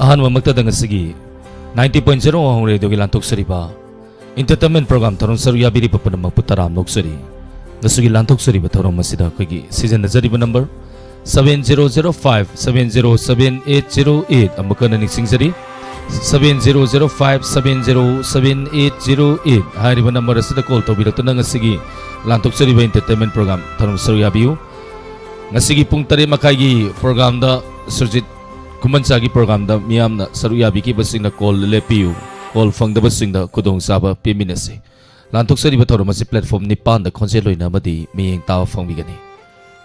अहनमक्तदंग सिगी 90.0 अहं रेडियोगी लांथोक्सरिबा इंटरटेनमेंट प्रोग्राम थरों सरुया याबिरी पपनम पुतराम नोक्सरी नसुगी लांथोक्सरिबा थरों मसिदा खगी सीजन नजरिबा नंबर 7005707808 अमकन निक्सिंगजरी 7005707808 हारिबा नंबर असिदा कॉल तौबिरतुना ngasiगी लांथोक्सरिबा इंटरटेनमेंट प्रोग्राम थरों सरुया याबियु ngasiगी पुंग 3 मखाइगी प्रोग्राम दा सुरजित कुमनसागी प्रोग्राम दा मियामना सरुया याबिकी बसिंगना कॉल लेपियु कॉल फंगदबसिंगदा खुदोंग साबा पेमिनसे लांथोक्सरिबा थरों मसि प्लेटफॉर्म निपान दा खोंजेलोइना मदि मियेंग तावा फंगबिगनी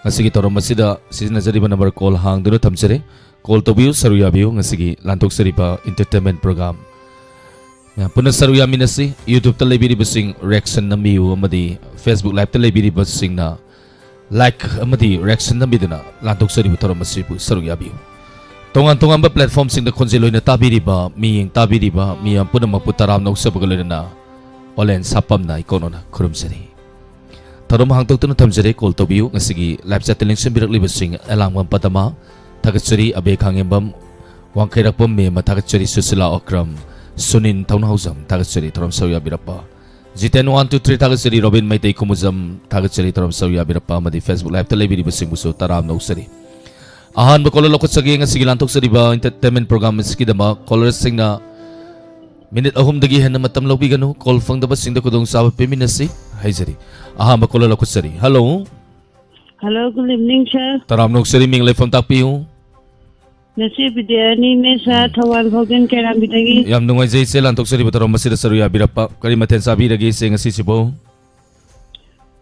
ngasiगी थरों मसिदा सिजनजरिबा नंबर कॉल हांगदुना थमजरे कॉल तोबियु सरुया याबियु ngasiगी लांथोक्सरिबा इंटरटेनमेंट प्रोग्राम पुनः सरुया मिनसी यूट्यूब ता लेबिरिबसिंग रिएक्शन नमियु अमदि फेसबुक लाइव ता लेबिरिबसिंगना लाइक अमदि रिएक्शन नमिदुना लांथोक्सरिबा थरों मसिबु सरुया याबियु तोंगान तोंगान प्लेटफॉर्म सिंग खोंजेलोइना ताबिरिबा मियेंग ताबिरिबा मियाम पुनमकु तराम नौसबगलोइना ऑलेन सापमना इकोनोना खुरुमसरी थरोम हांगतोक्तुना थमजरे कॉल तोबियु ngasiगी लाइव चैटिंग सिंबिरकलिबसिंग एलांगम पतमा थागचरी अबे खांगेबम वांखैरकपम मे मथागचरी सुसिला अक्रम सुनिन थौनहाउजम थागचरी थरोम सौया बिरप्पा जितेन 123 थागचरी रोबिन मैतै कुमुजम थागचरी थरोम सौया बिरप्पा मदि फेसबुक लाइव तलेबिरिबसिंगबुसु तराम नौसरी अहान कॉलर लौटसगे ngasiगी लांथोक्सरिबा इंटरटेनमेंट प्रोग्राम सिगदमा कॉलर सिंगना मिनिट अहुमदगी हेन मतम लौबिगनु कॉल फंगदबा सिंगदा खुदोंग साबा पेमिनसी हाइजरी अहान कॉलर लौटसरी hello hello good evening sir तराम नौसरी मिंग लेफम तापियु नसी बिदियानी में सा थवाल भोगन केराम बिदगी याम नुंगाइ जैसे लांथोक्सरिबा तरोम मसिदा सरुया बिरप्पा करी मथेन साबिरगी से ngasi सिबो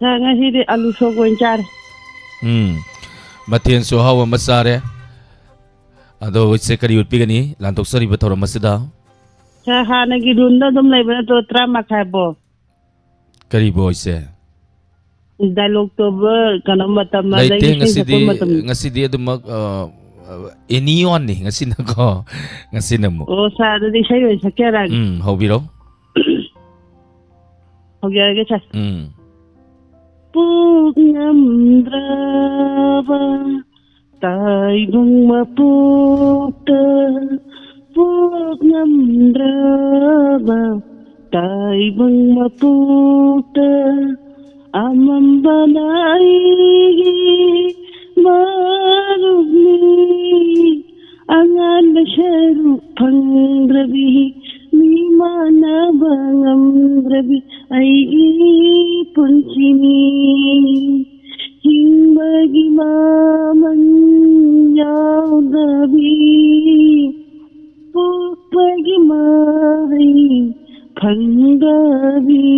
सा ngasi de alu sogoin char मथेन सुहाव Masare अदो इसे करी उत्पिगनी लांथोक्सरिबा थरोम मसिदा सा हानगी रुंदा दम लेबना तो त्रा मखाबो करी बो इसे डायलॉग तो ब कनम मतम लाइते ngasi di adumak anyone ni ngasi nako ngasi namo ओ सा दि सही सकेरा hobiro हो गया के चा Pugnamdrava Taibung mapukta Pugnamdrava Taibung mapukta Amambanaigi Marugni Angan basharu pangrabi Mimana bangamdrabi Aigi punsini Himbagi maman yaudabi Pupagi mari panggabi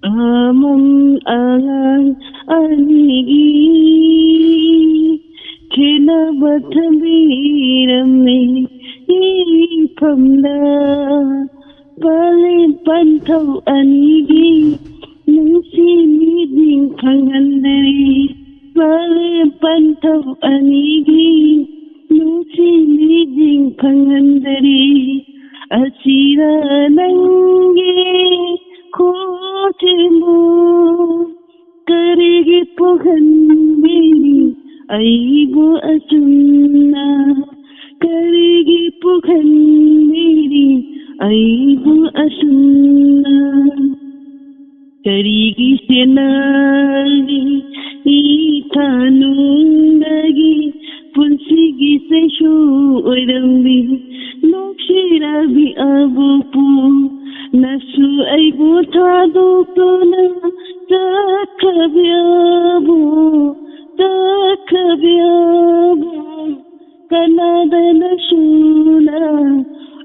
Amam angan anigi Kena batambirame Ipamda Balin pantau anigi Nungsi miding pangandari Balin pantau anigi Nungsi miding pangandari Asira nangi Kotimu Karigi puhanbiri Aibu asunna Karigi puhanbiri Aibu asunna Karigi senari Itanundagi Punsigi seshu oirambi Nokshirabi abupu Nasu aibu tadukuna Takabyabu Takabyabu Kanada nasuna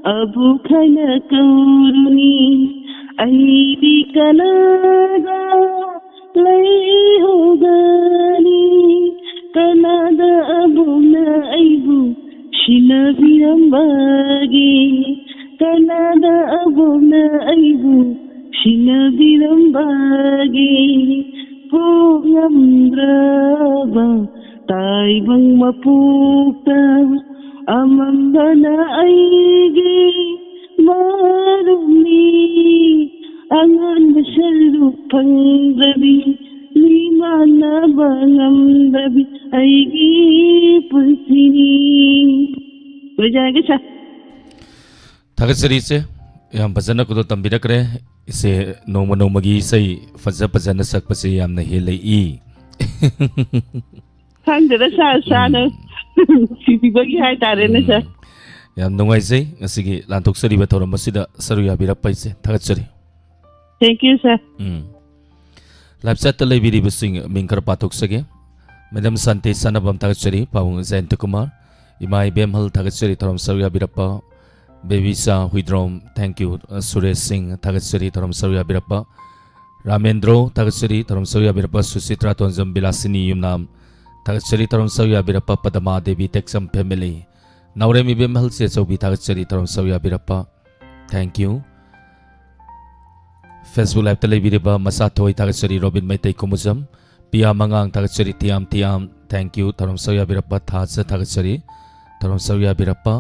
Abu kana kauruni Aibi kanada Lai hogani Kanada abu na aibu Shinabirambagi Kanada abu na aibu Shinabirambagi Pugnamdrava Taibang mapukta Amambana aigi marumi angan masalu panggabi lima na bangam dabi aigi punsini ꯂꯣꯏꯖꯔꯒꯦ ꯁꯥꯔ ꯊꯥꯒꯠꯆꯔꯤ ꯏꯆꯦ ꯌꯥꯝ ꯐꯖꯅ ꯈꯨꯗꯣꯜ ꯇꯝꯕꯤꯔꯛꯈ꯭रे ꯏꯆꯦ ꯅꯣꯡꯃ ꯅꯣꯡꯃꯒꯤ ꯏꯁꯩ ꯐꯖꯅ ꯁꯛꯄꯁꯦ ꯌꯥꯝꯅ ꯍꯦꯜꯂꯛꯏ ꯈꯪꯗꯦꯗ ꯁꯥꯔ ꯁꯥꯔꯅ ꯅꯨꯡꯁꯤꯕꯤꯕꯒꯤ ꯍꯥꯏꯇꯥꯔꯦꯅꯦ ꯁꯥꯔ ꯌꯥꯝ ꯅꯨꯡꯉꯥꯏꯖꯩ ꯉꯁꯤꯒꯤ ꯂꯥꯟꯊꯣꯛꯆꯔꯤꯕ ꯊꯧꯔꯝ ꯑꯁꯤꯗ ꯁꯔꯨꯛ ꯌꯥꯕꯤꯔꯛꯄ ꯏꯆꯦ ꯊꯥꯒꯠꯆꯔꯤ thank you sir live chat लेबीरिबसिंग मिंग खर पाथोक्सगे मैडम शांति सनबम थागतचरी पाउंग जयंत कुमार इमाई बेमहल थागतचरी थरम सरुया बिरप्पा बेबीसा हुइद्रोम थैंक यू सुरेश सिंह थागतचरी थरम सरुया बिरप्पा रामेंद्रो थागतचरी थरम सरुया बिरप्पा सुचित्रा तोंजम बिलासिनी युमनाम थागतचरी थरम सरुया बिरप्पा पदमा देवी टेक्सम फैमिली नवरेमी बेमहल से चौबी थागतचरी थरम सरुया बिरप्पा थैंक यू फेसबुक लाइव तलेबीरिबा मसा थोई थागतचरी रॉबिन मैतै कुमुजम पिया मंगांग थागतचरी तियाम थैंक यू थरम सौया बिरप्पा थाज थागतचरी थरम सौया बिरप्पा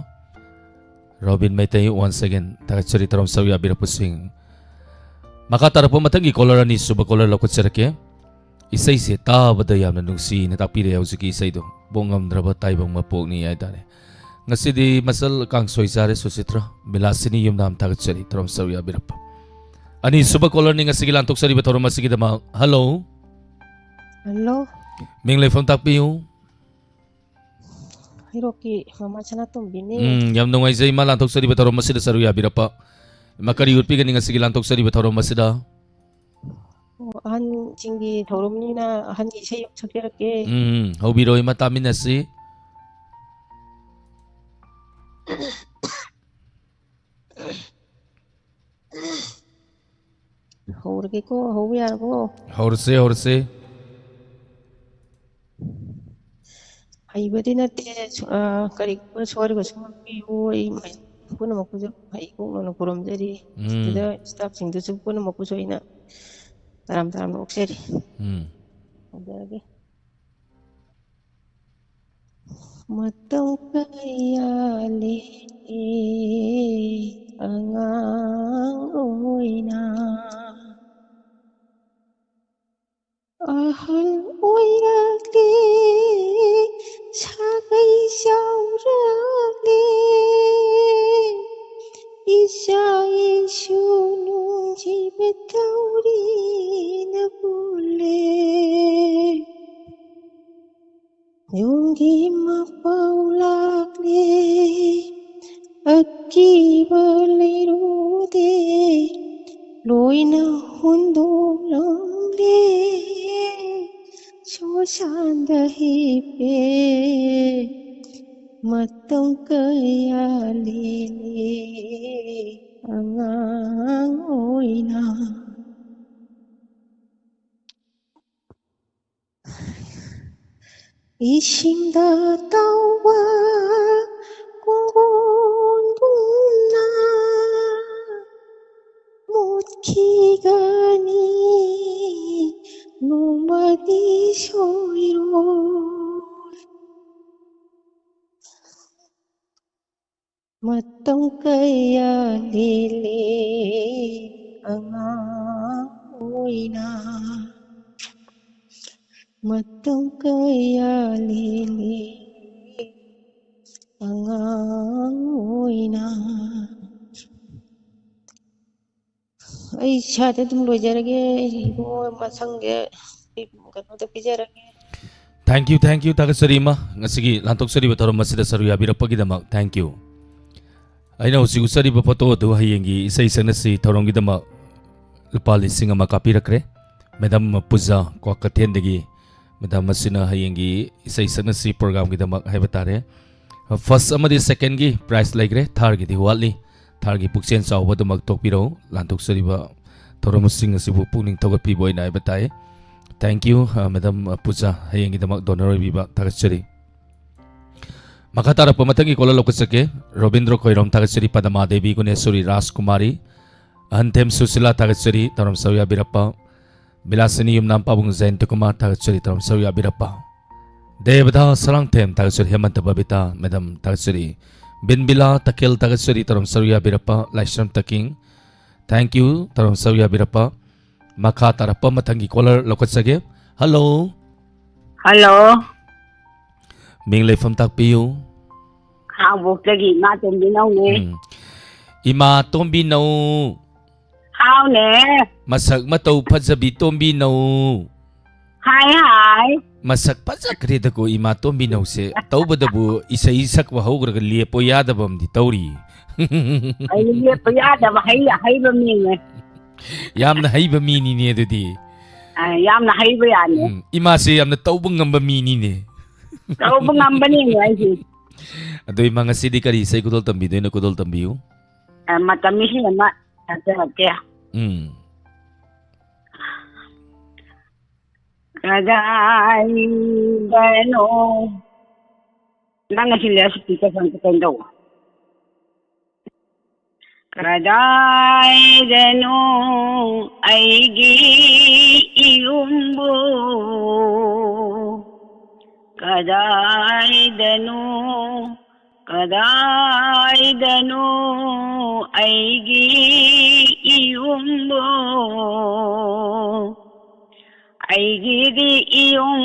रॉबिन मैतै वंस अगेन थागतचरी थरम सौया बिरप्पा सिंह मखा तरप मथंगी कॉलर अनि सुब कॉलर लौकचरके इसै से ताबदा यामना नुंसी न तापिरे हौजिकी इसैदो बोंगमद्रबा ताइबंग मपोगनी आइदारे ngасidi masal kangsoy sare suchitra bilasini yumnam थागतचरी थरम सौया बिरप्पा अनि सुबह कॉलर निंग सिगी लांतोक सरी बतौर मसिगी दमा हेलो हेलो मिंग लेफम ताकपियू हिरोकी ममा चना तुम बिनी यम नोंगाई जई मा लांतोक सरी बतौर मसिदा सरू या बिरप्पा मकरी उर्पी गनिंग सिगी लांतोक सरी बतौर मसिदा अहन चिंगी थौरमनीना अहन इसे सकरके हौबिरो इमा तामिनसी होरगे को हो यार को हौरसे हाइबदी नते करी को सोरी को सुमपी होई पुन मकु जो हाइ को न पुरम जरी तिदा स्टाफ सिंग दु पुन मकु सोइना Taram Taram ओक्सेरी अदगे मतौ कयाले angang oina ahal oiragli sagai sauragli isa isunung jibetauri nabule yungi mapaulagli akki balairude loina hundolangle shosanda hipe matang kaya lele angang oina isimda tawa 공곤동나 못기가니 노마디 소이로 맞덩까야 릴리 앙아오이나 맞덩까야 릴리 angang ai shade tum lo jarage ibo masange kano te pijarage thank you थागतचरी मा ngасigi लांतोक सरी बतौर मसिदा सरू या बिरप्पगी दमा thank you aina usi usari ba photo du hayengi isai sanasi thorong gi dama lupa lising ama kapirakre madam puja ko kathendagi madam masina hayengi isai sanasi program gi dama haibatare first अमदी second की price लेग्रे third की वाली third की पुक्सेन चावबदमक तोकपिरो लांथोकसरिबा थोरमसिंग असिबु पुनिंग थोगपिबोइना बताए thank you madam Puja हयेंगी दमक डोनर बिबा थागचरी मखातार पमथंगी कोला लोकसके रविंद्र खोइरोम थागचरी पदमा देवी गुनेश्वरी राजकुमारी अहंथेम सुशीला थागचरी तरम सौया बिरप्पा बिलासिनी युमनाम पाबुंग जयंत कुमार थागचरी तरम सौया बिरप्पा देवदा सलांगथेम थागचरी हेमंत बबिता मैडम थागचरी बिनबिला तकेल थागचरी तरम सौया बिरप्पा लाइसम तकिंग थैंक यू तरम सौया बिरप्पा मखा तरप मथंगी कॉलर लोकसगे हेलो हेलो मिंग लेफम ताकपियू ꯈꯥꯡꯕꯣꯛꯇꯒꯤ ꯏꯃꯥ ꯇꯣꯝꯕꯤꯅꯧꯅꯦ Ima Tombi Nau ꯍꯥꯎꯅꯦ Masak Matau Pazabi Tombi Nau ꯍꯥꯏ ꯍꯥꯏ Masak Pazakre ko Ima Tombi Nau se Taubadabu Isai Sakwa Hogra Liepo Yadabam di Tauri ꯑꯩ ꯂꯦꯞꯄ ꯌꯥꯗꯕ ꯍꯩꯕ ꯃꯤꯅꯦ Yamna Haiba Mini ne di ꯌꯥꯝꯅ ꯍꯩꯕ ꯌꯥꯅꯤ Ima se Yamna Taubangamba Mini ne ꯇꯧꯕ ꯉꯝꯕꯅꯤꯅꯦ ꯑꯩꯁꯤ Ado Ima Ngasidi Kari Sai Kudol Tambi Doina Kudol Tambiu ꯃꯇꯝꯁꯤ ꯑꯃ ꯊꯥꯖꯔꯛꯀꯦ ꯀꯗꯥꯏꯗꯅꯣ ꯅꯪ ꯉꯁꯤ ꯂꯦꯁꯄꯤꯀꯔ ꯐꯪ ꯀꯩꯅꯣ ಕದಾಯದನು ಐಗಿ ಇಯುಂಬು ಕದಾಯದನು ಐಗಿ ಇಯುಂಬು ಐಗಿದಿ ಇಯುಂ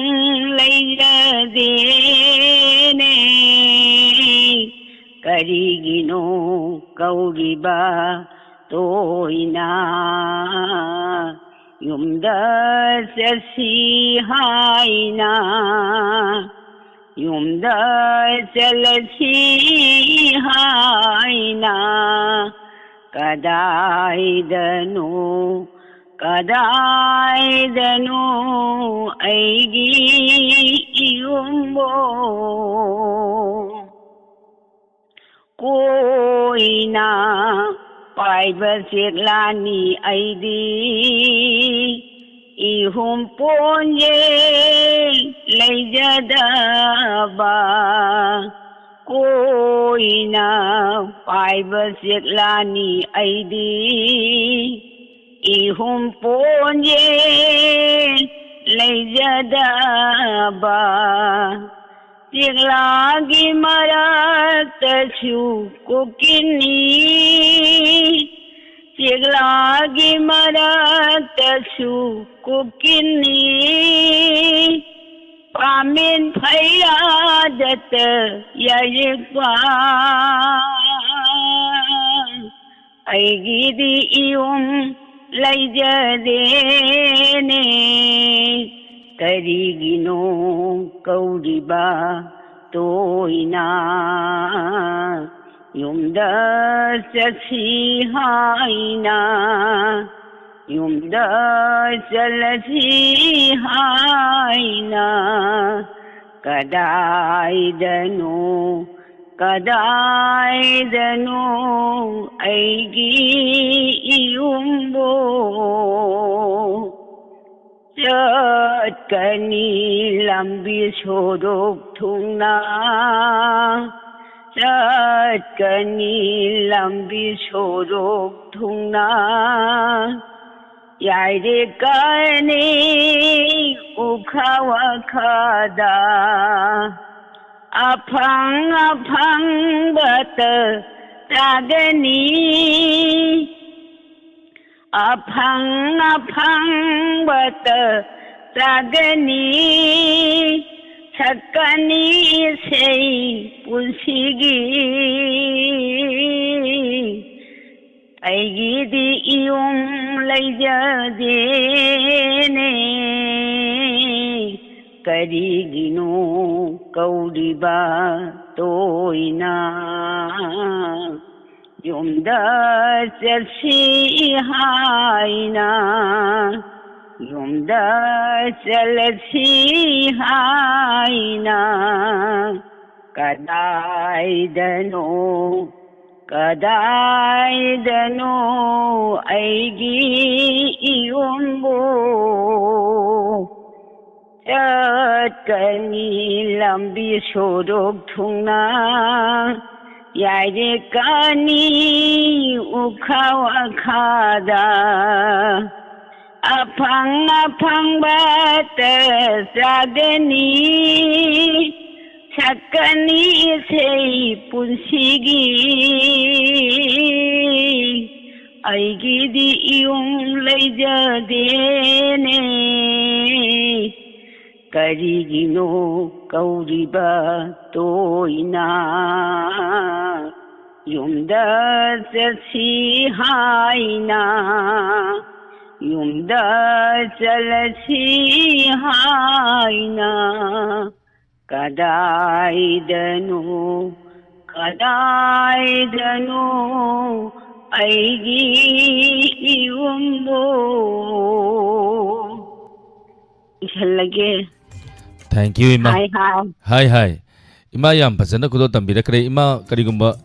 ಲೈರದೇನೆ ಕರಿಗಿನೋ ಕೌರಿಬ ತೋಯಿನ ಯುಮ್ದ ಸಸಿ ಹಾಯಿನ ಯುಮ್ದ ಚಲಸಿ ಹಾಯಿನ ಕದಾಯಿದನು ಐಗಿ ಇಯುಂಬೋ कोइना पाइब सेगलानी ऐदी इहुम पोंजे लैजदबा कोइना पाइब सेगलानी ऐदी इहुम पोंजे लैजदबा Tiglagi maratsu kukini Tiglagi maratsu kukini Pamin phayadat yayikwa Aigidi iyum laijadene Karigino kauriba toina yumda saksi haina yumda salasi haina kadaidanu aigi iyumbo Chatkani lambi sodok thungna Chatkani lambi sodok thungna Yaire kani ukhawa khada Aphang bat tagani Aphang bat tagani Chakani sei pusigi Aigidi iyum laijadene Karigino kauriba toina Yumda chalsi haina Yumda chalsi haina Kadaidano aigi iyumbo Chatkani lambi sodok thungna Yaire kani ukhawa khada Aphang bat sagani Chakani sei punsigi Aigidi iyum laijadene ꯀꯔꯤꯒꯤꯅꯣ ꯀꯧꯔꯤꯕ ꯇꯣꯏꯅ ꯌꯨꯝꯗ ꯆꯠꯁꯤ ꯍꯥꯏꯅ ꯌꯨꯝꯗ ꯆꯠꯂꯁꯤ ꯍꯥꯏꯅ ꯀꯗꯥꯏꯗꯅꯣ ꯀꯗꯥꯏꯗꯅꯣ ꯑꯩꯒꯤ ꯌꯨꯝꯕꯨ ꯏꯁꯜꯂꯒꯦ. Thank you, Ima. Hi hi. Hi, hi. Ima yam fazana kudo tambirakre. Ima karigumba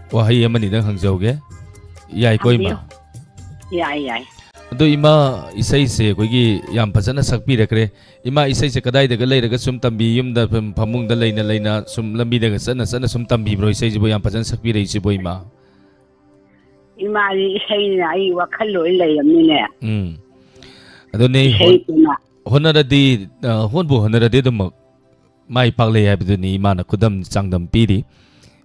wahay amani dang hangjawge. Yai ko Ima. Yai yai. Ado Ima isai se koigi yam fazana sakpirakre. Ima isai se kadai daga leiraga sum tambi yumda phamungda leina sum lambi daga sana sum tambi bro isai jibo yam fazana sakpirei jibo Ima. Imari isayna ay wakalo ilay amine. Ado ne Isayna. Honaradi honbu honaradi dum mai pagle habiduni Ima na kudam changdam piri.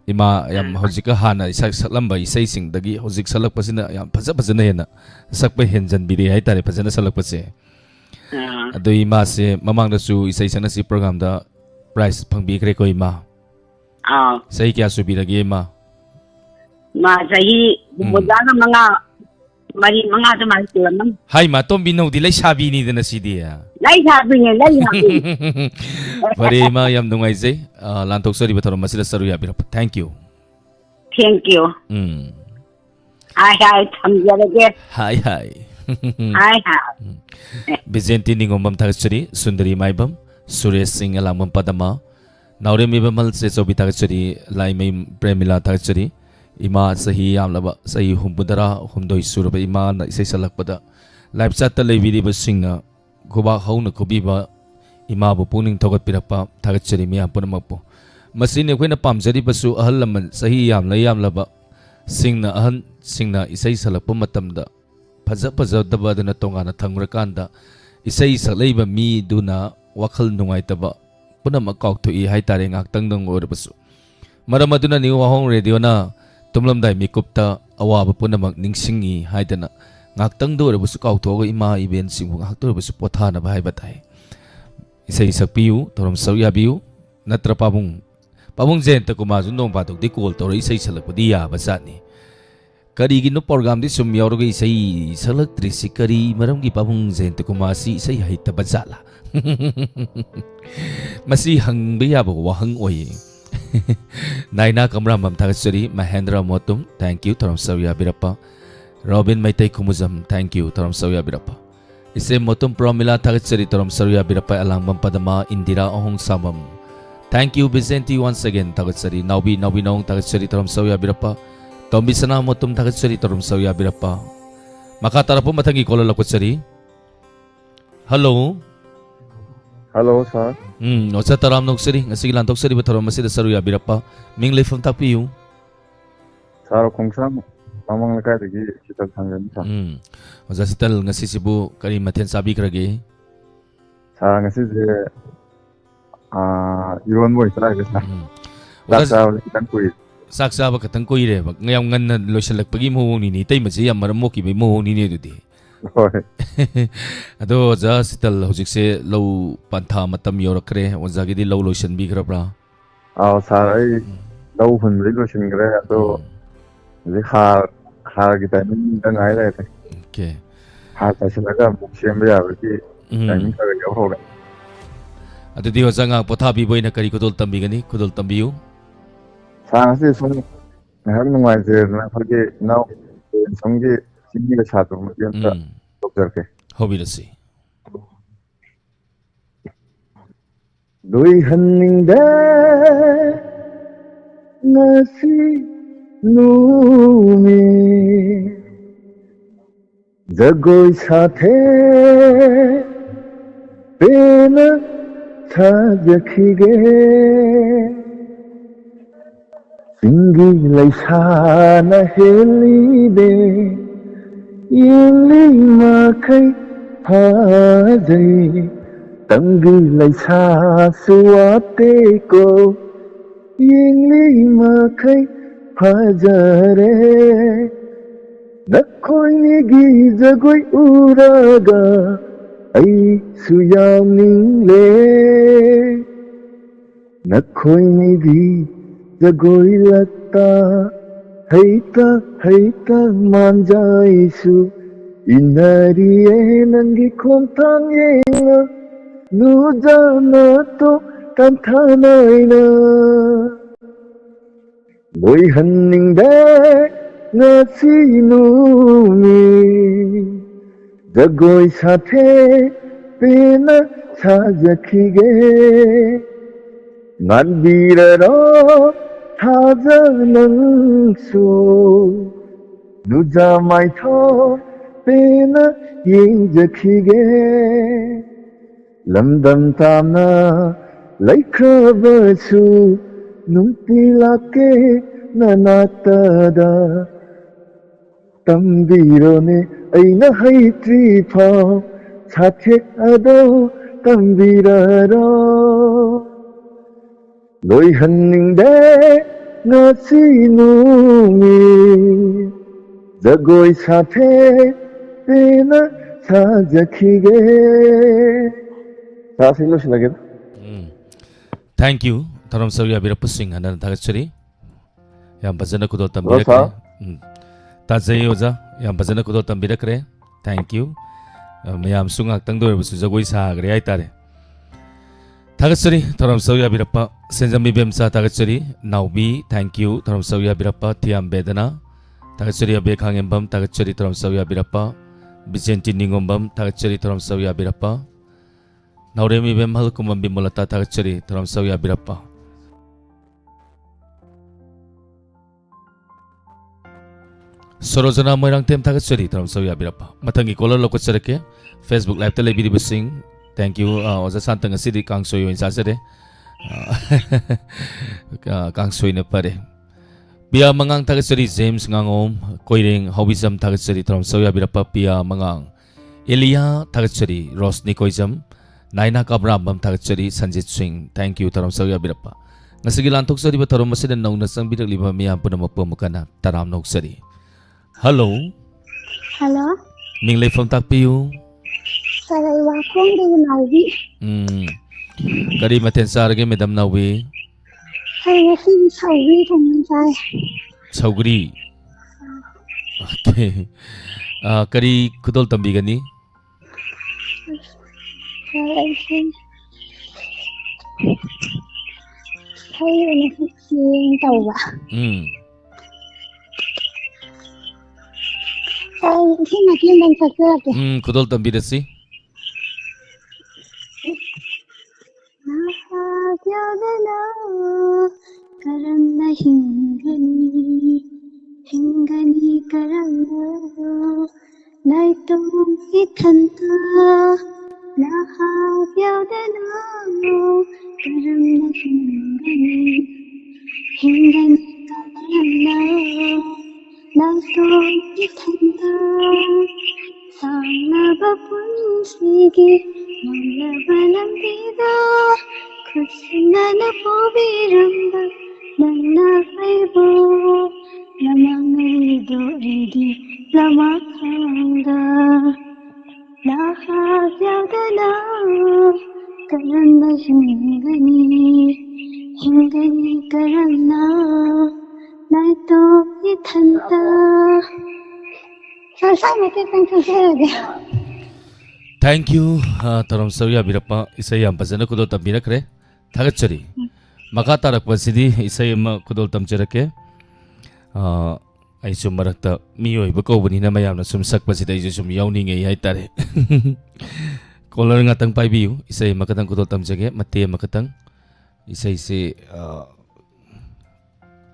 Ima yam hojika hana isak saklamba isai sing dagi hojik salak pasina yam fazana hena sakpa henjan biri hai tare fazana salak pase. Ado Ima se mamang da su isai sana si program da prize phangbi kre ko Ima. Sai kya su biragi Ima. Ma sahi budaga mari mga tumal tulam. Hai ma tom binaw di lai sabi ni dana si dia. Lai sabi niya, lai sabi. Pare Ima yam nungay zay lantok sorry bataro masila saru ya bira. Thank you. Thank you. Hi hi thamjarage. Hi hi. Hi hi. Bizenti ningombam tagachuri Sundari maibam Suresh Singh alangmam padama Naure mibamal se sobi tagachuri Laimai Premila tagachuri Ima sahi amlaba sahi humbudara humdoi suraba Ima na isai salakpada live chat ta leibiri basingna goba hauna kobiba Ima bu puning thogat pirapa tagachuri mi apuna mapu masine koina pamjari basu ahal laman sahi yamlaba singna ahan singna isai salakpa matamda Paza daba duna tongana thangrakanda isai saklaiba mi duna wakhal nungaitaba punama kaukthoi haitare ngaktang dang orabasu maram aduna ni wahong radio na tumlamdai mikupta awaba punamak ningsingi haidana ngaktang do orabasu kauktoga Ima event singu ngakto orabasu pothana ba haibatai isai sakpiu toram sauyabiu natra pabung jenta kumazu nong patok di call tor isai salakpadi ya basani Karigino program di sum yaurga isai salaktrisi kari maramgi pabung jenta kumasi isai haita bazala masi hangbiya ba wahang oye naina kamramam tagachari Mahendra Motum thank you taram sawya birappa Robin Maitai Kumuzam thank you taram sawya birappa ise Motum Promila tagachari taram sawya birappa alangmam padama Indira Ohong Samam thank you Vicente once again tagachari Naubi nong tagachari taram sawya birappa Tombi sana Motum tagachari taram sawya birappa makatara po matangi kola lakutsari hello Hello, sir. Ocha taram noksari ngasigi lantok sari bataram masida saru ya birappa ming leifam tapiu Sir, kongsam mamang lakai dagi sital sanggan sir. Ocha sital ngasi sibu kari mathen sabi krage Sir, ngasi je iron boy sir ke sir. Sir, kita kui. Saksa ba katang koi re ba ngayam ngan na loisalak pagi mo ni tay masi yam maram mo ki be mo ni ne dudi Ado ja sital hojik se low pantha matam yorakre oja gi di low lotion bi grabra Sir, ai low hun ri lotion gre ado je khar kita ni dangai le te. Okay Ha ta sinaga buk sem ya ki timing ka yo ho. Ado di oja nga potha bi boina kari kudol tambi gani kudol tambiu Sir, ngasi sung ngahar nungai je na phage now songge singgi ka chato matiam ta doctor ke hobirasi Doi hanning da ngasi numi jagoi sathe pena sajakhige Singi laisa na heli de Yili makai phajai Tangi laisa suwate ko Yili makai phajare Nakhoi gi jagoi uraga ꯑꯩꯁꯨ ꯌꯥꯎꯅꯤꯡꯂꯦ ꯅꯈꯣꯏꯅꯤꯗꯤ ꯖꯒꯣꯏꯂꯛꯇ ꯍꯩꯇ ꯍꯩꯇ ꯃꯥꯟꯖꯥꯏꯁꯨ 이날이에 난기 콤탕에나 누자나 또 깐타나이나 너희 한닝대 나시누미 저고이 사태 빼나 찾아키게 난비라로 타자능수 누자마이토 पेना यंजखिगे लमदम तामना लैखबसु नुंति लाके ननातदा तंबीरोने ऐना हैत्री फाव साथे अदो तंबीरारो लोई हन्निंगदे नासिनुमी जगोई साथे पेना 사자키게 자 실로실하게 Thank you. 다음 소리야 비라푸싱 하나는 다같이 양 바자나 구도 담비라 그렇다. 그래. 다제이 오자 양 바자나 구도 담비라 그래. Thank you. 매암 숭악 땅도 무슨 저고이 사 그래 아이따래. 다같이 다음 소리야 비라파 센잠비 뱀사 다같이 나우비 Thank you. 다음 소리야 비라파 티암 베드나 다같이 아베 강엠밤 다같이 다음 소리야 비라파 비센티 닝엄밤 다같이 다음 소리야 비라파 나우레미 뱀 할쿠만 비몰라타 다같이 다음 소리야 비라파 서로저나 모이랑 템 다같이 다음 소리야 비라파 마탕기 콜러로 꽂서렇게 페이스북 라이브 텔레비디 부싱 Thank you. 어제 산땅 시디 강소요 인사세레 강소이네 파레 Pia mangang tagasari James ngangom koiring hobisam tagasari trom soya birapa pia mangang Elia tagasari Rosni koisam Naina Kabrambam tagasari Sanjit Singh. Thank you trom soya birapa. Ngasigi lantok sari ba tarom masida nang nasang bidak liba miyam puna mapamukana taram nok sari. Hello. Hello. Ming lay from takpiyo. Saray wakong di Nawi. Kari maten sarage Madam Nawi. Hay xin Sawi thong sai. Saugri. Okay. Kari kudol tambigani. Saray xin. Hay na xin tàu ba. Saray xin na kim bang sakra ke. Kudol tambidasi. Karanda hingani karanda naitom ithanta laha pyadana karanda hingani karanda naitom ithanta sanaba punsigi nalabanambida Kusnana pobiramba nana aibo lamangai do edi lamakhanga laha yadana karana hingani karana naito ithanta Sasai mate tangkasaya Thank you. Tarom Soya Birapa Isayam Pazana Kudo Tambirakre. Tagachari. Makatarak Pasidi Isayama Kudo Tamjarake. I sumarakta Mio Bako in Namayam Sum Sak Pasida Isum Yawning a Yaitare. Coloring at Tang Paibu, Isay Makatang Kudo Tamjage, Matea Makatang. Isay say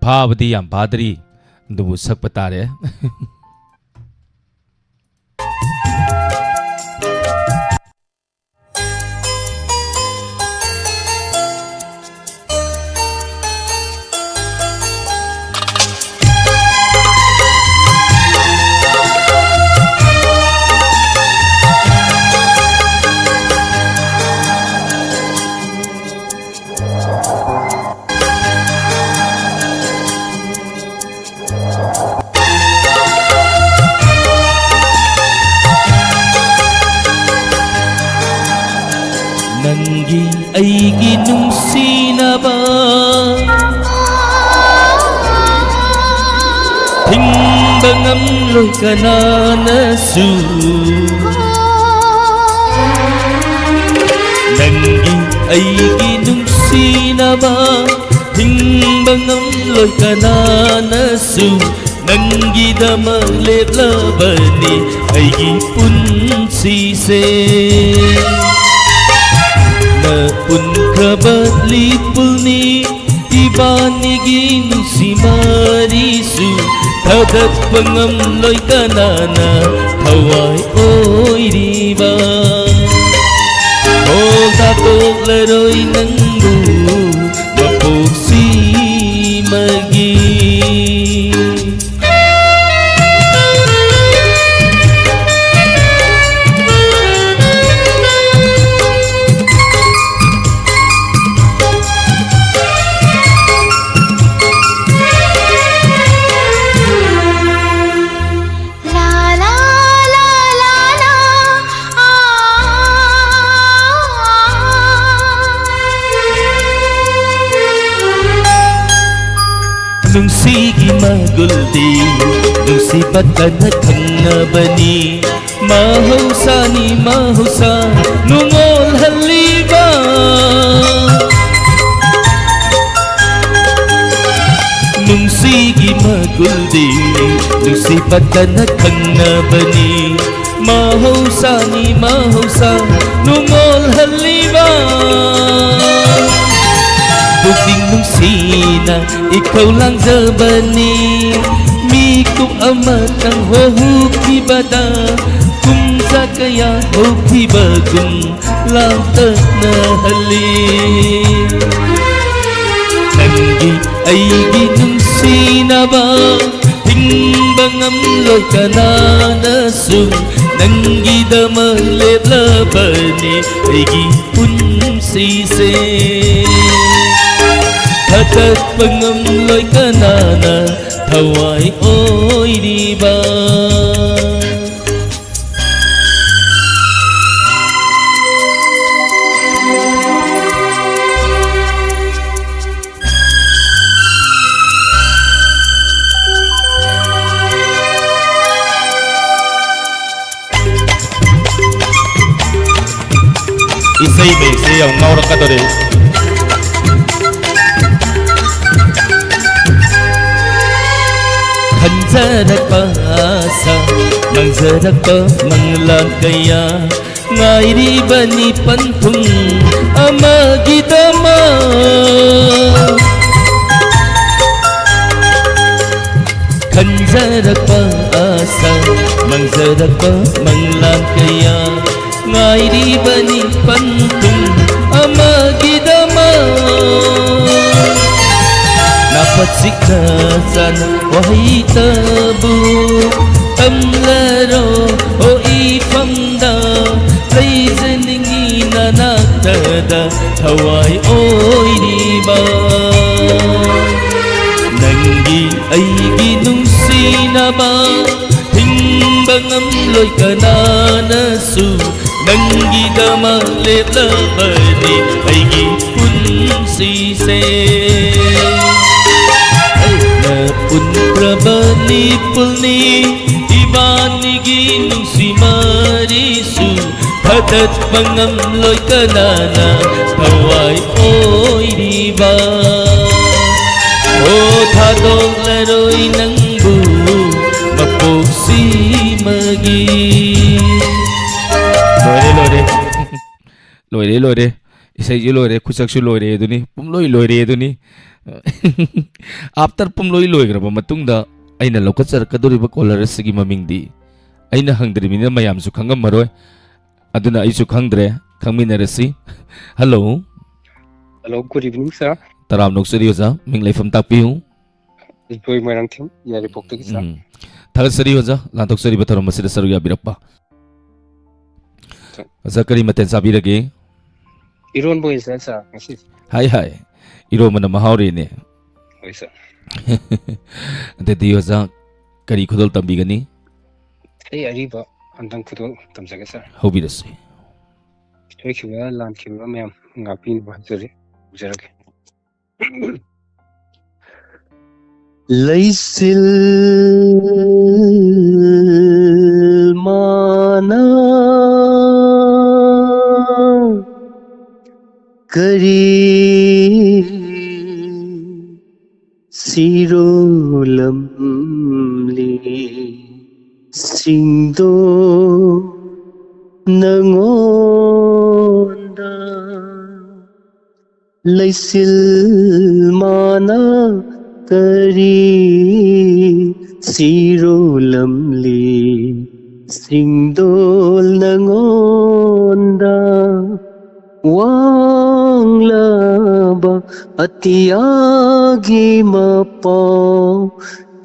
Pavadi and Padri, the Sakpatare. ꯑꯩꯒꯤ ꯅꯨꯡꯁꯤꯅꯕ ꯊꯤꯡꯕ ꯉꯝꯂꯣꯏ ꯀꯅꯥꯅꯁꯨ ꯅꯪꯒꯤ ꯑꯩꯒꯤ ꯅꯨꯡꯁꯤꯅꯕ ꯊꯤꯡꯕ ꯉꯝꯂꯣꯏ ꯀꯅꯥꯅꯁꯨ ꯅꯪꯒꯤꯗꯃꯛ ꯂꯦꯞꯂꯕꯅꯤ ꯑꯩꯒꯤ ꯄꯨꯟꯁꯤꯁꯦ ꯅꯄꯨꯟꯈ꯭ꯔꯕ ꯂꯤꯄꯨꯜꯅꯤ 이반이기 누시 마리수 다datpa ngamloy kanana hawaii oiriba datukleroy nangbu mapuksi magi Nungsigi maguldi Nungsibat ka na kanabani Mahausa ni mahausa Nungol haliba Nungsigi maguldi Nungsibat ka na kanabani Mahausa ni mahausa Nungol haliba Bukting nungsina, ikaw lang zabani Mikong amat ang hukibada Kung sa kaya hukibagong lantas na halik Nanggi ay ginungsina ba Timbang amloy ka na nasung Nanggi damalit labani ay gipunsise Hatat pangamloy kanana Hawaii oy diba Isay may siyaw ngawrak ka to rin Hanjarakpa asa Mangjarakpa manglakaya Ngairiba ni pantung Amagidama Hanjarakpa asa Mangjarakpa manglakaya Ngairiba ni pantung Amagidama Dapat sikatan wahai tabu Tamlaro o ifamda Laizaningi nanaktada Hawaii oy diba Nanggi ay ginungsinaba Timbang amloy kananasu Nanggi damalit labani ay gipunsise Napunprabali pulni Ibanigi nungsi marisu Hatat pangamloy kanana Hawaii oy diba O thadong laroy nangbu Mapuksi magi Lore Isay yu lore kusak su lore duni Pumloy lore duni After pumloy graba matungda aina lokatsar kaduriba kolar sigi mamingdi aina hangdri mina mayam su khangam maroy aduna ai su khangdre khangminarasi Hello Good evening sir Taram noksari oza minglai fam tapiu Boy marang thim ya report ki sir Thagasari oza lantok sari bataram masida saru ya birappa Asa kari maten sabirage Iron boy sir Hai Iro mana mahauri ne Oi sir Ante diyoza kari khudol tambigani Ai ariba andang khudol tamjaga sir Hobirasi Toy khiwa lan khiwa mem ngapin bahasari ujarake Laisil mana kari sirolam li singdo nangonda laisil mana kari sirolam li singdol nangonda wanglaba atiyagi mapau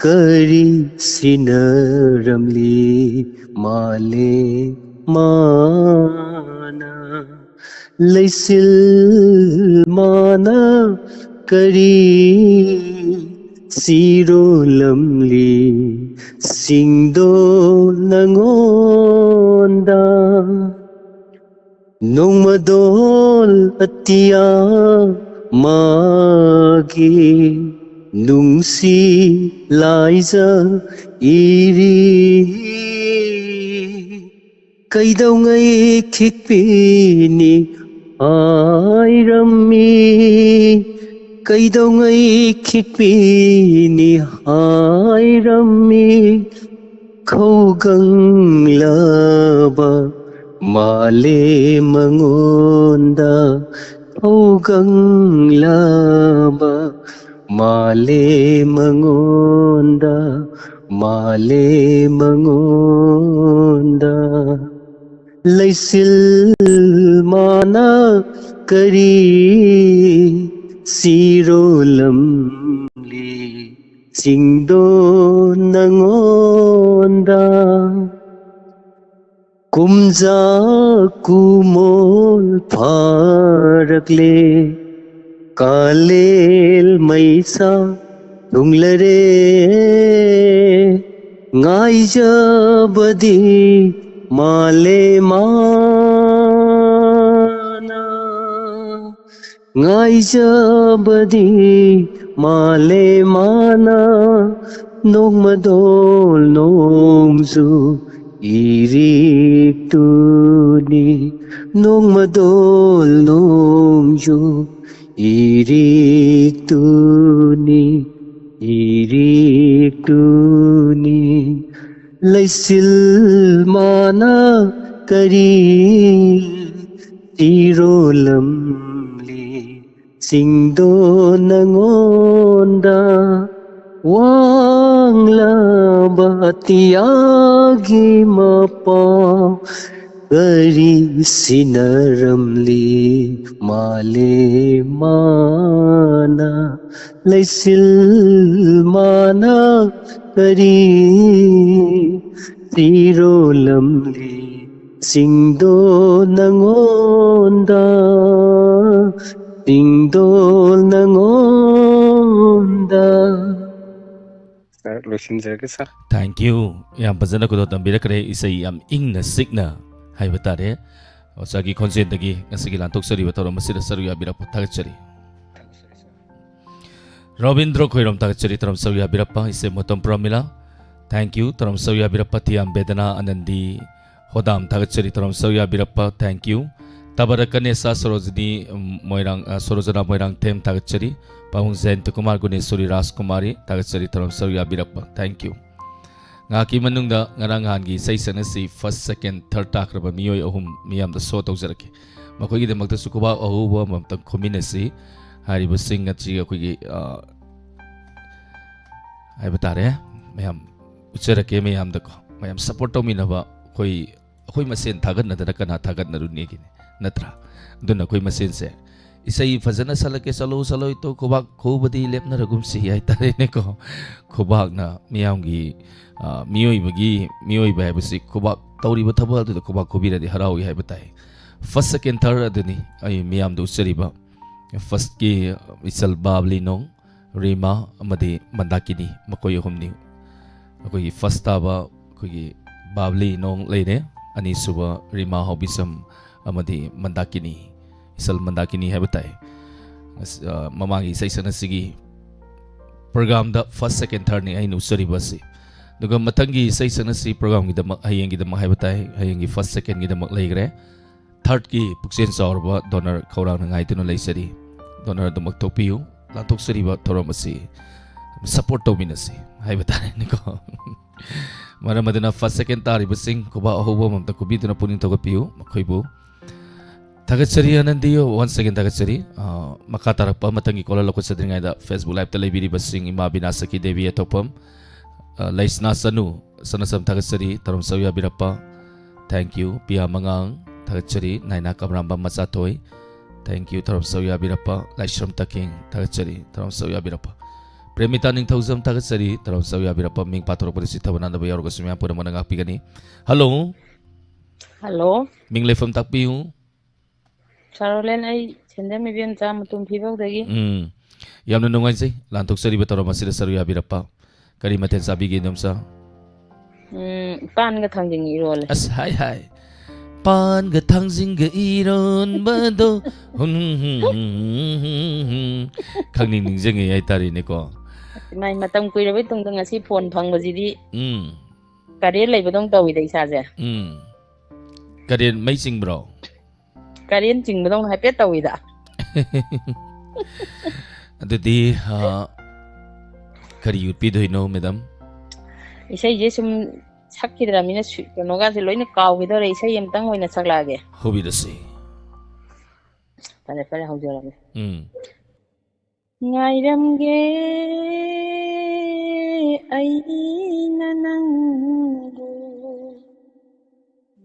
kari sinaramli male mana laisil mana kari sirolamli singdo nangonda nongmadol atiya magi nungsi laiza iri kaidaungai khikpini airammi kaidaungai khikpini airammi khouganglaba male mangonda khouganglaba male mangonda male mangonda laisil mana kari sirolamli singdo nangonda kumja kumol pharakle kalel maisa tunglare ngaijabadi male mana ngaijabadi male mana nongmadol nongzu irik tuni nongmadol nongju irik tuni laisil mana kari sirolamli singdo nangonda wanglaba atiyagi mapau kari sinaramli male mana laisil mana kari sirolamli singdo nangonda singdo nangonda. sir loisinjarake sir Thank you. Yam fazana ko tambirakre isai yam ingna signa haiba tare. Osagi concert dagi ngasigi lantok sari batoro masira saru ya birappa thagachari. Robindro khoiram thagachari taram saru ya birappa ise motom pramila. Thank you taram saru ya birappa tiam bedana anandi hodam thagachari taram saru ya birappa. Thank you. Tabarakane sa Sorojini Moirang Sorojana Moirang Tem Thagachari. Pahung Zain Tukumar Gunesuri Raskumari Thagachari taram saru ya birappa. Thank you. Ngaki manungda ngarangan gi saisana si first second third takraba miyoi ahum miyam da so tawjarake makoi gi demakta sukuba ahuba mamta khominasi hariba sing achi akoi gi ai batare mayam ucherake mayam da ko mayam support tominaba khoi masen thagat na da kana thagat na runi gi natra duna khoi masen se isai fazana salake salo ito khobak khobadi lepna ragum si ai tare ne ko khobak na miyam gi miyoi ba basi khobak tawri ba thaba du khobak khobira di harau hai batai first second third aduni ai miyam du chariba first ki isal babli nong rima amadi mandakini makoi humni akoi first taba koi babli nong leine ani suba rima hobisam amadi mandakini ꯏꯁꯜ ꯃꯟꯗꯥꯀꯤꯅꯤ ꯍꯥꯏꯕ ꯇꯥꯏ ꯃꯃꯥꯡꯒꯤ ꯏꯁꯩ ꯁꯛꯅ ꯁꯤꯒꯤ ꯄ꯭ꯔꯣꯒ꯭ꯔꯥꯝꯗ first second ꯊꯥꯔꯠꯅꯤ ꯑꯩꯅ ꯎꯠꯆꯔꯤꯕ ꯑꯁꯤ ꯑꯗꯨꯒ ꯃꯊꯪꯒꯤ ꯏꯁꯩ ꯁꯛꯅ ꯁꯤ ꯄ꯭ꯔꯣꯒ꯭ꯔꯥꯝꯒꯤꯗꯃꯛ ꯍꯌꯦꯡꯒꯤꯗꯃꯛ ꯍꯥꯏꯕ ꯇꯥꯏ ꯍꯌꯦꯡꯒꯤ ꯐꯥꯔꯁ ꯁꯦꯀꯦꯟꯒꯤꯗꯃꯛ ꯂꯩꯈ꯭ꯔꯦ ꯊꯥꯔꯠꯀꯤ ꯄꯨꯛꯆꯦꯜ ꯆꯥꯎꯔꯕ ꯗꯣꯅꯔ ꯈꯧꯔꯥꯡꯅ ꯉꯥꯏꯗꯨꯅ ꯂꯩꯖꯔꯤ ꯗꯣꯅꯔ ꯑꯗꯨꯃꯛ ꯊꯣꯛꯄꯤꯌꯨ ꯂꯥꯟꯊꯣꯛꯆꯔꯤꯕ ꯊꯧꯔꯝ ꯑꯁꯤ ꯁꯞꯄꯣꯔꯠ ꯇꯧꯃꯤꯟꯅꯁꯤ ꯍꯥꯏꯕ ꯇꯥꯔꯦꯅꯦꯀꯣ ꯃꯔꯝ ꯑꯗꯨꯅ ꯐꯥꯔꯁ ꯁꯦꯀꯦꯟ ꯇꯥꯔꯤꯕꯁꯤꯡ ꯈꯨꯕꯥꯛ ꯑꯍꯧꯕ ꯑꯃꯝꯇ ꯈꯨꯕꯤꯗꯨꯅ ꯄꯨꯛꯅꯤꯡ ꯊꯧꯒꯠꯄꯤꯌꯨ ꯃꯈꯣꯏꯕꯨ ꯊꯥꯒꯠꯆꯔꯤ ꯑꯅꯟꯗꯤꯌꯣ ꯋꯥꯟꯁ ꯑꯒꯦꯟ ꯊꯥꯒꯠꯆꯔꯤ ꯃꯈꯥ ꯇꯥꯔꯛꯄ ꯃꯊꯪꯒꯤ ꯀꯣꯂꯔ ꯂꯧꯈꯠꯆꯗ꯭ꯔꯤꯉꯩꯗ ꯐꯦꯁꯕꯨꯛ ꯂꯥꯏꯚꯇ ꯂꯩꯕꯤꯔꯤꯕꯁꯤꯡ ꯏꯃꯥ ꯕꯤꯅꯥꯁꯀꯤ ꯗꯦꯕꯤ ꯑꯇꯣꯞꯄꯝ ꯂꯩꯁꯅꯥ ꯆꯅꯨ ꯁꯅꯁꯝ ꯊꯥꯒꯠꯆꯔꯤ ꯇꯔꯨꯝ ꯁꯧ ꯌꯥꯕꯤꯔꯞꯄ ꯊꯦꯡꯛ ꯌꯨ ꯄꯤꯌꯥ ꯃꯉꯥꯡ ꯊꯥꯒꯠꯆꯔꯤ ꯅꯥꯏꯅꯥ ꯀꯃꯔꯥꯝꯕꯝ ꯃꯆꯥꯊꯣꯏ ꯊꯦꯡꯛ ꯌꯨ ꯇꯔꯨꯝ ꯁꯧ ꯌꯥꯕꯤꯔꯞꯄ ꯂꯥꯏꯁ꯭ꯔꯝ ꯇꯀꯤꯡ ꯊꯥꯒꯠꯆꯔꯤ ꯇꯔꯨꯝ ꯁꯧ ꯌꯥꯕꯤꯔꯞꯄ ꯄ꯭ꯔꯦꯃꯤꯇꯥ ꯅꯤꯡꯊꯧꯖꯝ ꯊꯥꯒꯠꯆꯔꯤ ꯇꯔꯨꯝ ꯁꯧ ꯌꯥꯕꯤꯔꯞꯄ ꯃꯤꯡ ꯄꯥꯊꯣꯔꯛꯄꯗ ꯆꯤꯊꯕꯅꯥꯗꯕ ꯌꯥꯎꯔꯒꯁꯨ ꯃꯌꯥꯝ ꯄꯨꯝꯅꯃꯛꯅ ꯉꯥꯛꯄꯤꯒꯅꯤ ꯍꯜꯂꯣ ꯍꯜꯂꯣ ꯃꯤꯡ ꯂꯩꯐꯝ ꯇꯥꯛꯄꯤꯌꯨ ꯁꯥꯔꯣꯂꯦꯟ ꯑꯩ ꯁꯦꯟꯗꯝ ꯏꯕꯦꯝ ꯆꯥ ꯃꯇꯨꯝ ꯐꯤꯕꯧꯗꯒꯤ ꯌꯥꯝꯅ ꯅꯨꯡꯉꯥꯏꯖꯩ ꯂꯥꯟꯊꯣꯛꯆꯔꯤꯕ ꯊꯧꯔꯝ ꯑꯁꯤꯗ ꯁꯔꯨ ꯌꯥꯕꯤꯔꯛꯄ ꯀꯔꯤ ꯃꯊꯦꯜ ꯆꯥꯕꯤꯒꯦ ꯏꯅꯣꯝꯆꯥ ꯄꯥꯟꯒ ꯊꯥꯡꯖꯤꯡ ꯏꯔꯣꯜꯂꯦ ꯑꯁ ꯍꯥꯏ ꯍꯥꯏ ꯄꯥꯟꯒ ꯊꯥꯡꯖꯤꯡꯒ ꯏꯔꯣꯟꯕꯗꯣ ꯈꯪꯅꯤꯡ ꯅꯤꯡꯁꯤꯡꯉꯤ ꯍꯥꯏꯇꯥꯔꯦꯅꯦꯀꯣ ꯃꯥꯏ ꯃꯇꯝ ꯀꯨꯏꯔꯕꯩ ꯇꯨꯡꯗ ꯉꯁꯤ ꯐꯣꯟ ꯐꯪꯕꯁꯤꯗꯤ ꯎꯝ ꯀꯔꯦꯟ ꯂꯩꯕꯗꯧ ꯇꯧꯋꯤꯗ ꯏꯁꯥꯁꯦ ꯀꯔꯦꯟ ꯃꯩ ꯆꯤꯡꯕ꯭ꯔꯣ ꯀꯔꯦꯟ ꯆꯤꯡꯕꯗꯧꯅ ꯍꯥꯏꯐꯦꯠ ꯇꯧꯋꯤꯗ ꯑꯗꯨꯗꯤ ꯀꯔꯤ ꯎꯠꯄꯤꯗꯣꯏꯅꯣ ꯃꯦꯗꯥꯝ ꯏꯁꯩꯁꯦ ꯁꯨꯝ ꯁꯛꯈꯤꯗ꯭ꯔꯕꯅꯤꯅ ꯀꯩꯅꯣꯒꯥꯁꯦ ꯂꯣꯏꯅ ꯀꯥꯎꯈꯤꯗꯧꯔꯦ ꯏꯁꯩ ꯑꯃꯇꯪ ꯑꯣꯏꯅ ꯁꯛꯂꯛꯑꯒꯦ ꯍꯧꯕꯤꯔꯁꯤ ꯐꯔꯦ ꯐꯔꯦ ꯍꯧꯖꯔꯒꯦ ꯎꯝ ꯉꯥꯏꯔꯝꯒꯦ ꯑꯩꯅ ꯅꯪꯕꯨ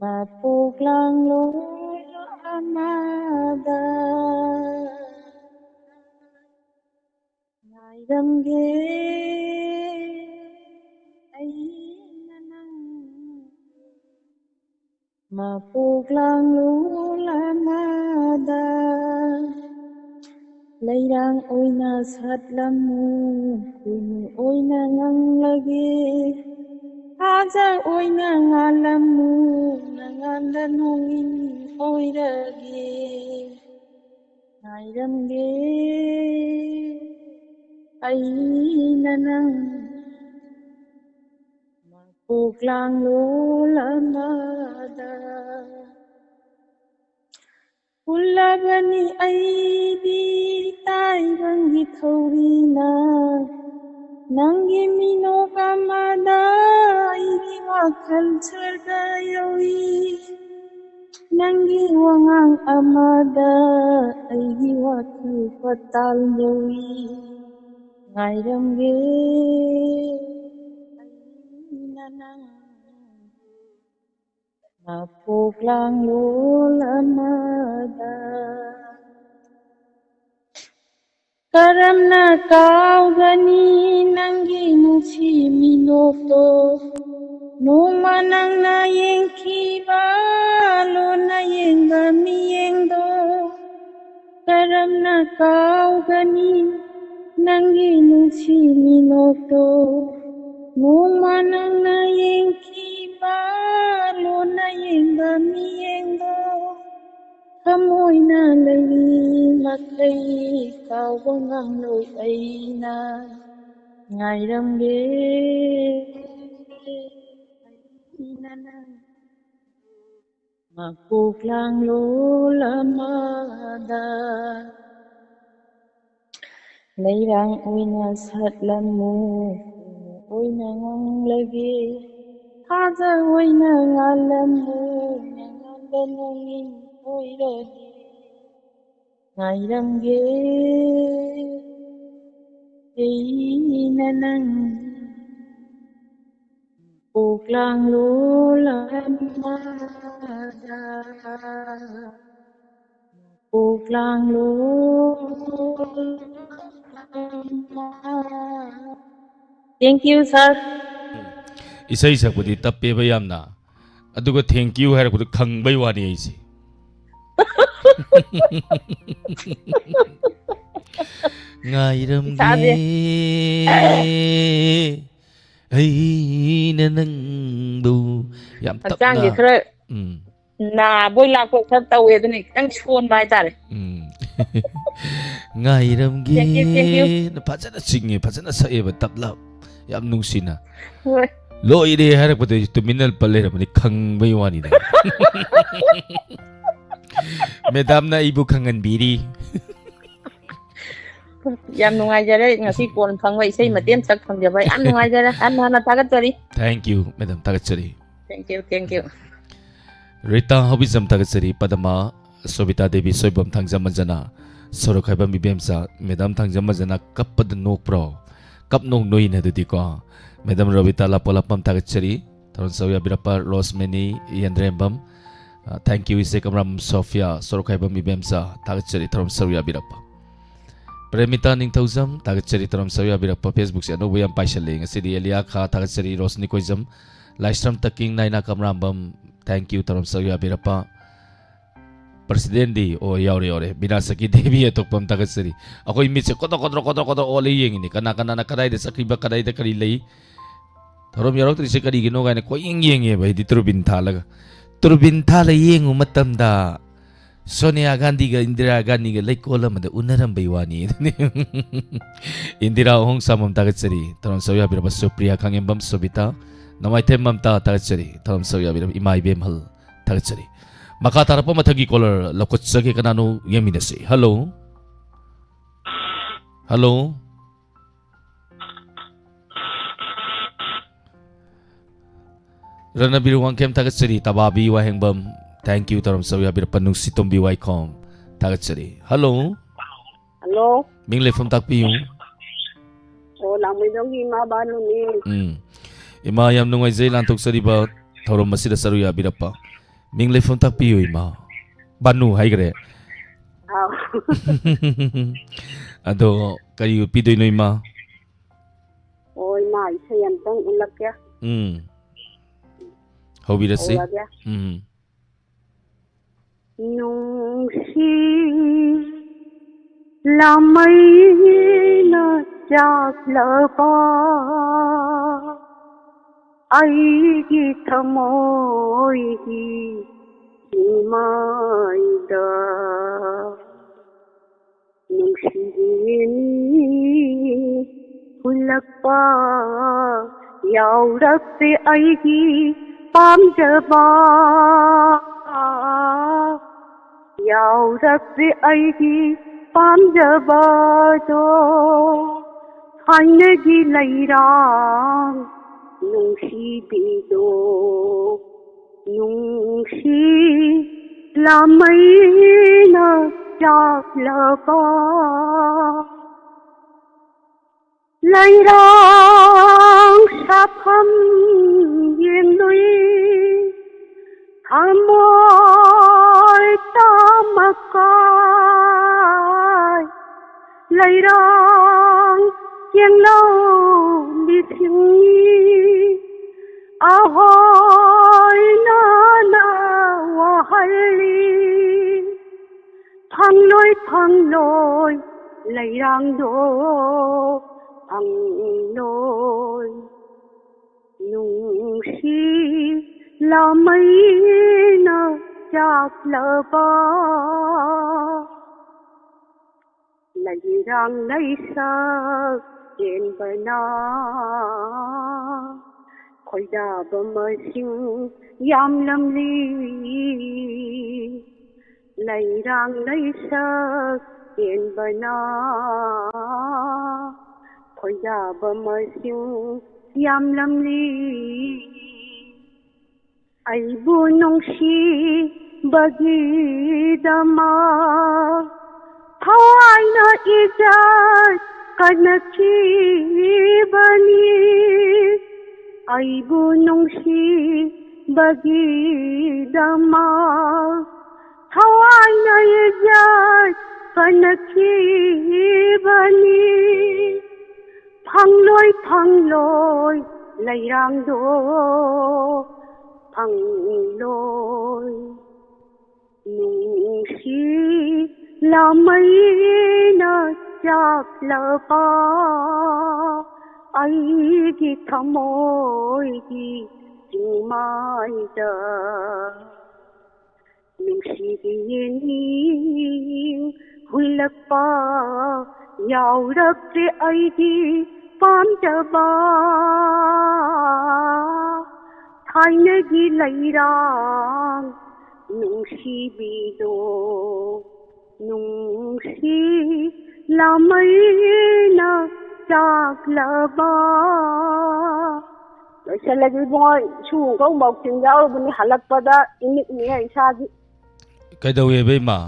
ꯃꯄꯣꯛꯂꯥꯡꯂꯣꯟ ꯑꯃꯗ ꯉꯥꯏꯔꯝꯒꯦ ꯑꯩꯅ ꯅꯪꯕꯨ ꯃꯄꯣꯛꯂꯥꯡꯂꯣꯟ ꯑꯃꯗ ꯂꯩꯔꯥꯡ ꯑꯣꯏꯅ ꯁꯥꯠꯂꯝꯃꯨ ꯈꯣꯏꯃꯨ ꯑꯣꯏꯅ ꯉꯪꯂꯒꯦ ꯊꯥꯖ ꯑꯣꯏꯅ ꯉꯥꯜꯂꯝꯃꯨ ꯅꯉꯥꯟꯗ ꯅꯣꯡꯏꯟ ꯑꯣꯏꯔꯒꯦ ꯉꯥꯏꯔꯝꯒꯦ ꯑꯩꯅ ꯅꯪ ꯃꯄꯣꯛꯂꯥꯡꯂꯣꯟ ꯑꯃꯗ ꯍꯨꯜꯂꯕꯅꯤ ꯑꯩꯗꯤ ꯇꯥꯏꯕꯪꯒꯤ ꯊꯧꯔꯤꯅ ꯅꯪꯒꯤ ꯃꯤꯅꯣꯛ ꯑꯃꯗ ꯑꯩꯒꯤ ꯋꯥꯈꯜ ꯁꯔꯒ ꯌꯧꯏ ꯅꯪꯒꯤ ꯋꯥꯉꯥꯡ ꯑꯃꯗ ꯑꯩꯒꯤ ꯋꯥꯈꯜ ꯄताल ꯌꯧꯏ ꯉꯥꯏꯔꯝꯒꯦ ꯑꯩꯅ ꯅꯪ ꯃꯄꯣꯛꯂꯥꯡꯂꯣꯟ ꯑꯃꯗ ꯀꯔꯝꯅ ꯀꯥꯎꯒꯅꯤ ꯅꯪꯒꯤ ꯅꯨꯡꯁꯤ ꯃꯤꯅꯣꯛꯇꯣ ꯅꯣꯡꯃ ꯅꯪꯅ ꯌꯦꯡꯈꯤꯕ ꯂꯣꯟꯅ ꯌꯦꯡꯕ ꯃꯤꯠꯌꯦꯡꯗꯣ ꯀꯔꯝꯅ ꯀꯥꯎꯒꯅꯤ ꯅꯪꯒꯤ ꯅꯨꯡꯁꯤ ꯃꯤꯅꯣꯛꯇꯣ ꯅꯣꯡꯃ ꯅꯪꯅ ꯌꯦꯡꯈꯤꯕ ꯂꯣꯟꯅ ꯌꯦꯡꯕ ꯃꯤꯠꯌꯦꯡꯗꯣ ꯊꯃꯣꯏꯅ ꯂꯩꯔꯤ ꯃꯈꯩ ꯀꯥꯎꯕ ꯉꯝꯂꯣꯏ ꯑꯩꯅ ꯉꯥꯏꯔꯝꯒꯦ ꯑꯩꯅ ꯅꯪ ꯃꯄꯣꯛꯂꯥꯡꯂꯣꯟ ꯑꯃꯗ ꯂꯩꯔꯥꯡ ꯑꯣꯏꯅ ꯁꯥꯠꯂꯝꯃꯨ ꯑꯣꯏꯅ ꯉꯪꯂꯒꯦ ꯊꯥꯖ ꯑꯣꯏꯅ ꯉꯥꯜꯂꯝꯃꯨ ꯅꯉꯥꯟꯗ ꯅꯣꯡꯏꯟ ꯑꯣꯏꯔꯒꯦ ꯉꯥꯏꯔꯝꯒꯦ ꯑꯩꯅ ꯅꯪ ꯃꯄꯣꯛꯂꯥꯡꯂꯣꯟ ꯑꯃꯗ ꯃꯄꯣꯛꯂꯥꯡꯂꯣꯟ Thank you, sir. ꯏꯁꯩ ꯁꯛꯄꯗꯤ ꯇꯞꯄꯦꯕ ꯌꯥꯝꯅ ꯑꯗꯨꯒ ꯊꯦꯡꯛ ꯌꯨ ꯍꯥꯏꯔꯛꯄꯗ ꯈꯪꯕꯩ ꯋꯥꯅꯤ ꯑꯩꯁꯦ ꯉꯥꯏꯔꯝꯒꯦ ꯏꯁꯥꯁꯦ ꯑꯩꯅ ꯅꯪꯕꯨ ꯌꯥꯝ ꯇꯞꯅ ꯍꯛꯆꯥꯡꯁꯦ ꯈꯔ bôi lạc bôi thật tàu ấy này đang chuồn bài ta đấy. Ngairamgi Thank you. na fazana singe fazana saeba tabla yam nungsina Ôi, lo ide harak pate terminal palera mani khang bai wani da madam na ibu khangan biri yam nungai jare ngasi kon phang wai sei matiem sak phang jabai an nungai jare an na tagat jari. thank you madam tagachari Thank you. Rita hobizam tagachari padama Sobita Devi soibam thangjam majana sorokhaiba mibemsa madam thangjam majana kapad nok pro kap nok noi na dudi ko madam Robita lapolapam tagachari taron sawya birapa Rosemary Yandrembam thank you ise kamram Sophia sorokhaiba mibemsa tagachari taron sawya birapa Premita Ningthauzam tagachari taron sawya birapa Facebook se no bayam paisale ngasidi Elia kha tagachari Rosni koizam Laistram taking naina kamrambam thank you taron sawya birapa Presiden di yaure binasaki devi atokpam tagatsari akoi mitse koto ole yeng ini kana na kadai de sakriba kadai de kari lei thorom yarok tri se kari gino gaine ko yeng bai di turbin thala yeng matam da Sonia Gandhi ga Indira Gandhi ga leikola mada unaram bai wani Indira hong samam tagatsari thorom soya biraba Supriya Kangembam Sobita namai temam ta tagatsari thorom soya biraba imai bemhal tagatsari Makatara pa matagi caller lakot sagi kanano yeminasi. Hello. Rana biruang kem tagatsari tababi wahengbam. Thank you taram sawi abir panung sitom biwaikom tagatsari. Hello. Mingle from takpiyu. Lamay dong ima balo ni. Ima yam nungay zay lantok sari ba thorom masida saruya birapa. Mingle from takpiyu ima. Banu hay gre. Ado kayo pidoy no ima. Ima isa yan tong ulak ya. How be say? Nung si lamay na jaglaba ay gitamoy imayda nung sirini hulak pa yaurap se aygi pamjaba yaurap se aygi pamjaba do hanagi lairang nungsi bido nungsi lamay na jaglaba lairang sapam yenui hamoy tamakay lairang yang lâu đi thiếu ahoy na wahali thang lôi lairang do thang lôi nung si lamay na jaglaba lairang laisak yen bana khoida bamasing yam lamli lairang laisak yen bana khoida bamasing yam lamli aibu nungsi bagi dama thawai na ijat kanaki bani aibu nungsi bagi dama thawai na ijat kanaki bani phangloi lairang do phangloi nungsi lamay na jaglaba ay gitamoy di tingmayda ꯅꯨꯡꯁꯤꯕꯤꯌꯦꯅꯤ ꯍꯨꯜꯂꯛꯄ ꯌꯥꯎꯔꯛꯇ꯭ꯔꯦ ꯑꯩꯗꯤ ꯄꯥꯝꯖꯕ ꯊꯥꯏꯅꯒꯤ ꯂꯩꯔꯥꯡ ꯅꯨꯡꯁꯤꯕꯤꯗꯣ ꯅꯨꯡꯁꯤ ꯂꯥꯃꯩꯅ ꯆꯥꯛꯂꯕ ꯂꯣꯏꯁꯜꯂꯒꯦ ꯏꯕꯨꯡꯉꯣ ꯁꯨꯒꯧ ꯃꯧꯁꯤꯡ ꯌꯥꯎꯔꯨꯕꯅꯤ ꯍꯜꯂꯛꯄꯗ ꯏꯅꯤꯛꯅꯤꯍꯦ ꯏꯁꯥꯗꯤ ꯀꯩꯗꯧꯋꯦꯕ ꯏꯃꯥ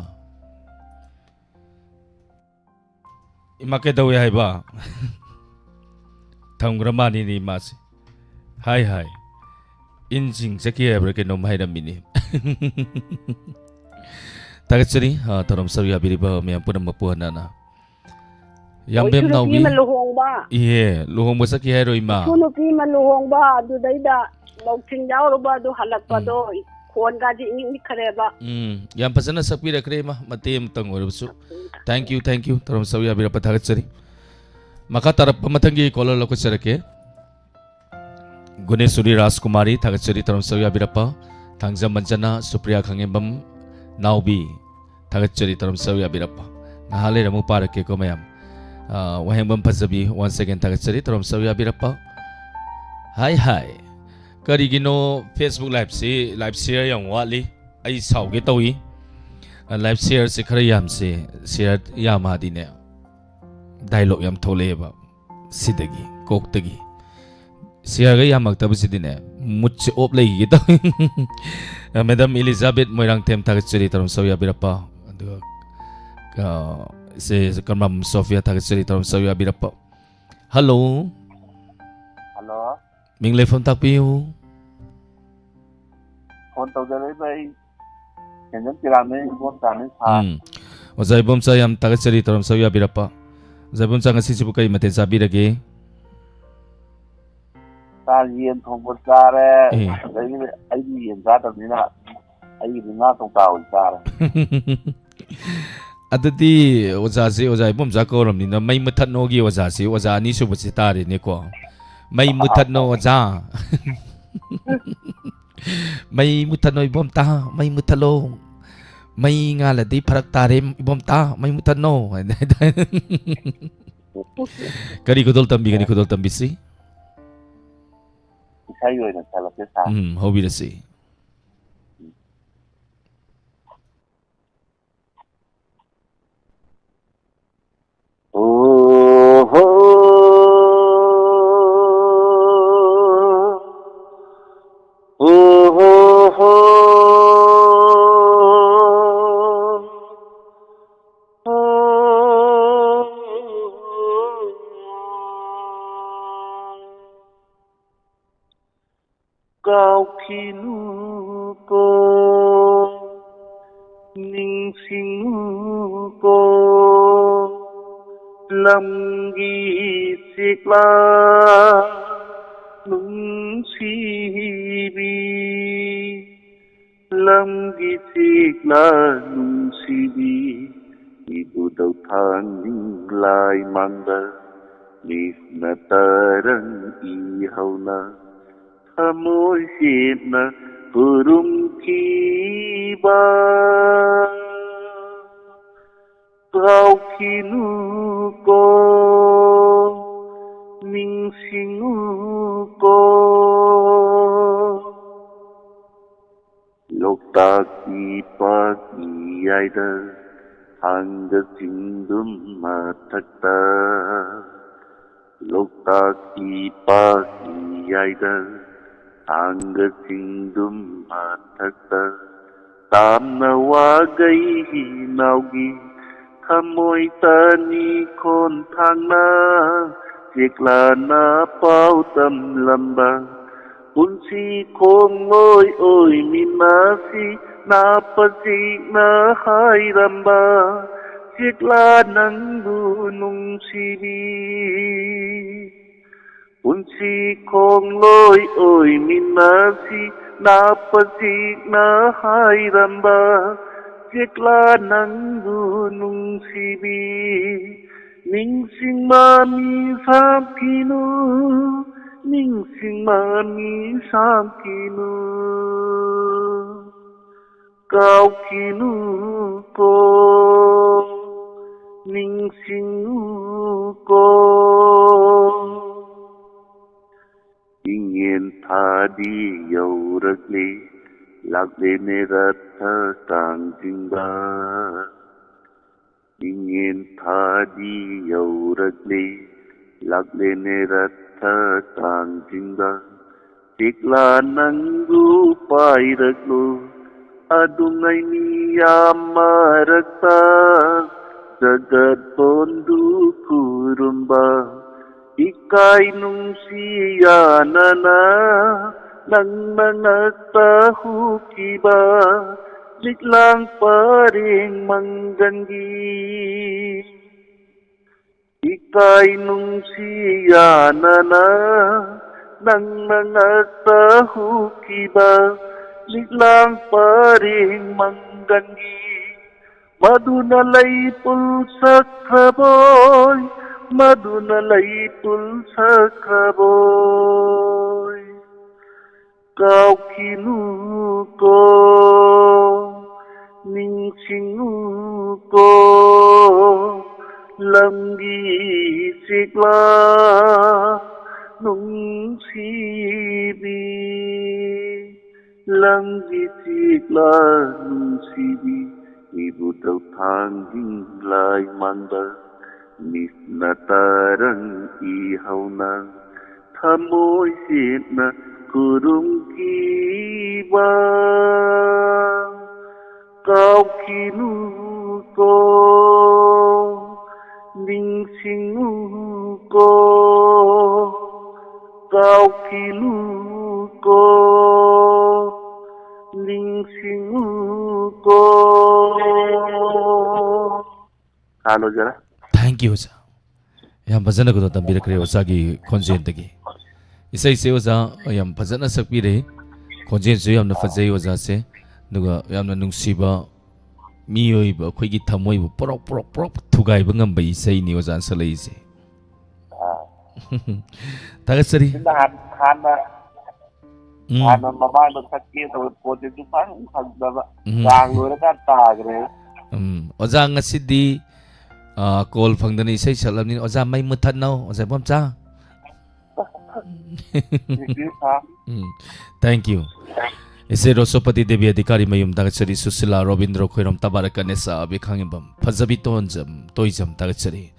이마 ꯀꯩꯗꯧꯋꯦ ꯍꯥꯏꯕ ꯊꯝꯈ꯭ꯔ ꯃꯥꯅꯤꯅꯦ 이마ꯁꯦ 하이 하이 인증 새끼 해버려 게 너무 하이랍니니 다같이 더럼 서야 비리바 미안 뿌는 먹고 하나나 양뱀 나오비 예 루홍 새끼 해로 이마 수누피만 루홍바 두다이다 먹힌 야오로바도 할락바도 콘가지 이니카레바 양 파스나 삭비라 그래마 마테임 땅 어르수 thank you 더럼 서야 비리바 다같이 maka tarap pamatangi kolor loko sarake Gunesuri Raskumari tagatsuri taram sawya birapa Tangza Manjana Supriya Khangembam Naubi tagatsuri taram sawya birapa Nahale ramu parake ko mayam Wahembam pasabi once again tagatsuri taram sawya birapa Hi Karigino Facebook live si live share yang wali ai sauge tawi live share si khara yam si share yam hadine dialogue yam tholeba sidagi koktagi siaga yamak tabusidine mutse op legi to madam Elizabeth moirang tem tagatsuri taram sawya birapa se kamam Sofia tagatsuri taram sawya birapa hello mingle phone takpiu phone tawjale bai kenjam tirame bom tane sa ozai bom sa yam tagatsuri taram sawya birapa Zabun sa ngasi sibu kay mate sabi lagi. Yen thong bot sare. Ay yen sa tam nina. Ay nga tong tao sare. Adati ozasi ozai bom sa koram nina may mutat no gi ozasi ozani subu si tari ni ko. May mutat no oza. May mutat no ibom ta may mutalo. May nga la di parak tarim ibom ta may mutano kari ko dol tambi si isayo na sala sa hobi na si Kau kinu ko ning sing ko lam gi sikla nung si bi lam gi sikla nung si bi ibu dau than ning lai manda ni na tarang I hauna Amoy na purum kiba Kau kinu ko ning singu ko Lokta ki pagi aida hangga sindum matakta Lokta ki pagi aida Hangga sindum matakta Tam na wagay hinawgi Kamoy tani kon thang na Sikla na pao tam lamba Unsi kong moy oy minasi Napasi na hay ramba Sikla nang dunong sibi Unsi kong loy oy minasi napasik na hay ramba Sikla nang gunung sibi Ningsing mami sam kinu Ningsing mami sam kinu ꯀꯥꯎꯈꯤꯅꯨꯀꯣ ꯅꯤꯡꯁꯤꯡꯉꯨꯀꯣ ꯏꯉꯦꯟ ꯊꯥꯗꯤ ꯌꯧꯔꯛꯂꯦ ꯂꯥꯛꯂꯦꯅꯦ ꯔꯊ ꯀꯥꯡ-ꯆꯤꯡꯕ ꯏꯉꯦꯟ ꯊꯥꯗꯤ ꯌꯧꯔꯛꯂꯦ ꯂꯥꯛꯂꯦꯅꯦ ꯔꯊ ꯀꯥꯡ-ꯆꯤꯡꯕ ꯆꯦꯛꯂꯥ ꯅꯪꯕꯨ ꯄꯥꯏꯔꯛꯂꯣ ꯑꯗꯨꯉꯩ ꯃꯤꯌꯥꯝ ꯃꯔꯛꯇ ꯖꯒꯠꯇꯣꯟꯗꯨ ꯈꯨꯔꯨꯝꯕ ꯏꯀꯥꯏ ꯅꯨꯡꯁꯤ ꯌꯥꯅꯅ ꯅꯪꯅ ꯉꯛꯇ ꯍꯨꯈꯤꯕ ꯂꯤꯛꯂꯥꯡ ꯄꯔꯦꯡ ꯃꯪꯒꯟꯒꯤ 이까이 뭉시야나나 낭낭아따 후키바 liglang paring manggangi madunalay pulsak kraboy madunalay pulsak kraboy kau kinuko ningsinguko lamgi sikla nung sibi lamgi sikla nung sibi ibu tau thangging lai manda mis na tarang ihaw na thamoy hit na kurung kiba kau kinuko ningsinguko kau kinuko ningsinguko halo jara Thank you oza yam bhajana ko tambira oza gi khonjen dagi isai se oza yam bhajana sakpire khonjen su yam na fajai oza se nuga yam na nungsiba miyoi ba khoi gi thamoi bu porok porok porok thugai ba ngam ba isai ni oza salai se tagasari hana mama no sakki to pote du pa khagda gang lo ra tagre oza ngasidi call phangdani isai salamni oza mai muthat no oza bomcha thank you ese rosopati devi adhikari mayum tagachari susila robindro khoiram tabarakanesa abikhangibam phajabi tonjam toijam tagachari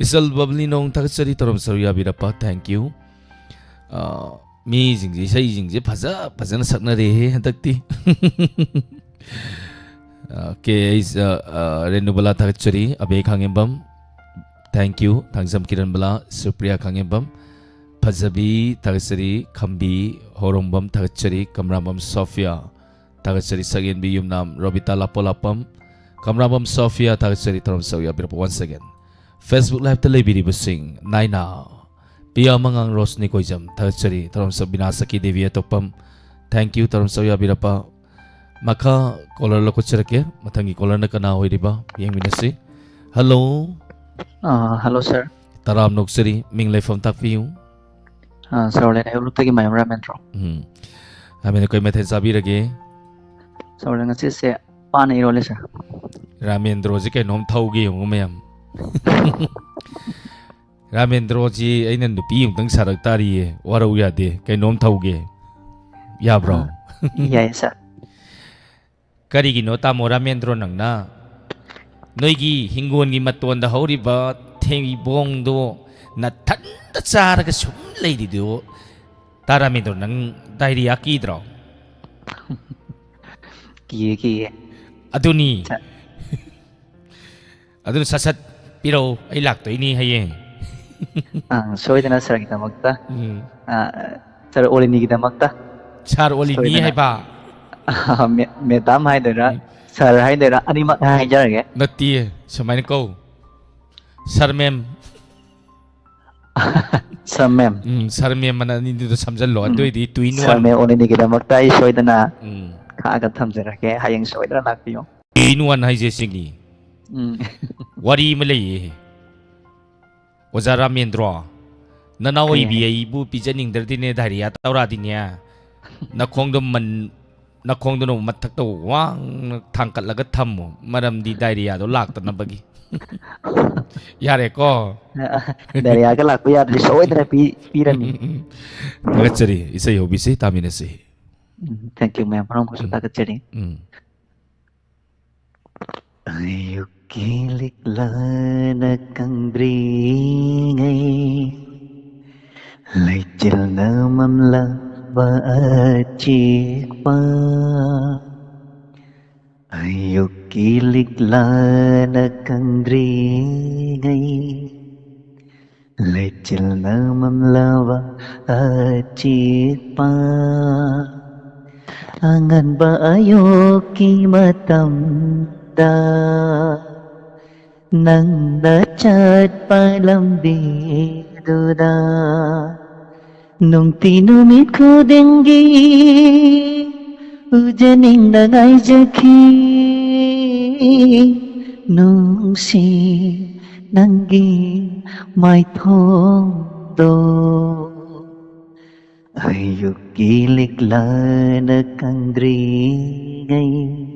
isal babli nong tagachari torom sarya birapa thank you mi jingji sai jingji phajana sakna re hadakti ke is renubala tagachari abikhangibam thank you thangjam kiran bala supriya khangibam Pajabi tagachari khambi horongbam tagachari kamrambam Sophia tagachari sagin bi yumnam Robita lapolapam kamrambam Sophia tagachari torom sauya birapa once again Facebook live ta lebiri busing naina pia mangang rosni koijam tagachari torom sabina saki devi atopam thank you torom sauya birapa maka caller lo kucharake mathangi caller na kana hoiriba yengminasi hello hello sir taram noksari ming leifam takpiu Saulen ay ulutagi mayam ramen ro. Amin ko method sabi rage. Saulen ngasi se pan irole sir. Ramen droji kay nom thaugi yung mayam. Ramen droji ay nandupi yung tang sarak tari waraw yade kay nom thaugi. Ya bro. Yes sir. Karigi no tamo ramen dro nang na. Noigi hingon gi maton da hori ba thengi bong do na thanda charaga sum leidido taramidro nang diarrhea kidro kiye aduni adun sasat piro ay lakto ini hayeng soidana sir kita magta sir olini kita magta char oli ni hay ba metam hay dera sir hay dera ani mak hay jarage nati samay ko sir mem sir mem sarmem mana ni dito samjalo adoy di tuinuan sir mem olini kita magta soidana kaaga thamjarage hayeng soidana lakpiyo tuinuan hay je singi wari malay ozara mendro nanawai bi ibu pijaning dardine dhariya tawra dinya na khongdom man nakhongdo mathakta wang thangkatlaga thammo maramdi diarrhea do laktanabagi yare ko Dari aga laku ya dari soalnya pirani. tagachari isai hobisi taminasi. Thank you ma'am. Orang kusuk tak jadi. Ayo kilik lana kang bringai Lejil namam la ba acik pa Ayo kilik lana kang bringai Lejil namam la ba acik pa Angan ba ayo ki matam da Nang dacat palam biduda Nung tinumit ko denggi Ujaning nangai jaki Nung si nanggi mai thong do Ayuk kilik lana kang dringai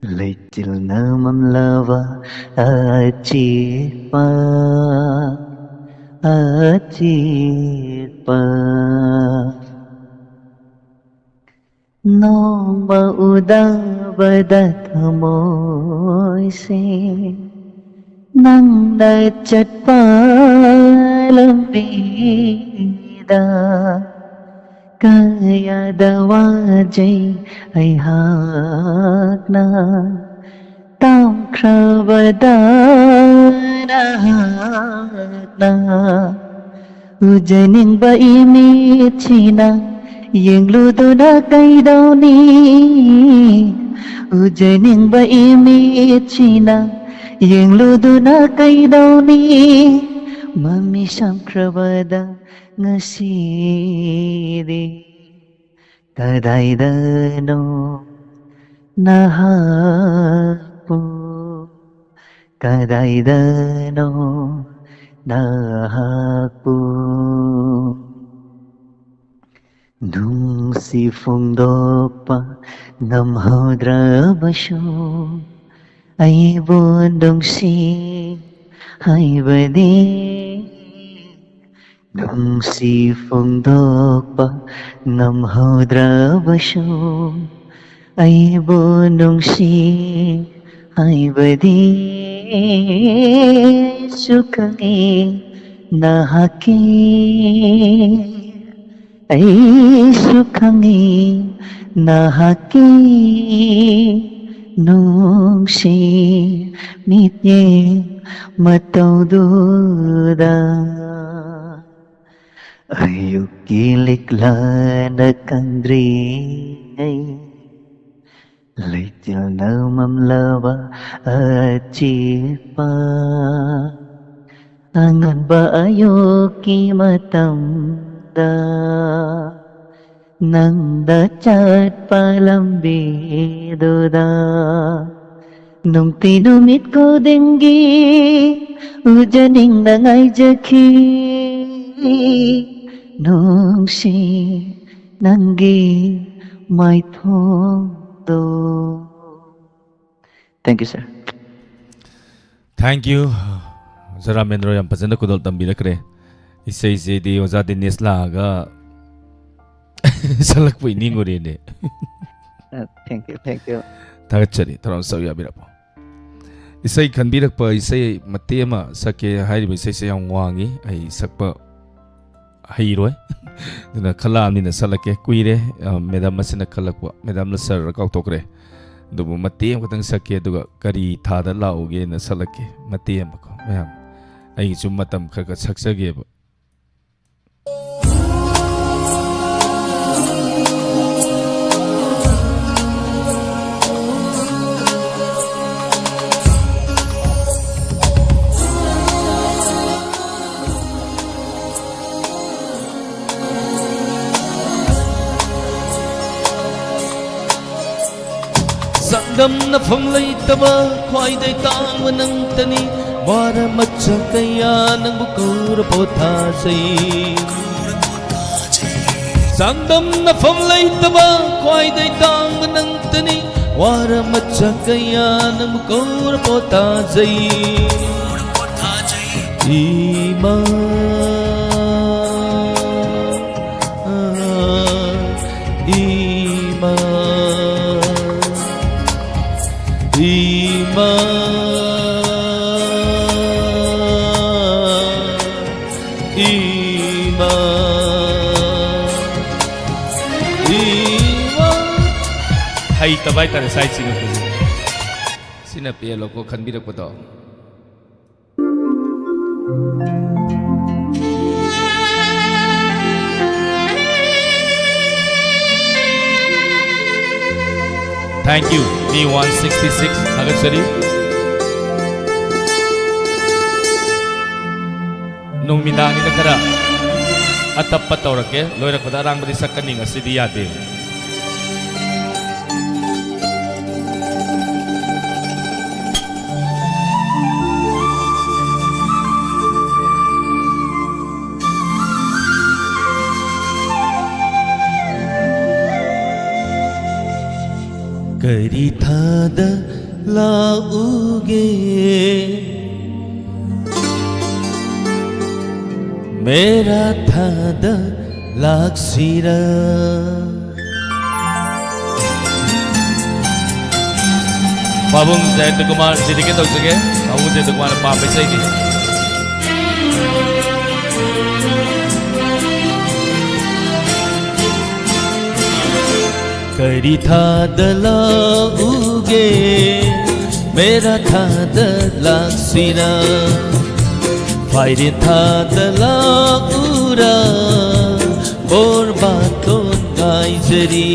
Lejil namam lava acik pa Nong ba udang badat amoy se Nang dacat palam bida Kaya dawajay ay hakna Tam krabadana hakna Ujaning ba imit sinang Yang luto na kay daw ni Ujaning ba imit sinang Yang luto na kay daw ni Mamisang krabada ngasiri Kadaidano nahapo Kadaidano nahapo Nung si Fungdopa namhodra basyo Ay bundong si ay badi Nung si Fungdopa namhodra basyo Ay bundong si ay badi Sukangi nahaki Ay sukangi nahaki Nung si mitye mataududa Ayuk kilik lana kang dringay Lejil namam lava acik pa Angan ba ayuk ki matam da Nang dacat palam biduda Nung tinumit ko denggi Ujaning nangai jaki Nung si nanggi mai thong do Thank you sir. Thank you. Zara menro yang pasanda kudol tambirakre. Isai di oza Dinesh laga salak po ininguri ne. Thank you. Tagachari tarang sawi abirapo. Isai kanbirak pa isai matema sake hairi ba isai sayang wangi ay sakpa hairoi. Duna kala ni na salake kuire medam masina kalakwa medam na sar rakaw tokre. Dubu matema katang sake duga kari thada lauge na salake matema ko. Mayam ay sumatam kaka saksage ba. Sakdam na panglaytaba Khwaidai tangwa ng tani Wara matsakaya ng bukura potasay Sangdam na famlaytaba Kwaiday tang nang tani Wara matsakaya Nam kor pota jai Ima Ima Ima Ima Ima Hay tabay tara side sino ko Sinapielo ko kanbira ko to Thank you, B166, Hagat Sari. Nung minangin na kara, at tapatawag ke, loy na kadarang ba sa kaninga si Diyate. Kari thada lauge Mera thada laksira Pabung Jayant Kumar sedikit tahu saja Pabung Jayant Kumar apa saya ini Kari thada lauge Mera thada laksira Fairin thada laura Borbaton ngai jari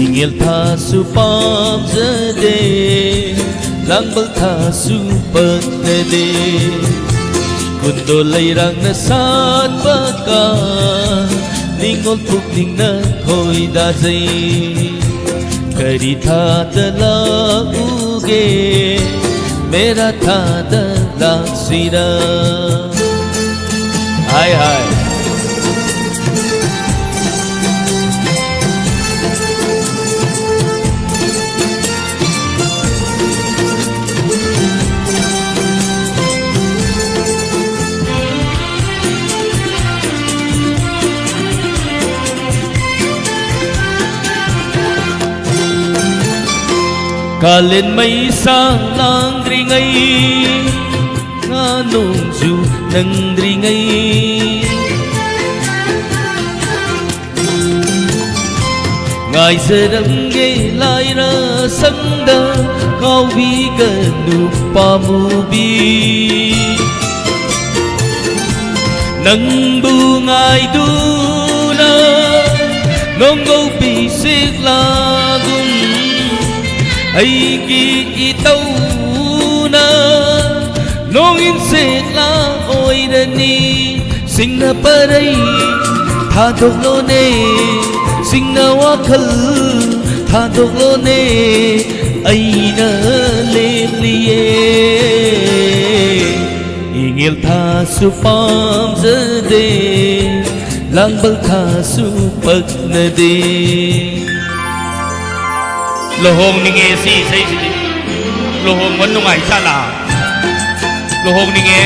Ingil tha su pam jade Langbal tha su pagde Kundo lairang na sat baka Ningol pukning na khoi da jai Kari thada lauge Mera thada laksira Hai hai Cả lên mây sang lang ri ngay nga nung du nang ri ngay ngài giờ đang nghe lại ra sang da kau bi ganu pamu bi nang bu ngài du na ngong ngâu bi sik la gung ai ki tau na nong in se la oi na ni sing na parai tha dok lo ne sing na wa khal tha dok lo ne ai na le liye ingil tha su pam zade lang bal tha su pak na de Lohong ni nghe si say si Lohong vẫn nung ai sa la Lohong ni nghe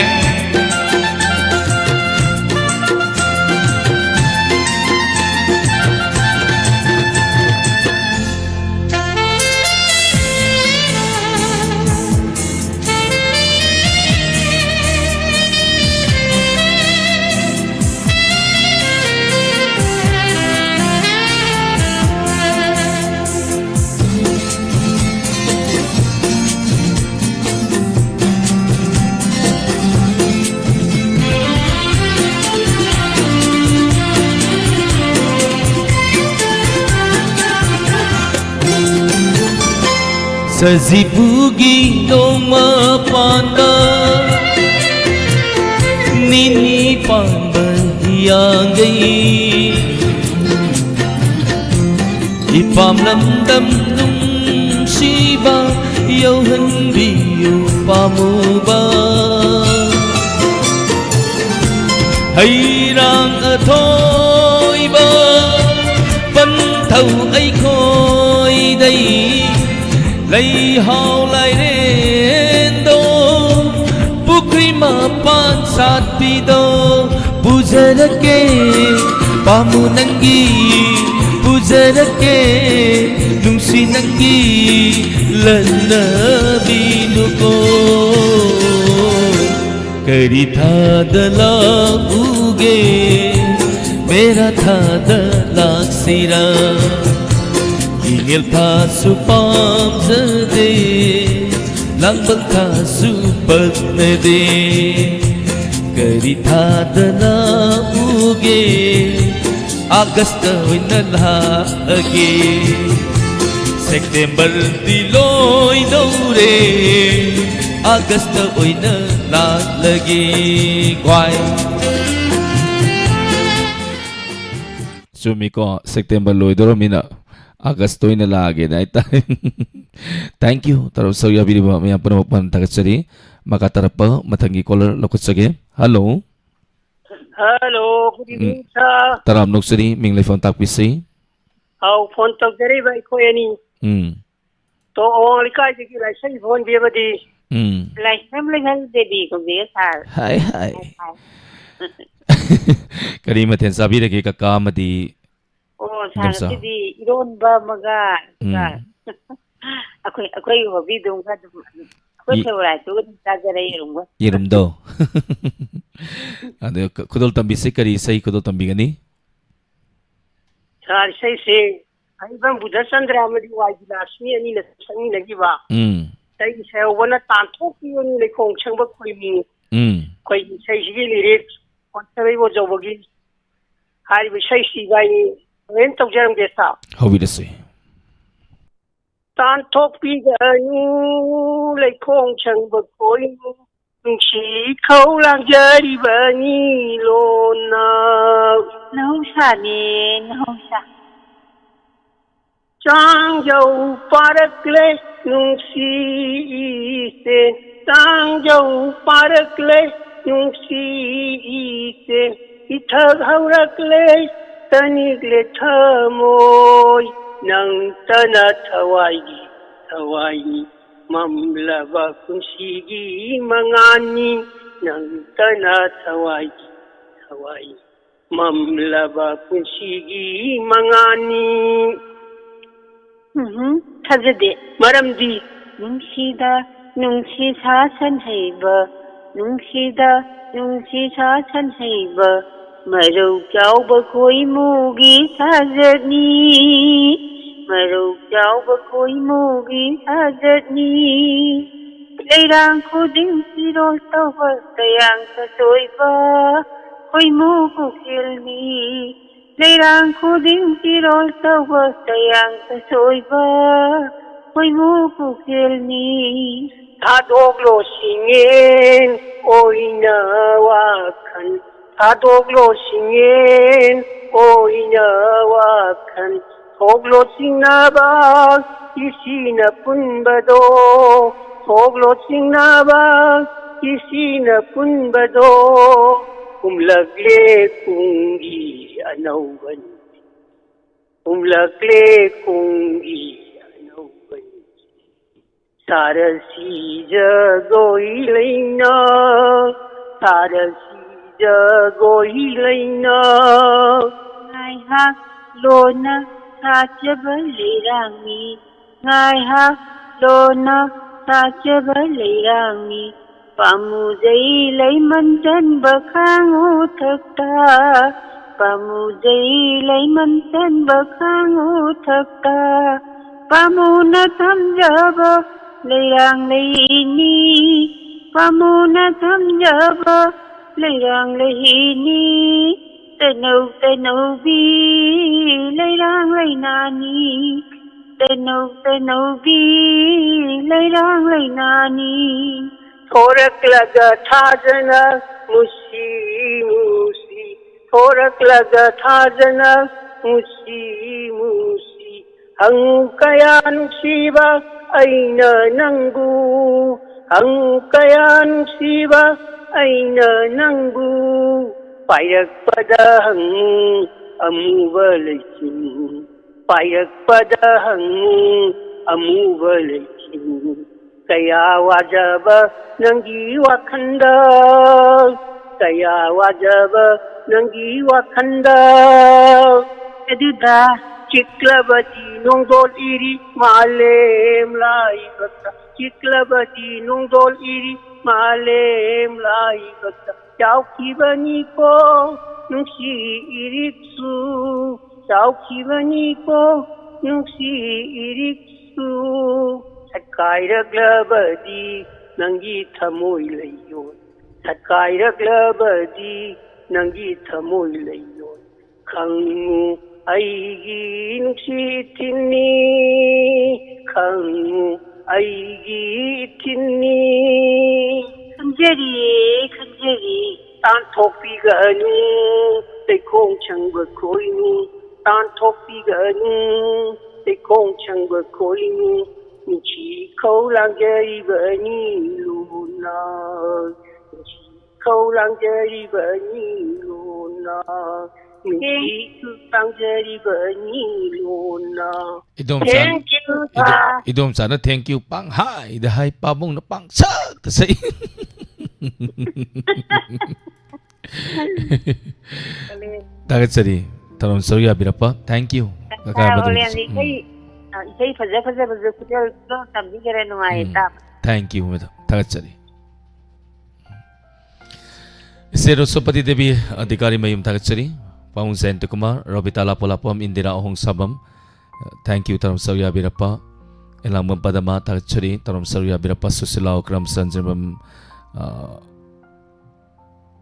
Sazibugi noma panda Nini panda hiyangai Ipam lam dam nung shiba Yaw hanbiyo pamuba Hayrang thôi bơ Vẫn thầu ấy khôi đây Lấy hào lại đến đâu Bukri mà pan sát pi đâu Buzerake Pamu nangi Buzerake Nungsi nangi Lana binuko Kari tha dala uge Mera tha dala sira Ingil tha su pam zade Langbal tha su patne de Kari tha dala uge Agasta winala age September diloy daure Agasta oina lagi Quay Sumi ko September loy doro mina August oina lagi na ita Thank you Tarap sa yabi ba may panawapan tagasari Makatarapa matangi caller lokot sage Hello Hello, good evening, sir. Taram nuksari ming phone takpisi Phone tak dari ba ko yani. To ong likai ji lai sai phone dia badi. Lai sam lai hal de bi ko be sar. Hai Kari maten sabi lagi kakamadi Sar di iron ba maga. Aku hobi dong ka. Aku sewai tu ta jare irum ba. Irum do Ado kudol tambi se kari sai kudol tambi gani Sar sai se ai ban Buddha Chandra amadi wai Lakshmi ani na sangi lagi ba. Sai sai wana tan thok pi ani le khong chang ba khoi mi. Khoi sai si gi lyric kon sai bo jo bogi. Hari bi sai si gai ren tok jaram de sa. Hobi de se Tan thok pi ga nu le khong chang ba khoi mi. Chỉ khâu lang jari bani lona. Nau sa ni nau sa. Trang dâu parak le nung si se. Trang dâu parak le nung si se. Ithag haurak le tanig le thamoy. Nang tana thawai Mamlaba kunsigi mangani Nang tana thawai Mamlaba kunsigi mangani Thazade Maramdi Nungsi sa san haiba Nungsi sa san haiba Marau kyau ba koi mugi thazani Marau kyau ba koi mugi thazani Leirang khuding siro tawa tayang sa soiba Koi mugu kilni Leirang khuding siro tawa tayang sa soiba Koi mugu kilni Thadoglo singin oina wakan Thadoglo singin oina wakan Thoglo singnabag isina punbado Thoglo singnabag isina punbado Umlagle kungi anauban Umlagle kungi anauban Sarasi jagoi laina Sarasi jagoi laina Ngai hak lona Sachaba lerangi Ngai hak lona Sachaba lerangi Pamuzai lai mantan bakhang uthakta Pamuzai lai mantan bakhang uthakta Pamuna thamjaba leirang leini Pamuna thamjaba leirang leini Tenau bi leirang leinani Tenau bi leirang leinani Thorak laga thajana musi Thorak laga thajana musi Hang kaya nusiba aina nangu Hang kaya nusiba aina nangu पायरक्पदा Hangu अमूबा lensing पायरक्पदा Hangu अमूबा lensing कया वाजबा नंगी वाखंदा कया वाजबा नंगी वाखंदा एदुदा चिक्लबती नोंदोल इरी मालेम लाइबता चिक्लबती नोंदोल इरी मालेम लाइबता चाउखिबनी को नुंसी इरिक्सु चाउखिबनी को नुंसी इरिक्सु सकाइरग्लबदी नंगी थमोई लैयो सकाइरग्लबदी नंगी थमोई लैयो खंगु अईगी नुंसी थिन्नी खंगु अईगी थिन्नी खंजरी तानथोकपीगनु दैखों चंगबा खोइनु तानथोकपीगनु दैखों चंगबा खोइनु नुंची खौलांजरिबनी लुना नुंची खौलांजरिबनी लुना नुंची खौलांजरिबनी लुना idom sana thank you pang hai da hai pabong na pang sa say dagat sari tarom Surya Birappa thank you isai faza kudel lo tambi kare nungai ta thank you madam dagat sari Sero Sopati Devi Adhikari Mayum dagat sari Paung Senta Kumar Robita Lapolapom Indira Ohong Sabam thank you tarom Surya Birappa elang mempadama dagat sari tarom Surya Birappa Susila Okram Sanjambam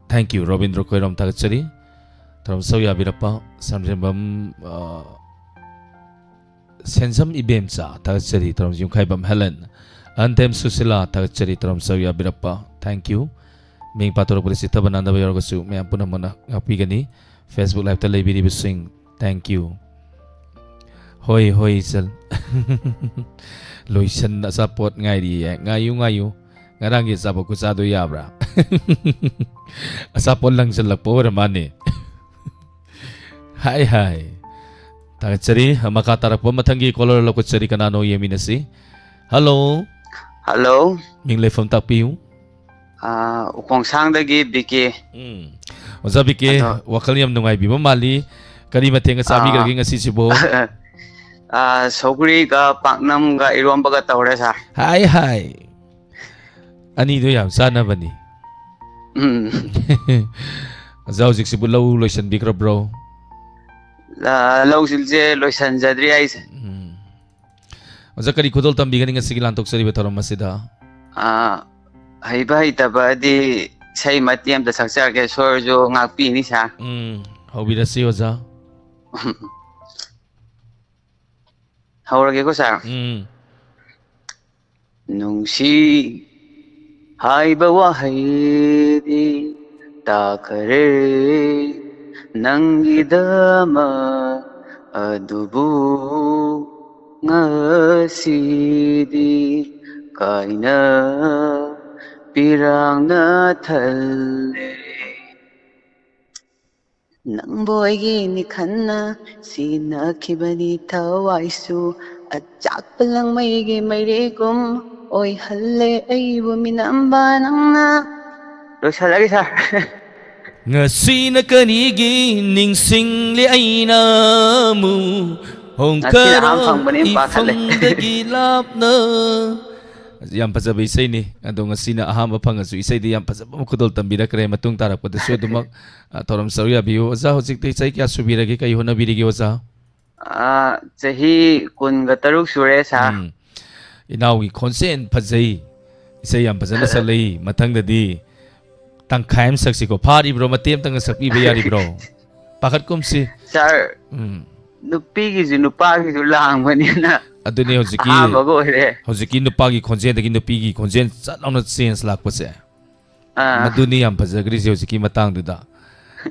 thank you Robindra Koiram dagat sari tarom Surya Birappa Sanjambam Sensam Ibemsa dagat sari tarom Yungkhaibam Helen Antem Susila dagat sari tarom Surya Birappa thank you Ming paturo polisi tabananda bayor gasu me ampuna mana ngapigani Facebook live ta leibiri bising thank you hoi sal loisan na support ngai di ngayu ngarang gi sabo ku sa do yabra asapon lang sal lakpo ramane hai tagat sari makatarak po matanggi kolor lokot sari kanano yeminasi hello ming le from tapiu ukong sangdagi biki oza biki wakal yam nungai bi mali kari matenga sabi gagi ngasi sibo sogri ga paknam ga iromba ga tawre sa hai ani do yam sana bani zau zik sibu low loisan bikra bro low silje loisan jadri ai oza kari khudol tambi gani ngasi gilantok sari betaram masida haiba hitabadi sai matiam da saksa ke sorjo ngakpi ni sa hobirasi oza haurage ko sa nungsi haiba wahidi takare nangidama adubu ngasidi kaina pirang na thalle nang boygi ni khanna sinakhibani thawaisu achak palang maigi mairegum oi halle aibu minamba nangna losalagi sa ngasi na kanigi ningsing li aina mu hongkara ifangdagi lapna yang pasabay isay ni adong asina aham apang asu isay di yang pasabay mukudol tambira kare matung tarak pada so dumak toram Surya biyo oza hojik te isay kya subira gi kayo na birigi oza jahi kun gataruk sure sa inawi konsen pasay isay yang pasana salay matang dadi tang khaim saksi ko phari bro matem tang sakpi bayari bro pakat kum si sir nupi gi nupa gi lang banina adune hojiki nupagi khonjen dagi nupigi khonjen chalona change lakpase maduni yam phajagri je hojiki matang duda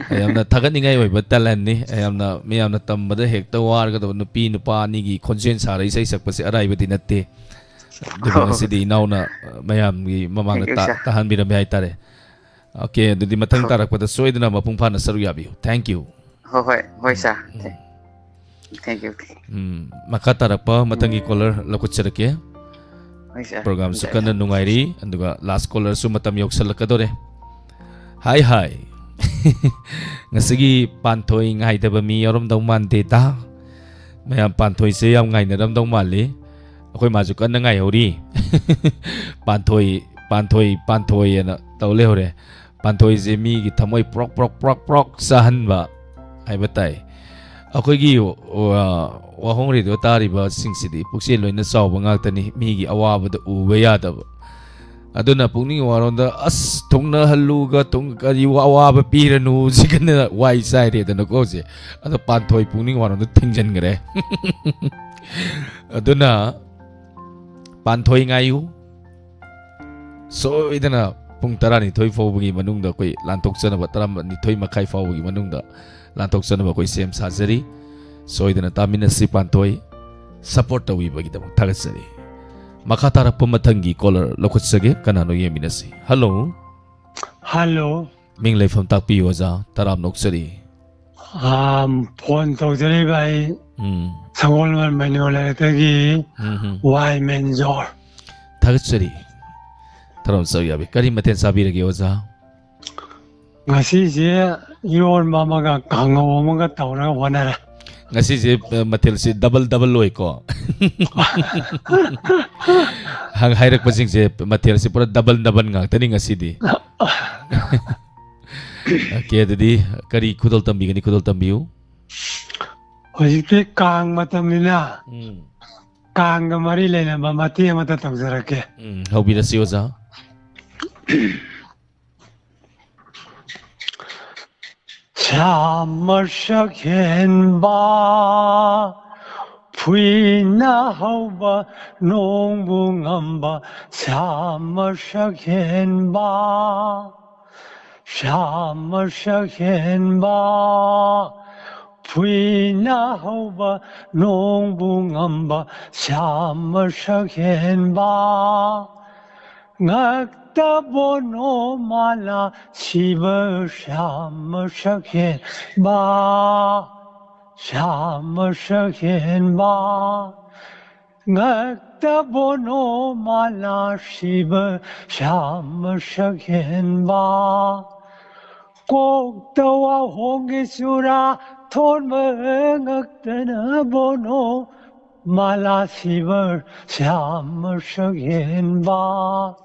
ayamna thaganingai oiba talent ni ayamna tambada hekta war ga nupi nupa ni gi khonjen sara isai sakpase arai badi natte dibang sidi nauna mayam gi mamang ta tahan biram hai tare Okay, dudi matang tarak pada soidana mapung phana saru yabiu. Thank you. Hoi sir. Thank you. Maka tarak pa matangi caller lakut sarake. Hoi sir. Program sukana nungairi anduga last caller su matam yok salakadore. Hi. Ngasigi panthoi ngai daba mi yorom dong man data. Mayam panthoi se yam ngai naram dong mali. Akoi maju kan ngai hori. Panthoi ana tawle hore. Panthoi se mi gi thamoi prok sahan ba ai batai. Akoi gi wahong ri do tari ba singsidi pukse loina saw bangak tani mi gi awa ba da uba ya da. Aduna pungning waronda as tungna haluga tung kari awa ba piranu sikana wai sai re da ko se. Ado panthoi pungning waronda thingjan gre. Aduna panthoi ngayu so idana pung tara ni thoi fawgi manungda koi lantok chana ba taram ni thoi makai fawgi manungda lantok chana ba koi sem sajari so idana tamina si panthoi support tawi bagi da thagasari makha tara pamatangi caller lokot sage kanano yeminasi. Hello ming leifam takpi oja taram noksari phone tawjari bai sangol man manyola tagi wai menjor thagasari taram saw yabi kari maten sabirage oja ngasi je iron mama ga kangaw manga tawra wanara ngasi je matel si double loi ko hang hairak pasing je matel si pura double nga tani ngasi di okay dadi kari kudol tambiu hojik kang matamina kang ga mari lena ba mati amata tawjarake hobira si oja 참으셔겐 바 부이나 하우바 농붕한바 참으셔겐 바 부이나 하우바 농붕한바 참으셔겐 바 보노 말라 시버 샤머셔겐 바 ngakta bono mala shiva 샤머셔겐 바 꼭다와 홍기수라 톤멍악다나 보노 말라 시버 샤머셔겐 바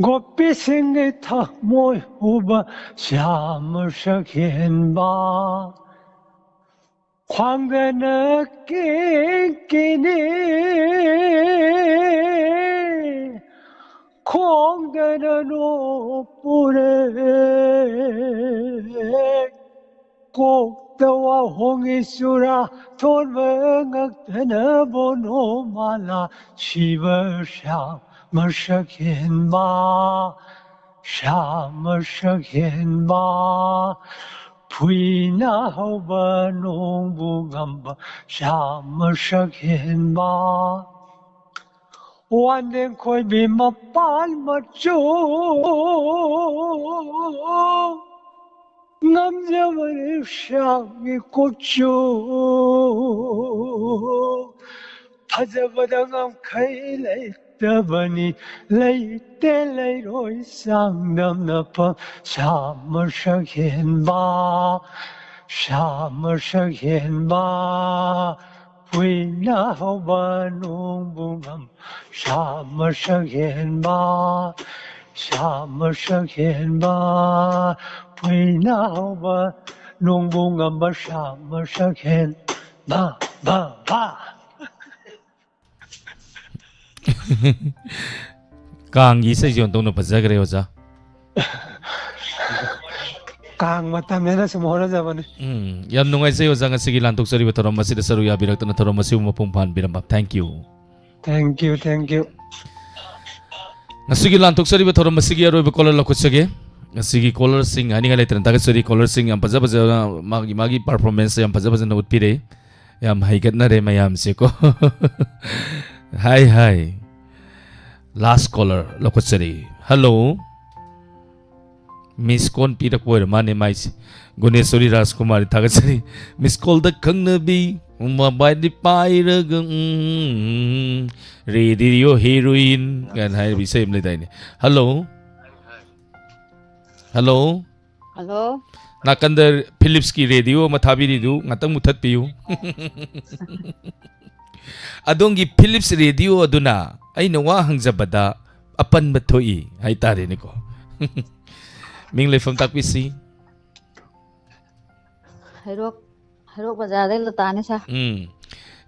गोपी सिंह था मोय उबा श्याम सखेन बा ख्वांगन किने खोंगन no पुरे कोक्तवा होंगिसुरा थोन वंगक्तन बोनो माला शिव श्याम मशखेन बा 샤머셔겐 바 부이나 호바 농부감바 샤머셔겐 바 완전 코이 비마 빨맞죠 남자만의 샤기 꽃죠 파자바당함 카일레 Tabani leite leiroi sangdam napa 샤머셔겐 바 부이나 호바 농부감 샤머셔겐 바 부이나 호바 농부감 바 샤머셔겐 바 Kang isa yon tong napazag reo za. Kang mata mera semua zaman ni. Yam nungai sayo za nga sige lantok sari bataram masih dasaru ya birak tanah taram masih umapungpan birambab. Thank you. Nga sige lantok sari bataram masih yaro iba caller lakot sage. Nga sige caller sing ani nga leiteran tagat sari caller sing yang paza magi performance yang paza na utpire. Yam haigat na re mayam seko. Hi. Last caller, Lokotsari. Hello. Miss Kon pirak poir mane mais Guneshwari Rajkumari thagasari Miss Call da khangnabi mobile di pairaga radio heroine kan hai bi sem le dai ne. Hello. Hello. Hello. Nakandar Philips ki radio mathabiri du ngatang muthat piu. Adongi Philips radio aduna ai nawa hangjabada apan bathoi hai tare ne ko. Ming lefam takpisi. Herok bazaar dai latane sa.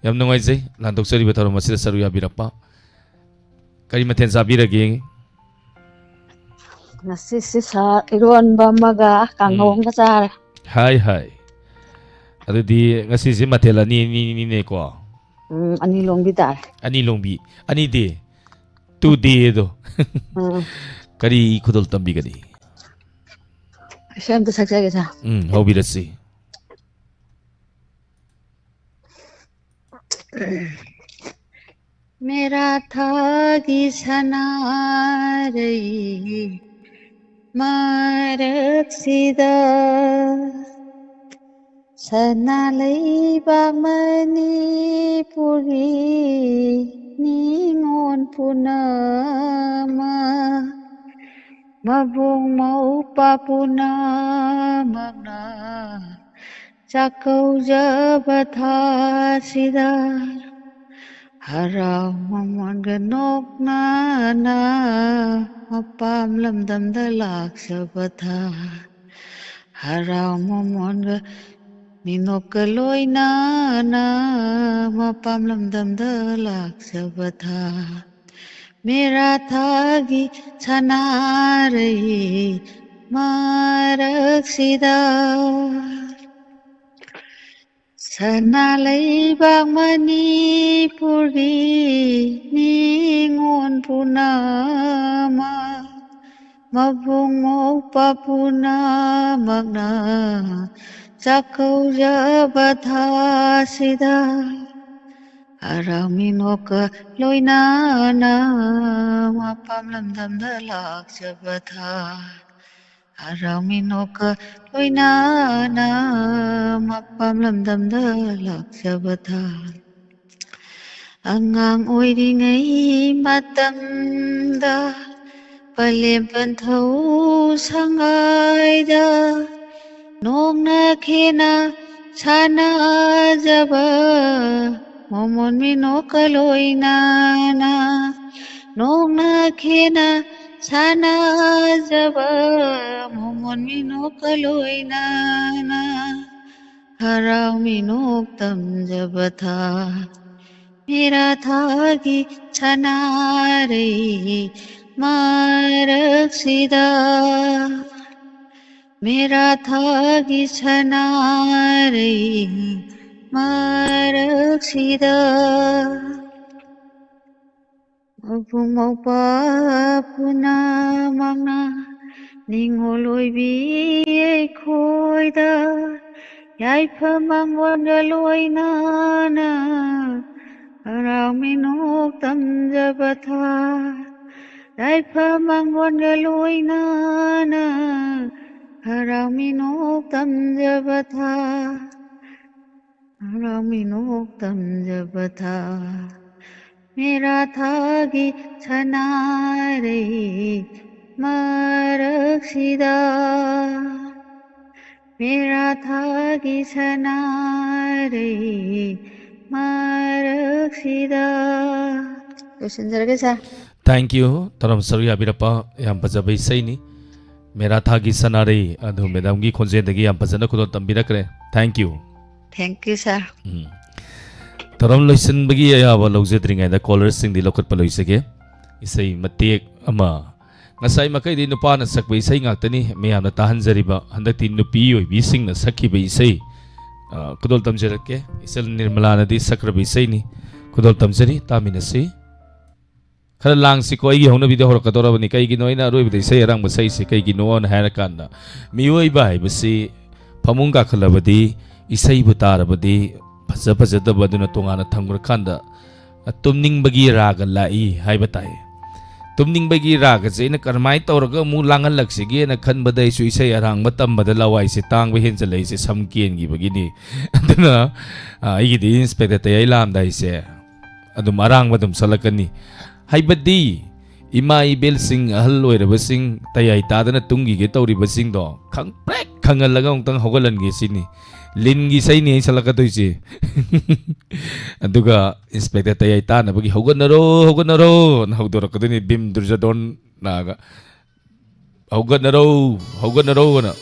Yam nungai jai lantok sari bataro masida saru ya birappa. Kari mathen sabirage. Ngasi si sa iron ba maga kangong ka sa. Hai. Adudi ngasi si mathela ni ne ko. Ani longbi tar. Ani longbi. Ani de. Tu de do. Kari khudol tambi gadi. Shem to saksa ke sa. Hobi rasi. मेरा थागी सना रही मारक सीधा सना लई बामनी पुरी निंगोन पुनमा mabung mau papuna magna cakau jabatha sidar harau mamon ganok na mapam lamdam dalak sabatha harau mamon ga ninok kaloy na mapam lamdam dalak sabatha मेरा थागी छना रही मारक सीधा सनालै बागमनी Puri निंगोन पुनामा mabung mau papuna magna cakau jabatha sida Araminoka loinana mapam lamdam dalak jabatha Araminoka loinana mapam lamdam dalak jabatha Angang oiringai matamda palem thau sangaida nongna khena chana jaba momon minoka loinana nongna khena chana jaba momon minoka loinana harau minok tam jabatha mera thagi chana re marak sida mera thagi chana re marak sida mabung mau papuna magna ningoloi bi khoida yaifa mangwan galoi nana harau minok tam jabatha yaifa mangwan galoi nana harau minok tam jabatha harau minok tam jabatha mera thagi chana re marak sida mera thagi chana re marak sida Loisinjara ke sa Thank you taram saru ya birappa yam pajabai saini mera thagi sanare adu medam gi khonje dagi yam pajana khudot tambirakre thank you sir taram loisin bagi ya ba lojedringa da callers sing di lokot pa loisege isai matek ama ngasai makai di nupa na sakbai isai ngaktani meyam na tahanjariba handati nupi oi bising na sakhi bai isai kudol tamjerake isal nirmala na di sakrabi isai ni kudol tamjari taminasi khara lang si ko igi hona video horakatora bani kai gi noina roi bidai sai arang basai si kai gi no on hara kanna mioi bai basi pamunga khalabadi isai butarabadi phaja phaja dabaduna tongana thangur khanda tumning bagi raga lai hai batai tumningbagi raga se na karmai tawraga mu langan laksigi na khanbadai su isai arang matam bada lawai se tangba hen chalai se samkien gi bagini aduna igi di inspector tayai lam dai se adum arang badum salakani haibadi ima ibel sing ahal oiraba sing tayai tadana tungi ge tawri basing do khang prek khangal laga ongtang hogalan ge sini lingi sai ni salakatoi se aduga inspector tayai ta na bagi hoganaro na hogdorakadini bim durjadon naga hoganaro na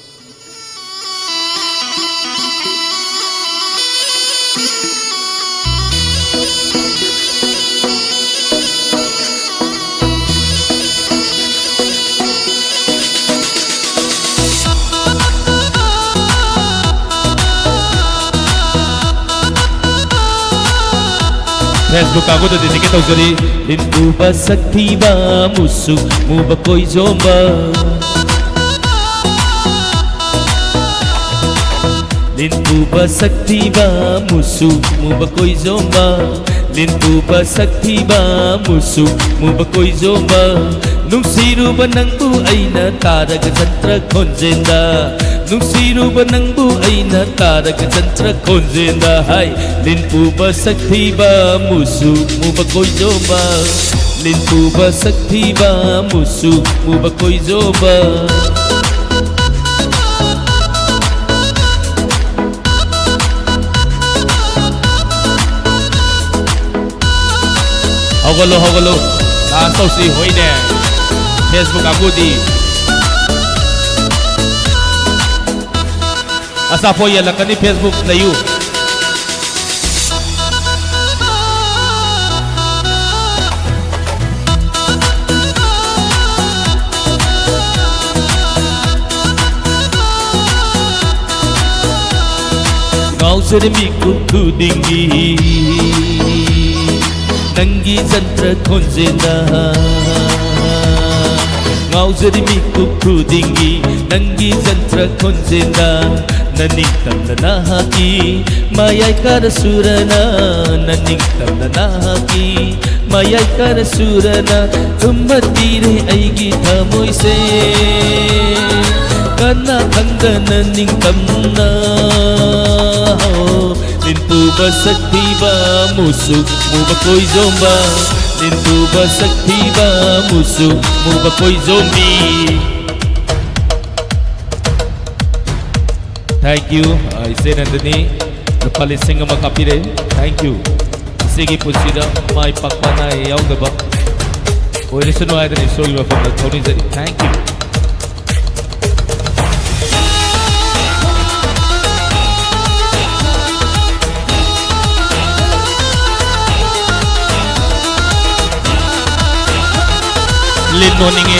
Facebook aku tu dikit tahu jadi lindu basakti ba musuh mu bakoi zomba lindu basakti ba musuh mu bakoi zomba lindu basakti ba musuh mu bakoi zomba nungsiru banangbu aina taraga tantra konjenda nungsiru banangbu aina taraga tantra konjenda hai lindu basakti ba musuh mu bakoi zomba lindu basakti ba musuh mu bakoi zomba hogalo tau si hoi ne Facebook aku di asa po ya lakani Facebook layu ngau seremi ku dingi nangi jantra konjena ngau jerimi ku dingi nangi jantra konjena naning tamna nahaki mayai karasurana naning tamna nahaki mayai karasurana tummatire aigi thamoi se kana khangda naning tamna lindu basakti ba musuh mu bakoi zomba lindu basakti ba musuh mu bakoi zombi. Thank you ise nandani napali singa makapire thank you sigi pusida mai pakpana yaudaba oirisunu aidani soiwa from the Tony Zari thank you. Lin Noninge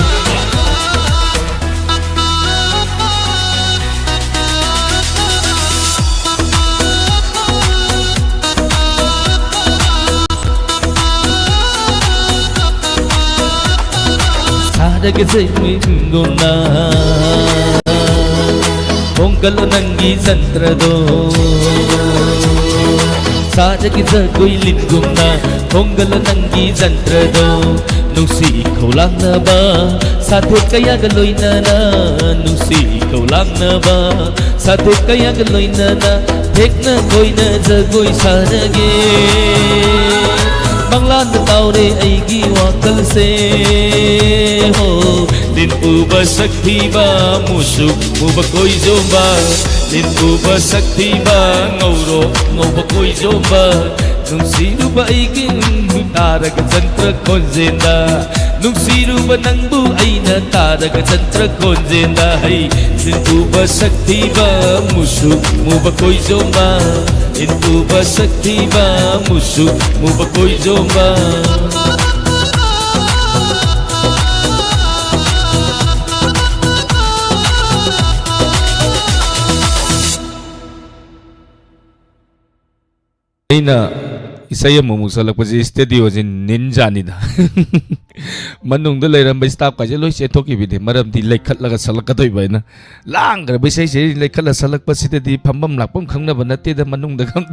sadage zemi guna pongal nangi jantrado sadage zagoi lin guna pongal nangi jantrado nusi kaulang na ba sate kaya galoy na na nusi kaulang na ba sate kaya galoy na na thek na koi na jagoy sarage banglan na tao re aigi wakal se ho din uba sakti ba musuh mu bakoi zomba din uba sakti ba ngauro ngau bakoi zomba nungsiru ba aigi taraga jantra konjenda nungsiru ba nangbu aina taraga jantra konjenda hai lindu ba sakti ba musuh mu bakoi zomba lindu ba sakti ba musuh mu bakoi zomba. Aina isaya mo musalak pa si studio si ninja nida manung do layram ba staff ka jelo se thoki bide maram di laikhat laga salak ka toy ba na lang gar ba sai se laikhat la salak pa si di phambam lakpam khangna ba nate da manung da kham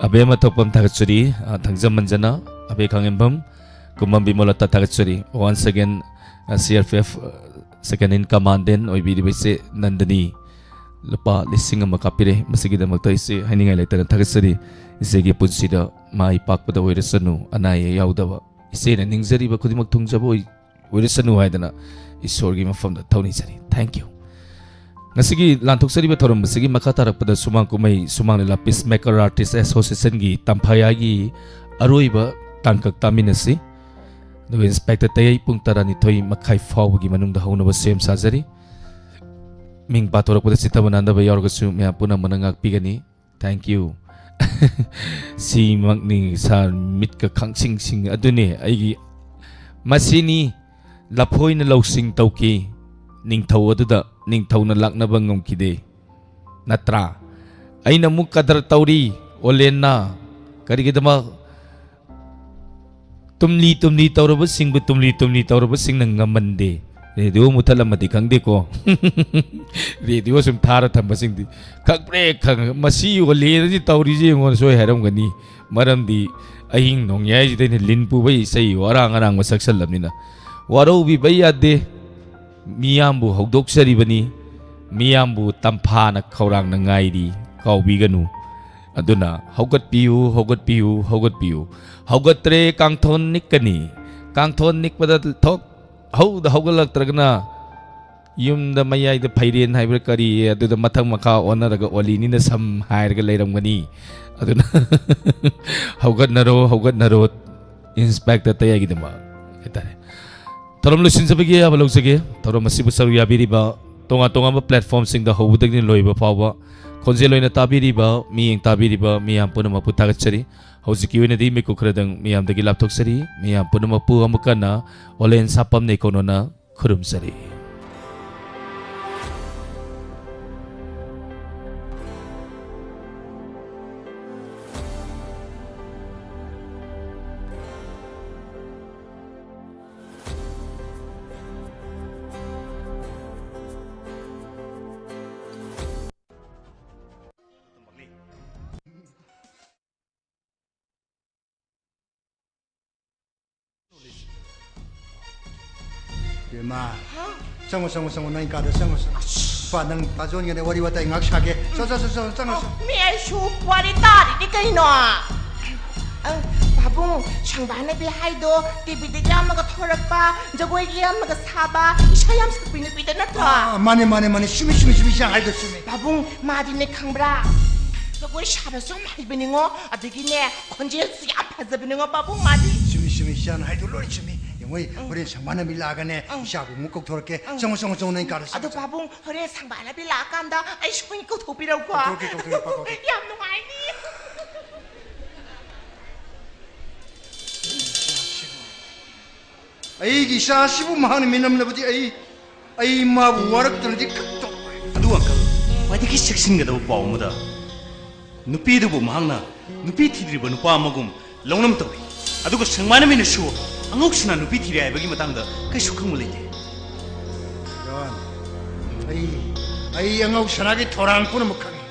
abe ma thopam thak churi thangjam manjana abe khangem bam Kumam Bimolata Tagatsuri. Once again, CRPF second in command then oy biri bise Nandani lupa lising ang makapire masigi da magta ise haningai laita na Tagatsuri ise gi punsida mai pakpada oirasanu anai yaudawa ise na ningjari ba khudimak thungjabo oirasanu haidana isorgi mafamda thawni sari. Thank you. Ngasigi lantok sari ba thorum masigi makatarak pada sumang kumai sumang la Peacemaker Artist Association gi tamphaya gi aroiba tangkak taminasi the inspector tay pung tarani thoi makhai fawgi manungda haunaba sem sajari ming patorok pada sita mananda ba yorgasu mya puna manangak pigani. Thank you. Si magni sa mitka khangsing sing adune aigi masini laphoi na lawsing tawki ningthau aduda ningthau na laknaba ngomkide natra aina muk kadar tawri olenna karigidama tumli tawraba singbu tumli tawraba sing nang ngamande radio muthala mati khangde ko radio sum thara thamba singdi khakbre khang masi ole ji tawri ji ngon soi haram gani maramdi ahing nongyai ji de linpu bai sei warang arang masaksal lamnina waro bi bai ade miyambu hogdok sari bani miyambu tamphana khaurang na ngairi kawbi ganu aduna hogat piu hogatre kangthon nikani kangthon nikpada thok hauda hogalak tragna yumda mayai da phairen haibra kari aduda mathang makha onaraga olini na sam hairga leiramgani aduna hogat naro inspector tayagi dama etare thorom lusin sabagi abalog sage thorom masibu saru yabiriba tonga ba platform sing da hobudagni loiba pawa konjeloina tabiriba miyeng tabiriba miyam punama putagachari hojiki wenadi me kokradang miyam dagi laptok sari miyam punama pu amukana olen sapam ne konona khurum sari. Ma, sango nang kada sango. Pa nang tajon ngene wari wata ngak shage. Sango. Me shu wari tari di kaino. Babung 상반에 비하이도 TV에 야마가 털었바 저거에 야마가 사바 이샤얌 스피는 비데 나타. 마네 슈미 샹하이도 슈미. babung 마디네 캉브라. 저거 샤베서 마이베닝어 아디기네 건지스 야파즈베닝어 babung 마디. 슈미 샹하이도 로리 슈미. 영어이 우리 상반에 밀라가네 샤고 묶고 돌게 정어 난 가르. 아도 babung 허리 상반에 빌라간다. 아이 슈니까 도비라고. 도게. 야 누가이니? ꯑꯩꯒꯤ ꯏꯆꯥꯁꯤꯕꯨ ꯃꯍꯥꯛꯅ ꯃꯤꯅꯝꯂꯕꯗꯤ ꯑꯩ ꯃꯥꯕꯨ ꯋꯥꯔꯛꯇꯅꯗꯤ ꯀꯛꯇꯧ. ꯑꯗꯨ uncle ꯈ꯭ꯋꯥꯏꯗꯒꯤ ꯆꯦꯛꯁꯤꯟꯒꯗꯕ ꯄꯥꯎ ꯑꯃꯗ ꯅꯨꯄꯤꯗꯨꯕꯨ ꯃꯍꯥꯛꯅ ꯅꯨꯄꯤ ꯊꯤꯗ꯭ꯔꯤꯕ ꯅꯨꯄꯥ ꯑꯃꯒꯨꯝ ꯂꯧꯅꯝ ꯇꯧꯏ. ꯑꯗꯨꯒ ꯁꯪꯃꯥꯏꯅꯃꯤꯅꯁꯨ ꯑꯉꯧꯁꯤꯅ ꯅꯨꯄꯤ ꯊꯤꯔꯦ ꯍꯥꯏꯕꯒꯤ ꯃꯇꯥꯡꯗ ꯀꯩꯁꯨ ꯈꯪꯕ ꯂꯩꯇꯦ. ꯖꯣꯟ, ꯑꯩ ꯑꯉꯧ ꯁꯅꯥꯒꯤ ꯊꯧꯔꯥꯡ ꯄꯨꯝꯅꯃꯛ ꯈꯪꯏ.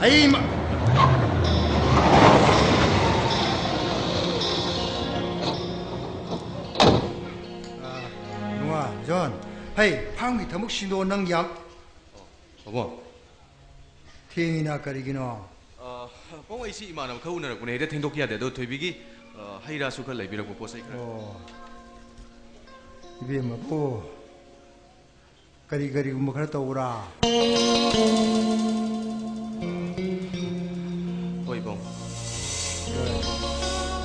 ꯑꯩ John, hey, 방귀 더묵 신도 능 양. 어머. 탱이나 거리기노. 뽕 아이씨 이만한 거우나라 군에 이래 탱독해야 돼. 너 되비기 하이라수 걸 레비라고 보서 이거. 이게 뭐고? 거리 뭐 그랬다 오라. 어이 뽕.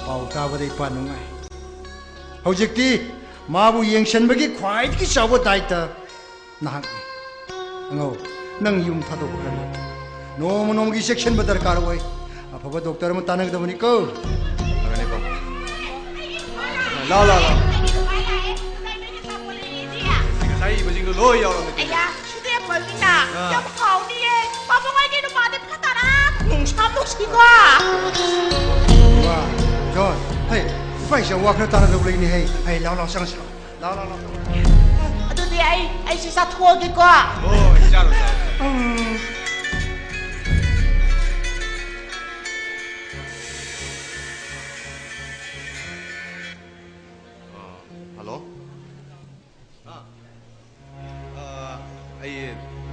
파우 따버리 빠는가. hꯧꯖꯤꯛꯇꯤ 마부 ꯌꯦꯡꯁꯟꯕꯒꯤ ꯈ꯭ꯋꯥꯏꯗꯒꯤ ꯆꯥꯎꯕ ꯗꯥꯏꯇ ꯅꯍꯥꯛꯅꯤ. ꯑꯉꯧ, ꯅꯪ ꯌꯨꯝ ꯊꯥꯗꯣꯛꯈ꯭ꯔꯅꯤ. ꯅꯣꯡꯃꯒꯤ ꯆꯦꯛꯁꯤꯟꯕ ꯗꯔꯀꯥꯔ ꯑꯣꯏ. ꯑꯐꯕ ꯗꯣꯛꯇꯔ ꯑꯃ ꯇꯥꯟꯅꯒꯗꯕꯅꯤꯀꯣ. ꯂꯥꯎ. ꯉꯁꯥꯏ 이거진거 ꯂꯣꯏ ꯌꯥꯎꯔꯝꯃꯦ. ꯑꯌꯥ, 시대 벌리나. ꯌꯥꯝ 하오니에. 바보가이게 누마데 파다라. 농참 놓시고. 와, 존, 헤이. 快些，我可打了都不理你嘿，哎，老上去了，老。아도네 아이 시사 토하게 거. 짜로. ꯑꯩ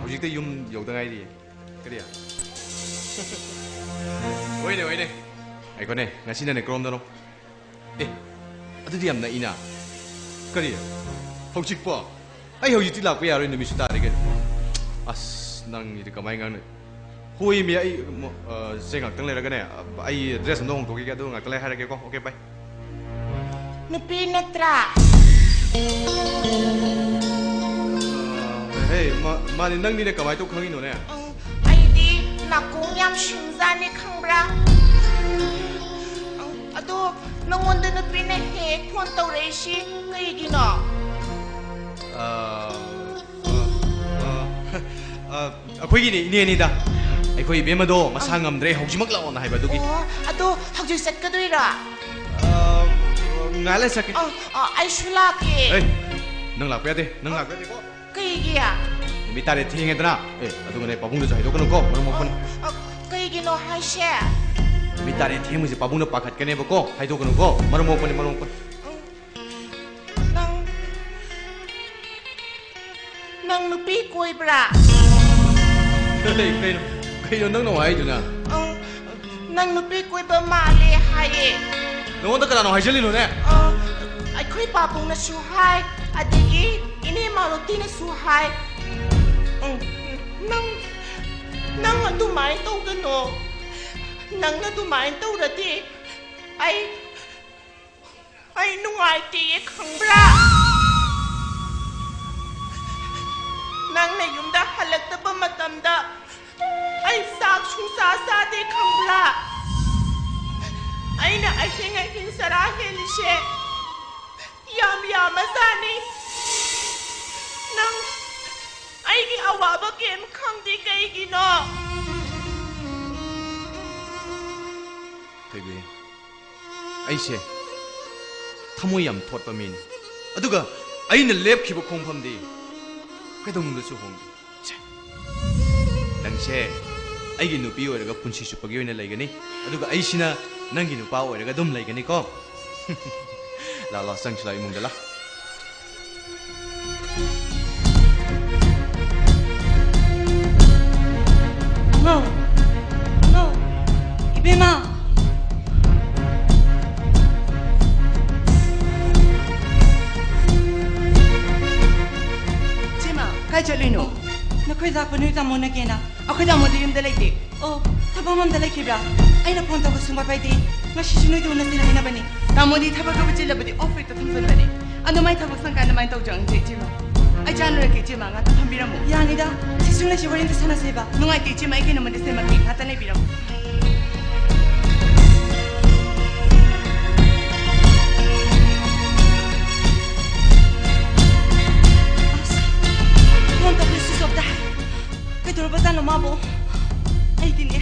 ꯍꯧꯖꯤꯛꯇ ꯌꯨꯝ ꯌꯧꯗ ꯉꯥꯏꯔꯤꯌꯦ ꯀꯔꯤ ꯍꯣꯏꯅꯦ ꯍꯣꯏꯅꯦ ꯑꯩꯈꯣꯏꯅꯦ ꯉꯁꯤꯅꯅꯦ ꯀꯔꯣꯝꯗꯅꯣ ꯑꯦ ꯑꯗꯨꯗꯤ ꯌꯥꯝ ꯅꯛꯏꯅ ꯀꯔꯤ ꯍꯧꯖꯤꯛꯄꯣ ꯑꯩ ꯍꯧꯖꯤꯛꯇꯤ ꯂꯥꯛꯄ ꯌꯥꯔꯣꯏ ꯅꯨꯃꯤꯠꯁꯨ ꯇꯥꯔꯦ ꯀꯩꯅꯣ ꯑꯁ ꯅꯪꯒꯤꯗꯤ ꯀꯃꯥꯏꯅ ꯉꯥꯡꯅ ꯍꯣꯏ ꯃꯤ ꯑꯩ ꯁꯦ ꯉꯥꯛꯇꯪ ꯂꯩꯔꯒꯅꯦ ꯑꯩ ꯗ꯭ꯔꯦꯁ ꯑꯝꯇ ꯍꯣꯡꯗꯣꯛꯈꯤꯒꯦ ꯑꯗꯨꯒ ꯉꯥꯛꯇꯪ ꯂꯩ ꯍꯥꯏꯔꯒꯦꯀꯣ okay bye Nupi natra. Hey, mani nang ni ne kamai to khangi no ne? Ai di nakong yam shinzani khangbra. Ado nangonda nupi ne he phone tawre shi kaigi no. Akhoi gi ni ni da. Akhoi bema do masang ngamdre haujimak la on haiba dugi. Ado hauji set ka doira. Ngale sak. Ai shula ke. Hey, nang lak pe de, nang lak pe de ko. Kaigi ya. Mi tare thing edna. Adu ne pabung do jai do kono ko, marom ko. Kaigi no hai she. Mi tare thing mu je pabung do pakhat kene ba ko, hai do kono ko, marom ko ne marom ko. Nang nupi koi bra. Kai no nang no ai du na. Nang nupi koi ba ma le hai. No da kana no hai jeli no ne. Ai khoi pa bung na su hai. Adigi ini ma lo ti na su hai. Nang adu mai to ga no. Nang na du mai to ra ti. Ai nungai ti khangbra. Nang na yumda halaktaba matamda ai sak chungsa sa de khambra aina ahing sara helishe yam azani nang ai gi awaba kem khangdi kai gi no Tebe ai she thamoy yam thot pa min aduga aina lep khiba khongpham di kadong su hong nang she ai gi nupi oiraga punsi su pagi oina laigani aduga ai sina nang gi nupa oiraga dum laigani ko la la sang chlai mung dala no ibema kai chalino nakhoi da panu ta mona kena akhoi da modi yum da laite o thabamam da laike bra aina phone ta busuma pai de ngashi sinoi do na sina hina bani ta modi thaba ka bachila badi off it thum san bani ando mai thaba sang kana mai tau jang je jima ai chan ra ke jima nga ta thambira mo yani da sisuna shi warin ta sana seba nungai ke jima ai ke na modi sema ki hata nei biram Monta preciso of that. Kay turbasan lumabo. Ay tini.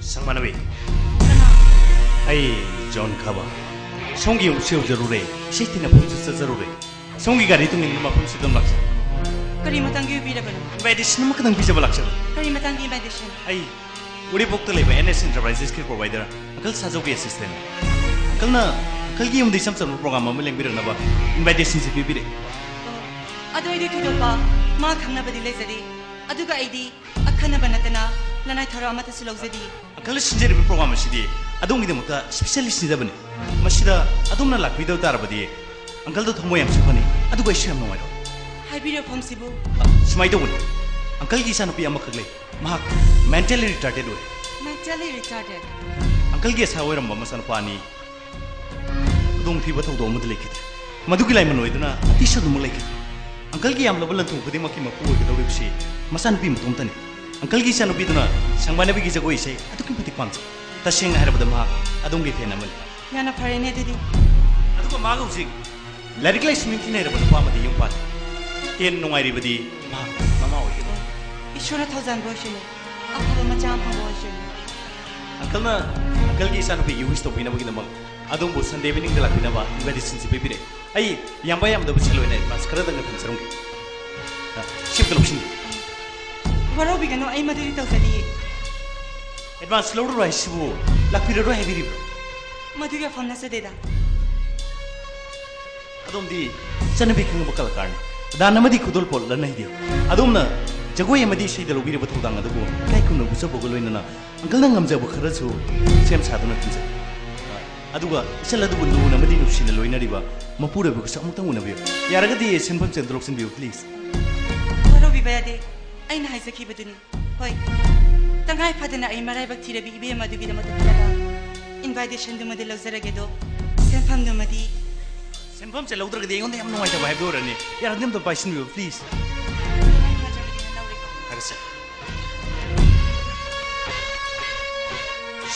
Sangmanawi. Ay John Khaba. Songi umseu jarure. Sistina pumsu sa jarure. Songi gari tungin luma pumsu dum laksa. Kari matangi ubira bano. Invitation naman kadang bisa balaksa. Kari matangi invitation. Ay uri bokta leba NS Enterprises ke provider. Akal sajogi assistant. Akal na kalgi yung disam sa program mo lang birang na ba invitation si bibire ado idi tudo pa ma khangna badi le zadi adu ga idi akhana banatana nanai thara mata silog zadi akal sinjeri program si di adong idi muta specialist ni da bane masida adong na lakbi daw tar badi angkal do thomo yam sifani adu ga sham no wai hai video phom sibu smai do angkal gi sanu pi amak khagle ma mentally retarded we mentally retarded angkal gi sa wairam ba masan pani dong thi bathau do mud lekit maduki lai manoi duna atisha dum lekit uncle gi am lobalan thu khudi maki mapu ge dawri bisi masan pi mutum tani uncle gi sanu bi duna sangmane bi gi jagoi sei atuki pati kwan ta seng har badam ha adong gi fena mal yana parene didi adu ko magu sik larik lai smin thi ne ra badam pa madi yum pat en nongai ri badi ma mama oi ge ishora thousand boshine akha macham phang boshine uncle gi sanu bi yuhis to pina bagi namak adong bo Sunday evening de la pina ba medicine si bibire ai yamba yam da bachilo ne mas kara da ngam sarung shift location waro bigano ai madiri taw sadi advance load rai sibu la pira ro heavy madiri phone na se deda ꯑꯗꯣꯝꯗꯤ ꯆꯠꯅꯕꯤ ꯈꯪꯕ ꯀꯂꯥꯀꯥꯔꯅꯤ ꯗꯥꯅꯃꯗꯤ ꯈꯨꯗꯣꯜ ꯄꯣꯠ ꯂꯟꯅꯩꯗꯤꯌꯣ ꯑꯗꯣꯝꯅ ꯖꯒꯣꯏ ꯑꯃꯗꯤ ꯏꯁꯩꯗ ꯂꯧꯕꯤꯔꯕ ꯊꯧꯗꯥꯡ ꯑꯗꯨꯕꯨ ꯏꯀꯥꯏ ꯈꯨꯝꯅ ꯎꯠꯆꯕꯒ ꯂꯣꯏꯅꯅ ꯑꯪꯀꯜꯅ ꯉꯝꯖꯕ ꯈꯔꯁꯨ ꯁꯦꯝ ꯁꯥꯗꯨꯅ ꯊꯝꯖꯩ ꯑꯗꯨꯒ ꯏꯆꯜ ꯑꯗꯨꯕꯨ ꯂꯨꯅ ꯑꯃꯗꯤ ꯅꯨꯡꯁꯤꯅ ꯂꯣꯏꯅꯔꯤꯕ ꯃꯄꯨꯔꯣꯏꯕꯒꯁꯨ ꯑꯃꯨꯛꯇꯪ ꯎꯅꯕꯤꯌꯨ ꯌꯥꯔꯒꯗꯤ ꯁꯦꯟꯐꯝ ꯁꯦꯟꯗ ꯂꯧꯁꯤꯟꯕꯤꯌꯨ ꯄ꯭ꯂꯤꯖ ꯋꯥꯔꯧꯕꯤꯕ ꯌꯥꯗꯦ ꯑꯩꯅ ꯍꯥꯏꯖꯈꯤꯕꯗꯨꯅꯤ ꯍꯣꯏ ꯇꯉꯥꯏ ꯐꯗꯅ ꯑꯩ ꯃꯔꯥꯏꯕꯛ ꯊꯤꯔꯕꯤ ꯏꯕꯦꯝ ꯑꯗꯨꯒꯤꯗꯃꯛꯇ ꯆꯠꯂꯒ ꯏꯟꯚꯥꯏꯇꯦꯁꯟꯗꯨꯃꯗꯤ ꯂꯧꯖꯔꯒꯦꯗꯣ ꯁꯦꯟꯐꯝꯗꯨꯃꯗꯤ ꯁꯦꯟꯐꯝꯁꯦ ꯂꯧꯗ꯭ꯔꯒꯗꯤ ꯑꯩꯉꯣꯟꯗ ꯌꯥꯝ ꯅꯨꯡꯉꯥꯏꯇꯕ ꯍꯥꯏꯕꯗꯨ ꯑꯣꯏꯔꯅꯤ ꯌꯥꯔꯒꯗꯤ ꯑꯝꯇ ꯄꯥꯏꯁꯤꯟꯕꯤꯌꯨ ꯄ꯭ꯂꯤꯖ ꯍꯥꯏꯔꯁꯦ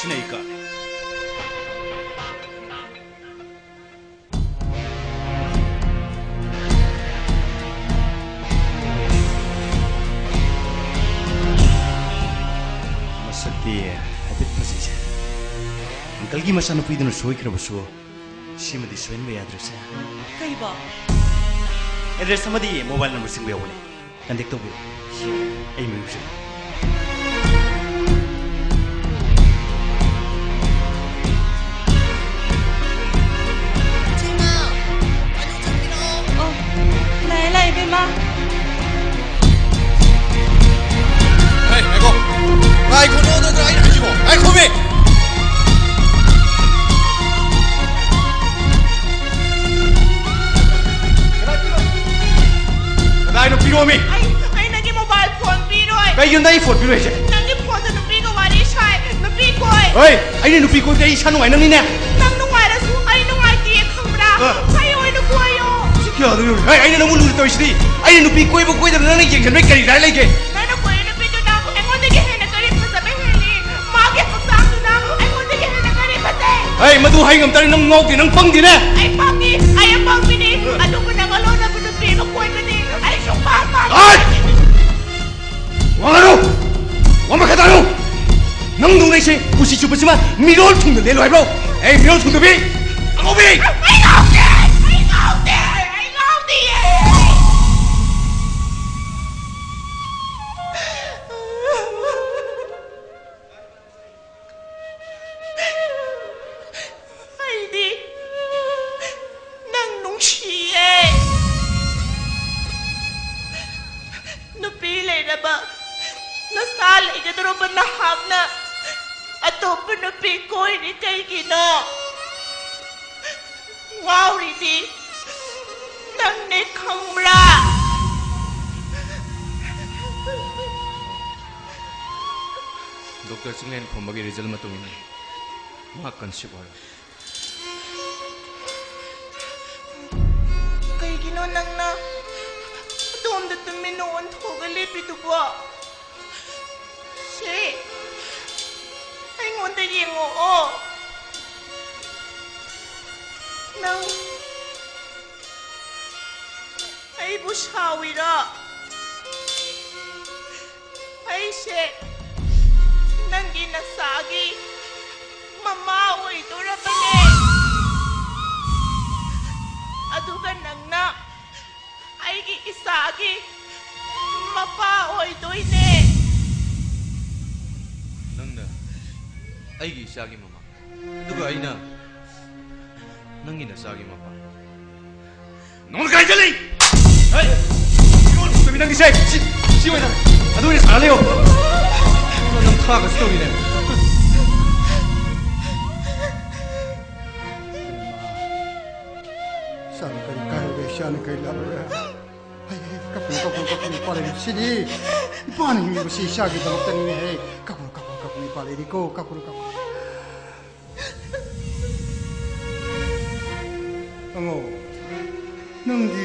ꯁꯤꯅ ꯑꯩ ꯀꯥꯔꯦ ꯃꯁꯛꯇꯤ ꯍꯥꯏꯐꯦꯠ ꯐꯖꯩꯁꯦ ꯑꯪꯀꯜꯒꯤ ꯃꯆꯥꯅꯨꯄꯤꯗꯨꯅ ꯁꯣꯏꯈ꯭ꯔꯕꯁꯨ ꯁꯤꯃꯗꯤ ꯁꯣꯏꯍꯟꯕ ꯌꯥꯗ꯭ꯔꯤꯁꯦ ꯀꯩꯕꯣ ꯑꯦꯗ꯭ꯔꯦꯁ ꯑꯃꯗꯤ ꯃꯣꯕꯥꯏꯜ ꯅꯝꯕꯔꯁꯤꯡꯕ ꯌꯥꯎꯕꯅꯤ ꯀꯟꯇꯦꯛ ꯇꯧꯕꯤꯌꯨ ꯑꯩ ꯃꯌꯨꯝꯁꯦ ꯂꯥꯛꯑꯦ ꯂꯥꯛꯑꯦ ꯏꯕꯦꯝꯃ 아이고 너너너 아이 가지고 아이고 왜 나이는 필요함이 ai nagi mobile phone piroi kay yun dai phone 필요해 제 nagi phone da nupi ko wari sai nupi koi oi ai nupi ko dai 산 누가 있는 니네 nang nungai la su ai nungai ti khambra sai oi nu koyo 시켜 너 ai 너무 루리 또 있으니 ai nupi ko이 뭐 ko이 다 너는 이게 왜 그리 잘 이게 nana koi nupi tu na engon de ge na kari phasa be heli ma ge phasa tu na engon de ge na kari phasa ai madu hai ngam tari nang ngok ti nang pang di ne ai pang ni ni adu ko na ngalo na nupi ko koi be ni ai su pa ai 왕아로 완벽하다요 능 동네시 부시 주부지만 미로를 통도 내로 해보 에이 미로를 통도 비 아고비 Heidi, nang nung siye. Napili na ba? Nasali ka na ba nahag na? Ato pa napikoy ni kay Gino. Wow, Ridi. Nang nekamra. Dr. Singlen 폼박의 리즐 마통이네 mahakkan siya Kay Gino nang na. Doon da tuminoon togalip ito ba? Si. Ay ngunta yung oo. Nang. Ay busawi na. Ay si. Nang ginasagi. Mamawa ito na pala. Adugan nang na. Ay giisagi. Mapaoy doy ne. ꯅꯪꯅ ꯑꯩꯒꯤ ꯏꯆꯥꯒꯤ ꯃꯃꯥ ꯑꯗꯨꯒ ꯑꯩꯅ ꯅꯪꯒꯤ ꯅꯆꯥꯒꯤ ꯃꯄꯥ 너는 가야 될래? 에이 이건 무슨 낭기 새 시원해 아도니 잘해요 넌 타가 스토리네 산 그리 가요게 산 그리 라브라 아이 까뿐 빠레 시디 빠는 힘이 무시 샤기 더럽다니 해 까뿐 빠레리고 까뿐 엉어 능디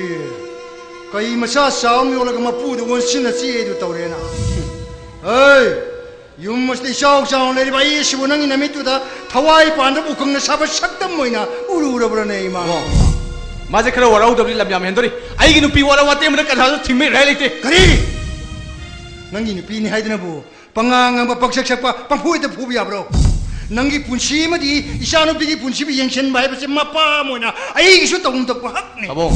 가이 마샤 싸움이 올라가 마푸드 원신나 시에도 떠오래나 에이 윤무스리 샤옥샤온 내리 바이 시부능이 나미뚜다 타와이 반드 부컹나 샤바 샥담 모이나 우르우르브라네 이마 마제 크라 와라우더블리 람얌 핸더리 아이기 누피 와라와 때문에 까다서 팀메 라이레이테 그리 능기 누피니 하이드나부 방앙앙바 빡삭삭바 방포이드 포비야브로 능기 분시마디 이샤누피기 분시비 yenchen 바이버세 마빠 모이나 아이기슈 동덕고 학네 아봉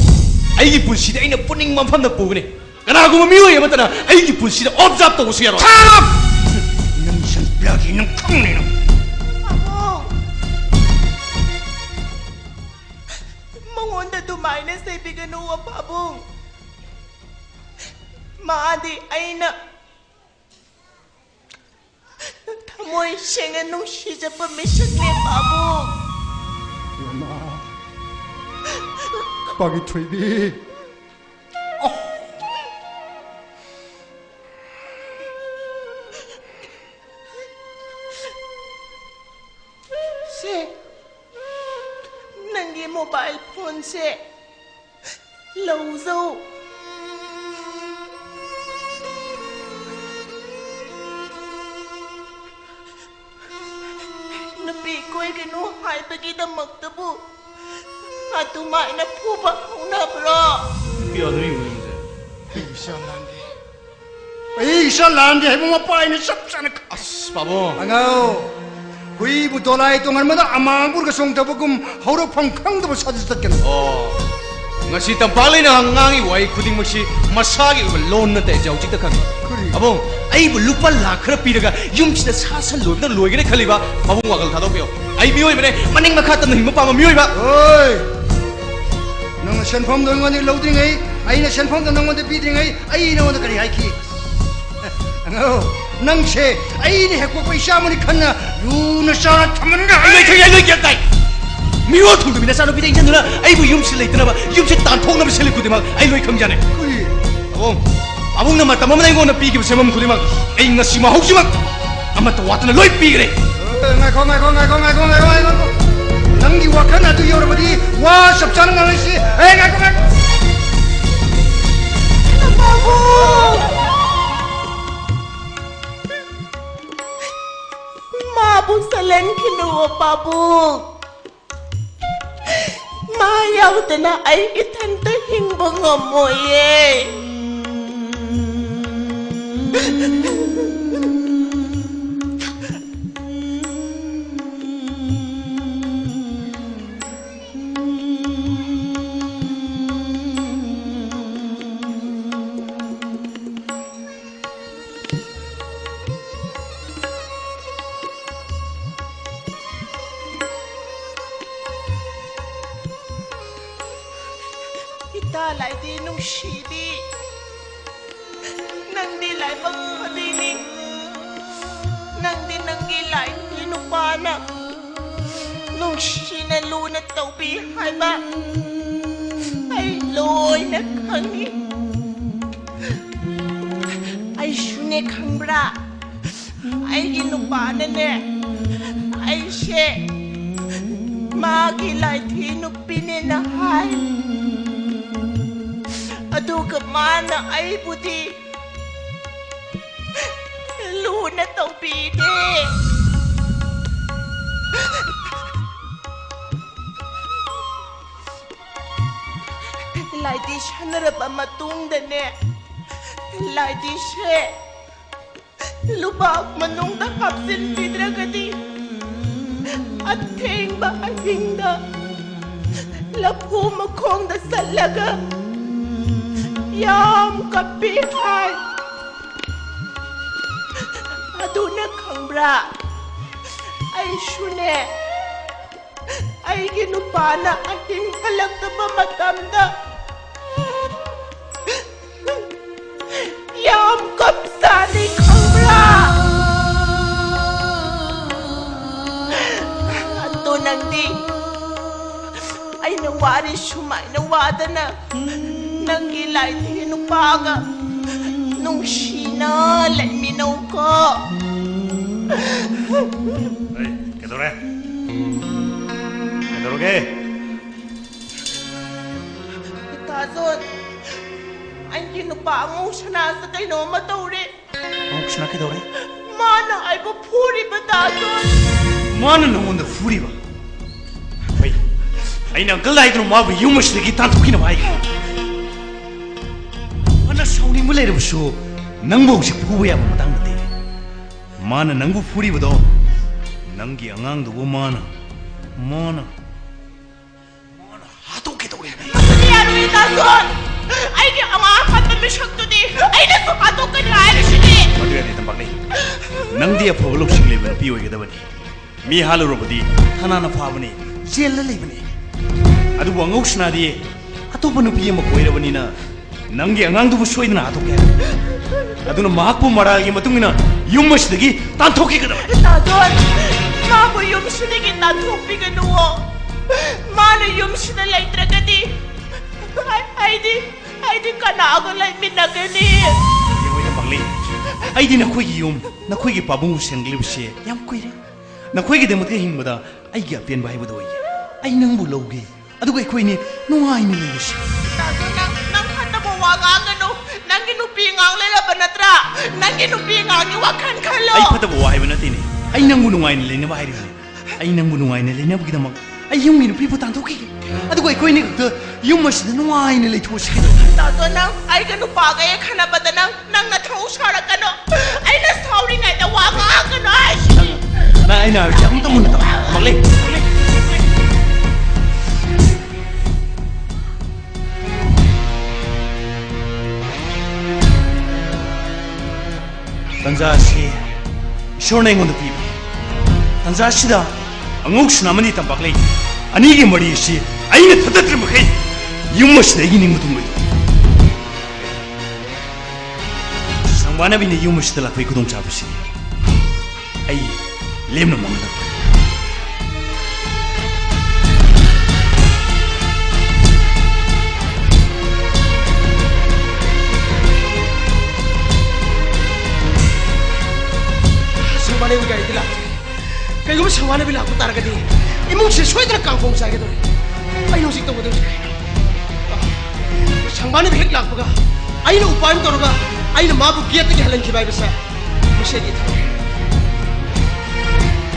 아이기 분시데 아이나 뿌닝만 판다 보그네 까나고마 미워야 맞다나 아이기 분시데 업잡 도우스 야로 탑 능선 블럭이 능 콩네노 Mga ꯃꯉꯣꯟꯗ ꯑꯗꯨꯃꯥꯏꯅ ꯆꯩꯕꯤꯒꯅꯨ ꯄꯥꯕꯨꯡ ꯃꯥꯗꯤ ꯑꯩꯅ ꯊꯃꯣꯏ ꯁꯦꯡꯅ ꯅꯨꯡꯁꯤꯖꯕ ꯃꯤꯁꯛꯅꯦ ꯄꯥꯕꯨꯡ ꯄꯥꯒꯤ ꯊꯣꯏꯕꯤ ꯁꯦ ꯅꯪꯒꯤ ꯃꯣꯕꯥꯏꯜ ꯐꯣꯟꯁꯦ ꯂꯧꯖꯧ ꯅꯨꯄꯤ ꯀꯣꯏꯒꯅꯨ ꯍꯥꯏꯕꯒꯤꯗꯃꯛꯇꯕꯨ ꯑꯗꯨꯃꯥꯏꯅ ꯐꯨꯕ ꯍꯧꯅꯕ꯭ꯔꯣ ꯀꯌꯥꯗꯅꯤ ꯌꯦꯡꯉꯨꯁꯦ ꯑꯩ ꯏꯁꯥ ꯂꯥꯟꯗꯦ ꯍꯥꯏꯕ ꯃꯄꯥ ꯑꯩꯅ ꯆꯞ ꯆꯥꯅ ꯑꯁ ꯄꯥꯕꯨꯡ ꯑꯉꯥꯎ ꯍꯨꯏꯕꯨ ꯗꯣꯂꯥꯏ ꯇꯣꯡꯍꯟꯕꯗ ꯑꯃꯥꯡꯕꯨꯔꯒ ꯆꯣꯡꯗꯕꯒꯨꯝ ꯍꯧꯔꯛꯐꯝ ꯈꯪꯗꯕ ꯁꯥꯖꯠ ꯆꯠꯀꯅꯨ ngasi tampak lain ngangi wai kuding maksi masagi uba lon na te jau jikta khang abong ai bu lupa lakhra piraga yum chida sasan loi na loi gene khaliba abong wagal thado pyo ai mioi bane maning makha tam him pa ma mioi ba oi nang senphom dong ngani lodring ai ai na senphom dong ngani bidring ai ai na wona kari hai ki angao nang se ai ni hekko paisa mani khanna yu na sa thaman ga ai loi kya tai miwa thung mina sa no bidai jan na ai bu yum se leitna ba yum se tan thong na se le kudima ai loi khang jane abong abong na matam ma ngai na pi ki semam kudima ai ngasi ma hausi ma ama ta wat na loi pi gre ngai ko nang di wakan atu yor badi wa sab chan ngai si ngai ko babu mabu salen kinu babu mayawdana ay itanta hingba ngamoye laidi nungshidi nangdi lai bagdini nangdi nangi lai inupana nungshina luna taubi haiba ai loi na khangi ai shune khambra ai inupana ne ai she magi lai thi nupine na hai aduga mana ai budi luna taubi de laidi shanaraba matungda ne laidi she lubak manungda hapsin pidragadi athengba ahingda laphu makhongda sallaga yam kapi hai aduna khambra ai shune ai gi nupana ahing halakta matamda yam kapsani khambra adunandi ai na wari shumai na wadana nangi lai thi nupaga nungshina let me know ko hey kedore tazon angi nupa ngusna sa kai no matore ngusna kedore mana ai bu phuri batazon mana no on the phuri ba hey ai na galai dro ma bu yumish ligi tan thukina bai ana sauni mulai ru shu nangbo si phuba ya matang de mana nangbu phuri ba do nangi angang du mana hato ke dore ya ru tazon ai ge ama phat me shaktu di ai na so hato ka rai shi di adu ya ni tambak ni nang dia phoba lok sing le ba pi oi ge da bani mi halu ro badi thana na pha bani jel le bani ꯑꯗꯨꯕꯨ ꯑꯉꯧꯁꯅꯥꯗꯤ ꯑꯇꯣꯞꯄ ꯅꯨꯄꯤ ꯑꯃ ꯀꯣꯏꯔꯕꯅꯤꯅ ꯅꯪꯒꯤ ꯑꯉꯥꯡꯗꯨꯕꯨ ꯁꯣꯏꯗꯅ ꯍꯥꯠꯇꯣꯛꯀꯦ ꯑꯗꯨꯅ ꯃꯍꯥꯛꯄꯨ ꯃꯔꯥꯜꯒꯤ ꯃꯇꯨꯡ ꯏꯟꯅ ꯌꯨꯝ ꯑꯁꯤꯗꯒꯤ ꯇꯥꯟꯊꯣꯛꯈꯤꯒꯗꯕ ꯇꯥꯗꯣꯟ 마부 용신에게 나토피가누워 마는 용신을 레이트라가니 아이디 까나가 레이미나가니 예보이는 방리 아이디 나코이기 용 나코이기 바봉우 생글리브시 얌코이레 나코이기 데모테 힘보다 아이기 앞변 바이보도 오이 아이 낭부 로게 아두고 이코이니 노아이니 레이시 나도 난 한다고 와가가노 난기 누피 강레라 바나트라 난기 누피 강이 와칸 칼로 아이 파다고 와이바 나티니 아이 낭부 노아이니 레이나 바이리네 아이 낭부 노아이니 레이나 부기다막 아이 용이 누피 보탄 토끼기 아두고 이코이니 그 용마시다 노아이니 레이토시기 나도 난 아이가 누파가에 가나바다 난 나타오 살아가노 아이나 사우링아이다 와가가노 나 아이나 알지 아무도 못다 막래 단자시 이쇼나 잉온도 피바 단자시다 앙옥스나마니 탐박레 아니게 머리시 아이네 터뜨려 먹해 유머시다 이기는 것도 뭐야 상반아비네 유머시다 라페 구동 잡으시 아이 렘나 먹는다 상반에 우리가 이들 앞에 그리고 상반에 빌라고 따라가니 이몽실 소이들 깡통 싸게도리 아이 노식 또 보던 상반에 빌 락부가 아이는 우빠임 떨어가 아이는 마부 기어뜨기 할란 기바이버사 무시하게 타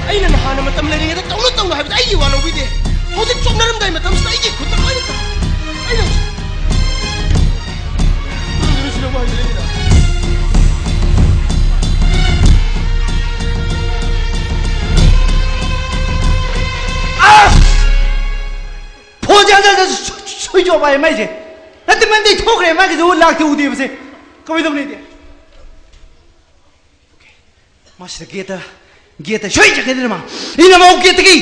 아이는 하나 마땀 내리게 떠노 하면서 아이 와노 위데 어제 좀 나름 다이 마땀 쓰다 이게 굿다 아이다 아이는 무슨 말 들리나 포장자 소리 좀 봐야 말이지. 나한테 맨날 토그래 말이지. 올라한테 어디 보세요. 거기 좀 내대. 마시다 게다 쇼이자 게들마. 이놈아 오게트기.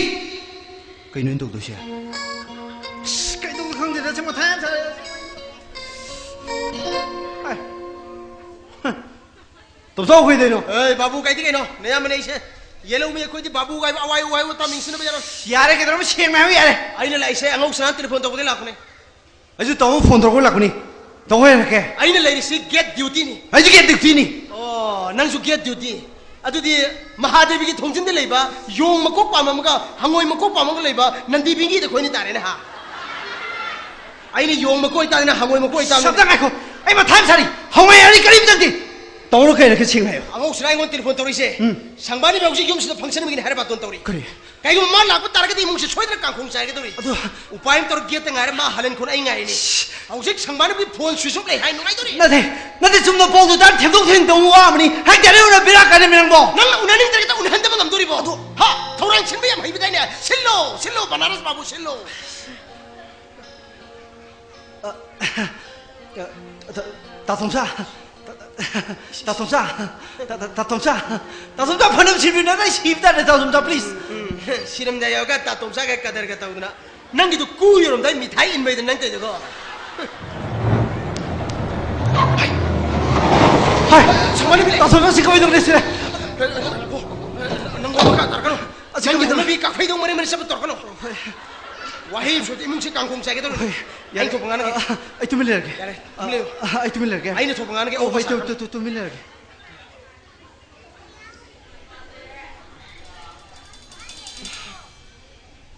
그 이놈 도시야. 그이놈 강대다 정말 다양사. 또 싸우고 해야 되노. 에이 바부 가이디 게노. 내가 뭐네 이제 येलो में कोई बाबू गाय आवाई आवाई वो तमिंग सुन बजारो यार के तरफ शेर में यार आइने लाइसे अंगों सना टेलीफोन तो बोले लाखने अजू तो फोन तो कोई लाखनी तो कोई रखे आइने लाइने से गेट ड्यूटी नी अजू गेट ड्यूटी नी ओ नंग सु गेट ड्यूटी अदुदी महादेवी की थोंजिन दे लेबा योंग मको पाममगा हंगोई मको पाममगा लेबा नंदी बिंगी दे कोई नी तारे ना हा आइने योंग मको इतारे ना हंगोई मको इतारे शब्द गाको आई मा टाइम सारी हंगोई यारी करीब जल्दी तौर के रखे छिंग है अंगों सना इंगों टेलीफोन तोरी से संबानी में उसी यूम से फंक्शन में हरे बात तोरी करे कई को मार लागो तारके दी मुंग से छोइदर कांखों चाहे के तोरी उपाय में तोर गेट ngaरे मा हलन खुन आई ngaरे नी औसे संबानी भी फोन स्विच ऑफ ले हाय नुगाई तोरी नते जुमनो पोल दो थेमदों थें दो वा मनी हाय जारे उना बिरा काने में नंगो नंग उनानी तरके ता उनहन दम दोरी बो हा थौरांग छिन बया भाई बिदाई ने सिल्लो बनारस बाबू सिल्लो 다솜사 번음 실비나 시입다네 다솜사 플리즈 시름자여가 다솜사가 까다르가 따우나 난기도 꾸여름다 미타이 인베이드 난때 저거 하이 정말이 다솜사 시커이 동네스 능고가 따라가노 난기 너비 카페 동머리 머리 잡아 떨거노 와헤이 소티 뭉치 깡콩 짜게도 아이 토방하는 게 아이 또 밀려게 아이 또 밀려게 아이네 토방하는 게 오 아이 또 밀려게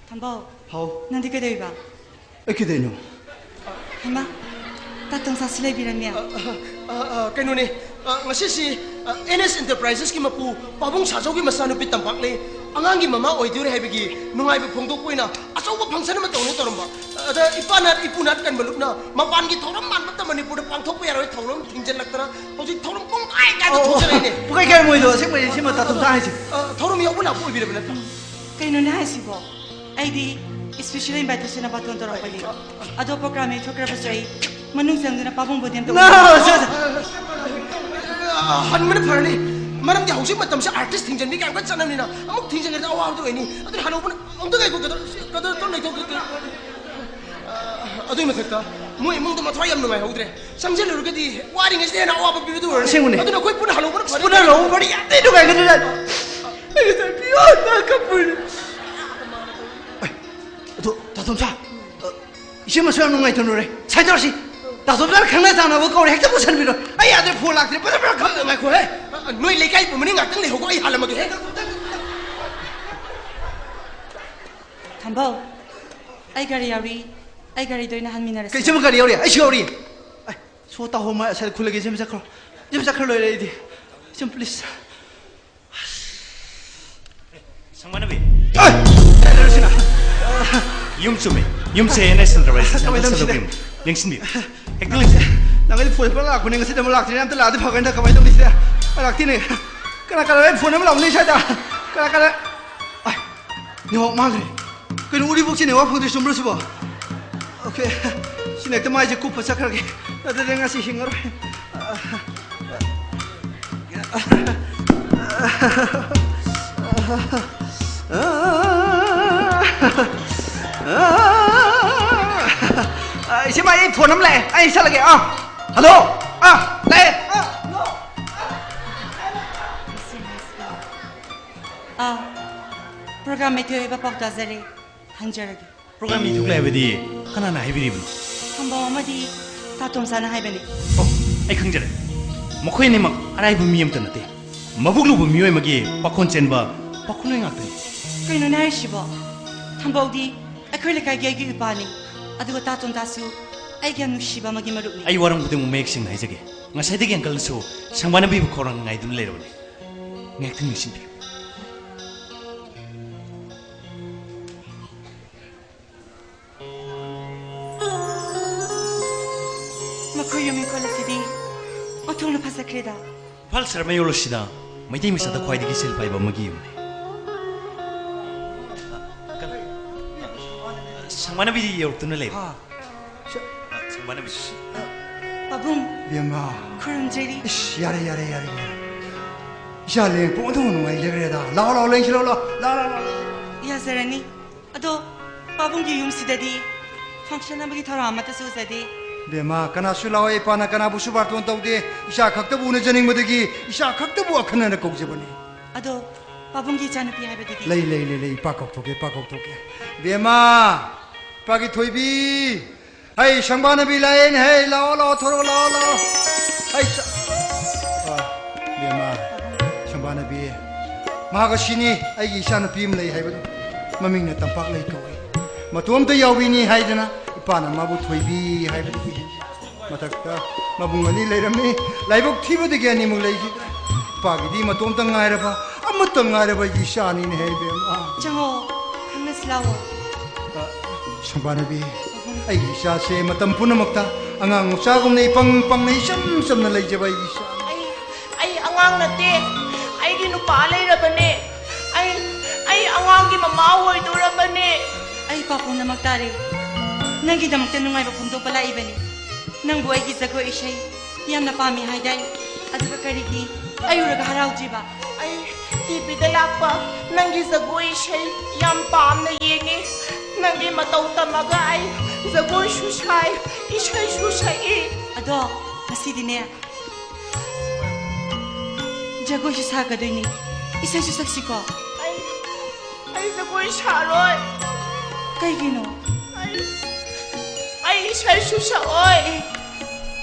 담보 하오 난디 그대이 봐 이렇게 되노 하마 따통사 슬레비라며 그노네 ngasi NS Enterprises ki mapu pabung sajau ki masanu pi tampak le angangi mama oidure hebigi nungai bi phongdok koina asau ba function ma tawne toramba ada ipanat ipunat kan balupna mapan ki thoram man mata manipur pangthok pe yaroi thoram thingjen laktara hoji thoram kong kai ka to thojare ne pukai kai moido singmai sima tatumsa haisi thoram yobuna pu ibire bena kainone haisibo aidi especially invitation na baton toro pali ado program e chokra basai manung sangdina pabung bodem to 한문에 파르니 마람디 혹시 맞담시 아티스트 팅전 미가 안가 짠남니나 아무 팅전에 아와도 왜니 아들 하나 오분 엉덩이 고 그들 또 내고 ꯑꯗꯨꯏ ꯃꯊꯛꯇ ꯃꯣꯏ ꯏꯃꯨꯡꯗ ꯃꯊ꯭ꯋꯥꯏ ꯌꯥꯝ ꯅꯨꯡꯉꯥꯏꯍꯧꯗ꯭ꯔꯦ ꯆꯪꯁꯤꯜꯂꯨꯔꯒꯗꯤ ꯋꯥꯔꯤꯉꯩꯁꯤꯗ ꯍꯦꯟꯅ ꯑꯋꯥꯕ ꯄꯤꯕꯗꯨ ꯑꯣꯏꯔꯅꯤ ꯑꯁꯦꯡꯕꯅꯤ ꯑꯗꯨꯅ ꯑꯩꯈꯣꯏ ꯄꯨꯟꯅ ꯍꯜꯂꯧꯕꯅ ꯐꯔꯦ ꯄꯨꯟꯅ ꯍꯜꯂꯧꯕ ꯐꯔꯦ ꯌꯥꯝꯅ ꯅꯨꯡꯉꯥꯏꯒꯗ꯭ꯔꯥ ꯑꯩ ꯉꯁꯥꯏ ꯄꯤꯌꯣꯅ ꯀꯞꯄꯨꯔꯦ ꯑꯗꯣ ꯇꯥꯇꯣꯝꯆꯥ 이제만 소용 농가에 들어오래. 살더시. 다소자를 강나자나 뭐 거래 핵자 못하는 비로. 아이 아들 포락들 빠져버려 감도 말고 해. 너희 레가이 보면 인가 뜬데 하고 아이 할라먹게 해. 담보. 아이 가리 야리. 아이 가리 도이나 한미나라. 그 이제만 가리 야리. 아이 시오리. 아이 소다 호마 살 쿨레게 좀 자클. 좀 자클 로이레디. 좀 플리즈. 상만아비. 아! 내려오시나. Yumsume, yumse na sunrise. Salubim, lingsin Ekdul. Nangai phone pa lak kuning sida malak tin am ta la de phagan da kamai dong sida. Lak tin ne. Kala phone am long ni sai da. Kala. Ai. Ni ho ma gre. Ke uri buk chi ne wa phone de sumru sibo. Okay. Sinek ta mai je ku pa sakar ge. Da de nga si hingar. Xin mời anh phone nắm lại, anh sao lại kìa? Hello, đây. 프로그램에 교회가 뻑다자리 한절하게. 프로그램이 누구야 베디? 하나나 해비리분. 한번 어머니 다톰사나 하이베니. 아이 강절해. 먹고이네 막 아라이브 미엄 떠나대. 마북루부 미오에 막이 빠콘 첸바 빠콘을 ngak대. 그이는 나이시버. 한번디 아크릴릭 가게기 바니. 아두고 다톰다수 아이게 누시바 막이 마루니. 아이 와랑 부대 뭐 맥싱 나이저게. ngasaidagi angkalsu sangmana bibu korang ngaidun lerone. Ngakting nusimbi. Makoyami kolasidi otongna pasakreda. Falsar mayolosida maitei misada khwaidagi selpai ba magi yumne. Sangmana bidi yortuna le. Sangmana bidi. Babung. Biama. Kurumjeri. Yare. Shale pondong nungai legreda. La leng shilo la. Ya zarani. Ado babunggi yumsidadi function amagi thara amata suzadi. Bema kana sulawa ipana kana busu barton tawde isha khakta bu ne janing madagi isha khakta bu akhana na kokje bani ado babunggi janapi haibadi lei pa kok toke Bema pagi thoibi hai sangbana bi lain hai lao thoro lao hai Bema sangbana bi maga sini ai gi isha na pim lei haibadu maming na tampak lei ko matom ta yawi ni haidana ipana mabu thoibi haibadu matakta mabungani leirami laibok thibodigi ani mu leigi pagidi matom ta ngairaba amata ngairaba ishani ne hebe ma jango khameslawo sambanabi ai isha se matam punamakta angang usagum nei pang nei sam na leijaba isha ai angang nate ai gi nupa leirabane ai angang gi mama hoi durabane ai papuna maktare nangi damakta nungai ba phumdo pala ibani nangbu aigi jago ishai yamna pami haidai aduga karigi ayuraga haraujiba ai TV da lakpa nangi jago ishai yam pamna yengi nangi matau tamaga ai jago shushai ishai shushai ado masidine jago shusaga doini ishai shusaksiko ai jago sharoi kaigino ai ishai shushai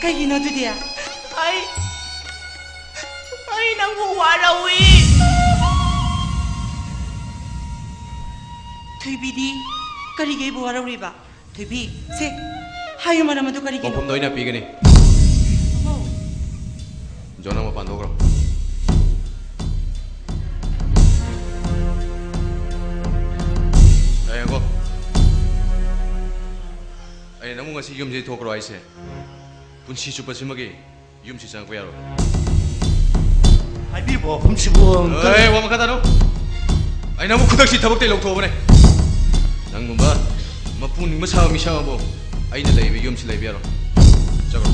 kaigino dudia ai nangbu warawi Thuibidi karige bu warawriba Thuibi se hayu maramadu karige Mafam doina pigani Jona ma pandogro Ayo Ay namu ngasi yum je thokro aise punsi chupa simagi yum si sang payaro ai bir bo phum si bo ay wa makata no ay namu khudak si thabak te lok thobane nang mumba mapun ma sa mi sa bo ay na laibe yum si laibe yaro chagro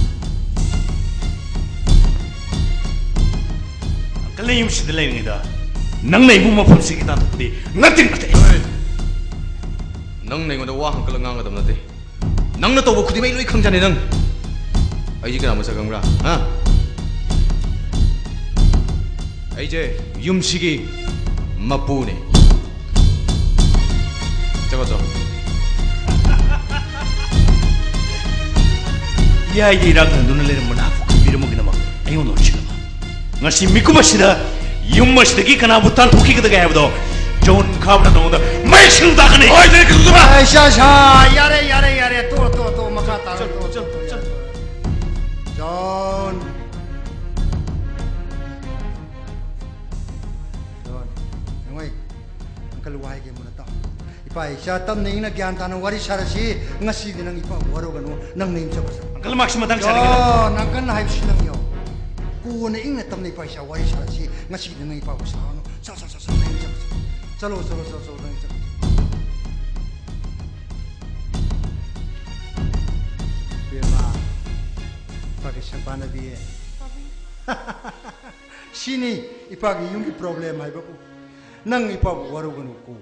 kale yum si de lai ngida nang nei bu ma phum si kita pudi ngating ate nang nei ngoda wa hang kala ngang adam nate ꯅꯪꯅ ꯇꯧꯕ ꯈꯨꯗꯤꯡꯃꯛ ꯂꯣꯏ ꯈꯪꯖꯅꯦ ꯅꯪ ꯑꯩꯁꯦ ꯀꯅꯥ ꯃꯁꯛ ꯈꯪꯕ꯭ꯔꯥ ꯑꯩꯁꯦ ꯌꯨꯝꯁꯤꯒꯤ ꯃꯄꯨꯅꯦ 저거죠. 야이게 이랑은 눈을 내는 문 아프 미르먹이나 막 아이고 놓치나 막 ngasi miku masida yum masida ki kana butan thoki ka daga hebdo jon khabna no da mai sing da kane oi de ku ba ai sha sha yare to maka ta to John ngoi angkal wai ge mun ta ipa sha tam nei na gyan ta na wari sarasi ngasi di nang ipa waro ganu nang nei cha basa angkal maksima dang sa oh nang kan hai si nang yo ku ne ing na tam nei pa sha wari sarasi ngasi di nang ipa sa no sa nei cha basa chalo nang cha bema pagi sampana bi sini ipa gi yung problem hai ba ku nang ipa waro ganu ku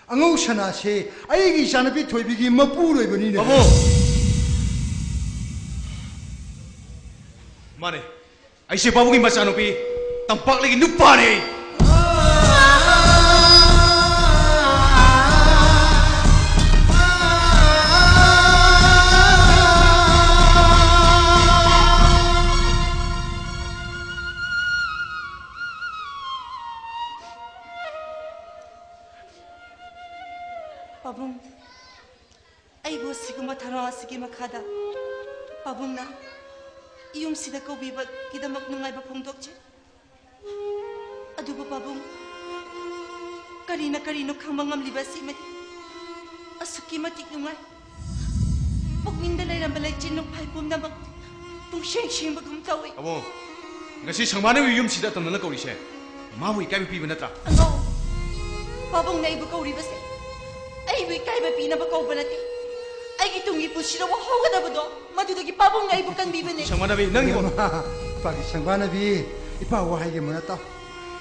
angau sana se ai gi sana bi thoi bi gi mapu roi bani ne babu mane ai se babu gi masano pi tampak lagi nupa ne Pabung, ay bo siguma thara sigima khada. Pabung na, iyong sida ko bibat kidamak nungay ba pong dokche. Adugo Pabung, karina khamangam libasi mati. Asuki mati nungay. Pagminda lay rambalay chinong paipum na bang tung sheng bagum tawi. Abo, ngasi sangmana wi yum sida tamna na kauri se. Ma wi kai pi banatra. Ano? Pabung na ibo kauri basi. Ay wi kai ba pina ba kaw banati. Ay gitungi po sila wa hawga na ba do? Madudugi Pabung na ibo kan bibane. Sangmana bi nang ibo. Pagi sangmana bi ipa wa hai ge munata.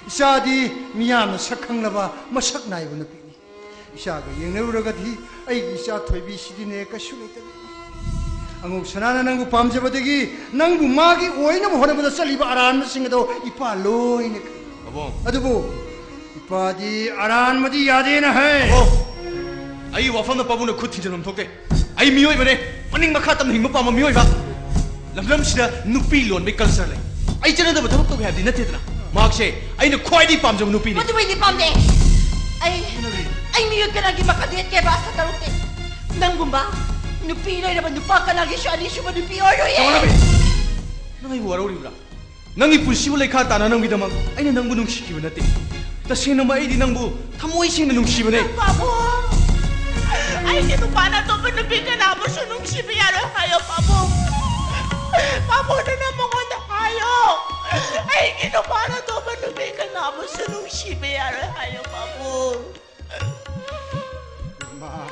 Isadi miyam sakhang laba masak nai bu na pi. Isa ga yeng ne ura ga thi ai gi sa thoi bi sidi ne ka shu le ta. Angu sanana nang bu pam je ba de gi nang bu ma gi oi na hore ba sali ba aran sing do ipa loi ne. Abo. Adu bu ipa di aran ma di yade na hai. Abo. Ai wa fam na Pabung na khut thi janam thok de. Ai mioi bane maning makha tam hing pa ma mioi ba. Lamlam sida nupi lon be culture lai. Ai chana da thok to habdi na tedna. Mak se ai na khoi di pam jam nupi ni. Madu bai ni pam de. Ay mioi ka lagi makadet ke ba sa tarukte. Nang bumba nupi na ba nupa ka lagi siya ali siya nupi oyo ye. Tawala be. Nang ai waro ri bra. Nang I pulsi wala kha ta na nang bidamang ai na nang bu nung shi ba na te. Ta sina ma ai di nang bu thamoi sing na nung shi ba ne. Pabung! Ay, dito pa na ito, pinabigyan na mo siya nung sibiyaro kayo, Pabung! Pabung na naman ko na kayo! Ay, dito pa na ito, pinabigyan na mo siya nung sibiyaro kayo, Pabung! Ma,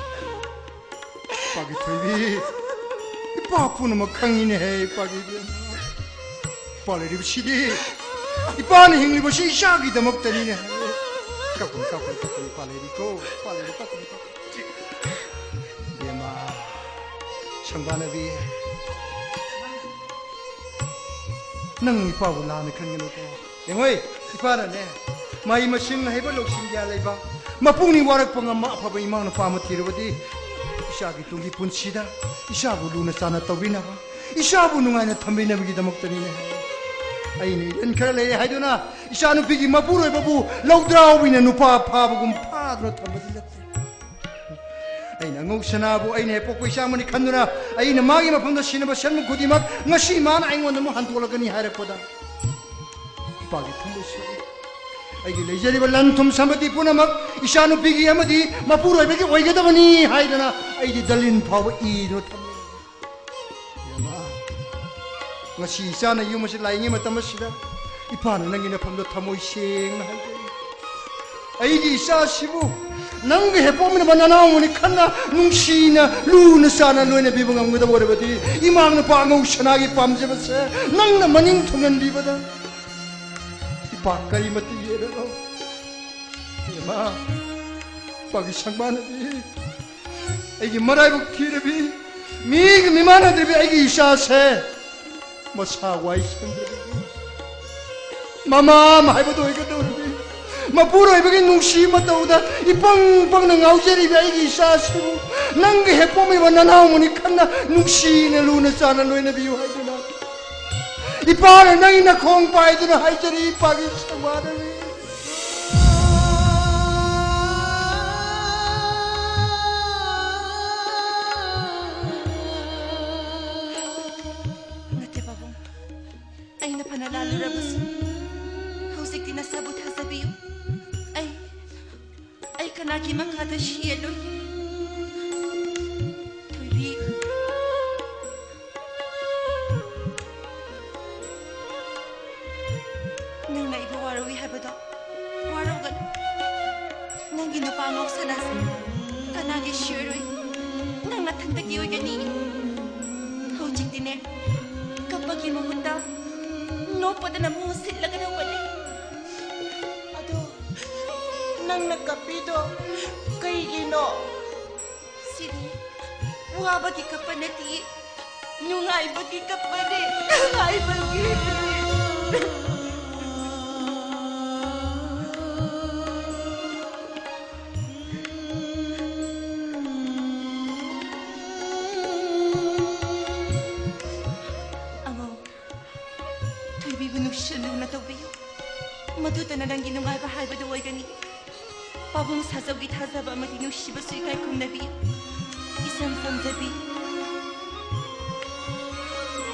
pagi thoi bi ipa pu na makhang ni hai pagi bi. Pale ri sidi ipa ni hingli bo si sha gi damak tani ne. Kapun pale ri ko kapun. Sambana bi nang ipa wala na kan ngelo ko yengoi ipa na ne mai masing hai ba lok sing ya lai ba mapung ni warak pang ma pha ba imang na pa ma tirwadi isa gi tungi punsida isa bu lu na sana tawina ba isa bu nungai na thambi na bi damak tani ne ai ni en khara le hai do na isa nu bi gi mapuroi ba bu logdraw bi na nu pa pha ba gum pha dro thambadi la ai na ngau sana bu ai ne pokoi sa mani khanduna ai na magi ma phangda sinaba sanmu khodimak ngasi man ai ngon mu hantolagani haira koda pagi thumbu si ai gi lejari ba lan thum samati punamak isanu pigi amadi mapuroi begi oigeda bani haidana ai di dalin phawa I no tham yama ngasi sana yumasi laingi matam sida ipana nangi na phamda thamoi seng hai ai gi sa sibu nang he pomina banana muni khanna nungsina luna sana loina bibangam gada borebati imang na pa ngau sana gi pamje base nang na maning thungan di bada ipa kari mati yera no yama pagi sangmana bi ai gi marai bu khire bi मीग मिमानद्रिबी आइगी इसासे मसा Y संद्रिबी mama माइबदो इगदौरिबी मपुरोइबगी नुंसी मतौदा इपंग पंग नाउजेरिबी आइगी इसासे नंग हेपोमिबा ननामुनि खन्ना नुंसीने लुना चाना लोइनबियु हाइदुना इपाने नंगी नखोंग पाइदुना हाइजरी इपागी सवादरी Ay napanalalaras. Hausik din nasabot hasabiyo. Ay kanagi makata shieloy. Tuwi. Nang naibawarawi habado. Waraw gan. Nang ginupangok sa nas. Kanagi shieloy. Nang natagtagiyoy gani. Hausik din eh. Kapag imuhunta. No pada na mo sila ka na wali. Ado, nang nagkapido, kay Gino. Sini, wala ba ka pa nati? Nung ay ba ka pa ni? Ay ba Matuta na lang ginungay bahay ba duway gani? Pabong sasawit hasaba matino shiba suy kay kung nabi. Isang samzabi.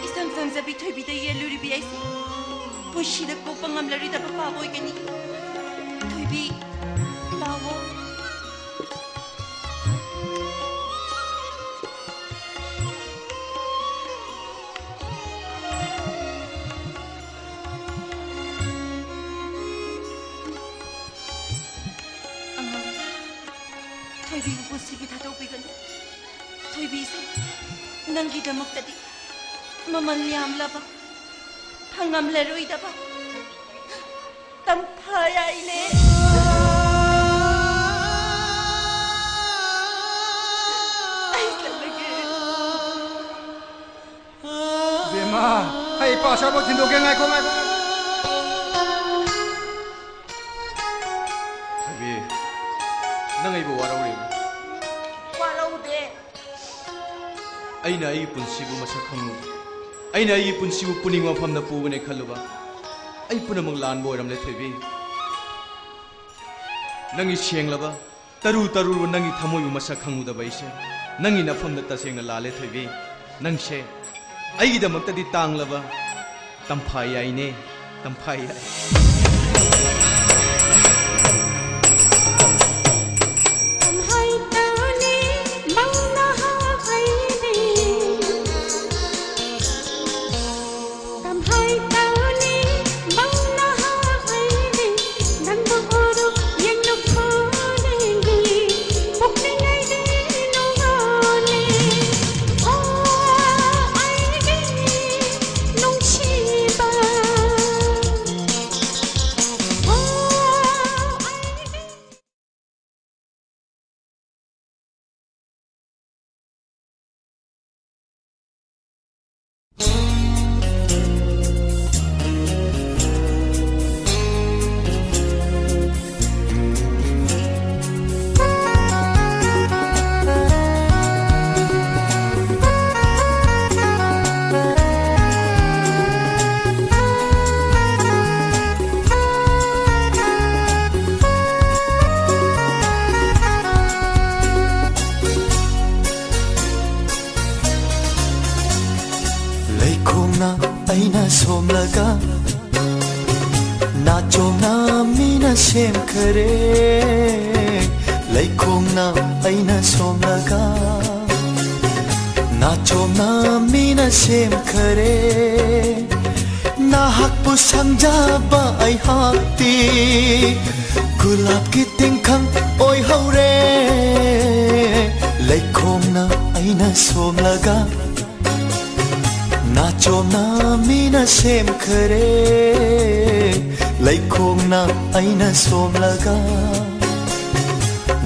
Isang samzabi to'y biday yaluri biyay si. Pushida ko pangamlari da papaboy gani. To'y bi lawo. Nanggidamak-tadi, mamalyamla ba? Pangamlaroy da ba? Tampaya ini. Ay, talaga. Bema, ay pasabot hindugan ngay ko. Sabi, nangay ba waraw rin? Waraw de. Ay na ay punsibo masakang ay na ay punsibo puning wapam na puwan ay kaluba ay punamang laan mo aram letrebi nangi siyeng laba taru nangi tamoy masakang muda ba isya nangi napam na taseng na lale trebi nang siya ay idamag tadi tang laba tampayay ne tampayay aina somlaga nachona mina sem khare laikhongna aina somlaga nachona mina sem khare nahak pu sangjaba ai hakti gulab ki tingkhang oi haure laikhongna aina somlaga nachona mina sem khare laikhongna aina somlaga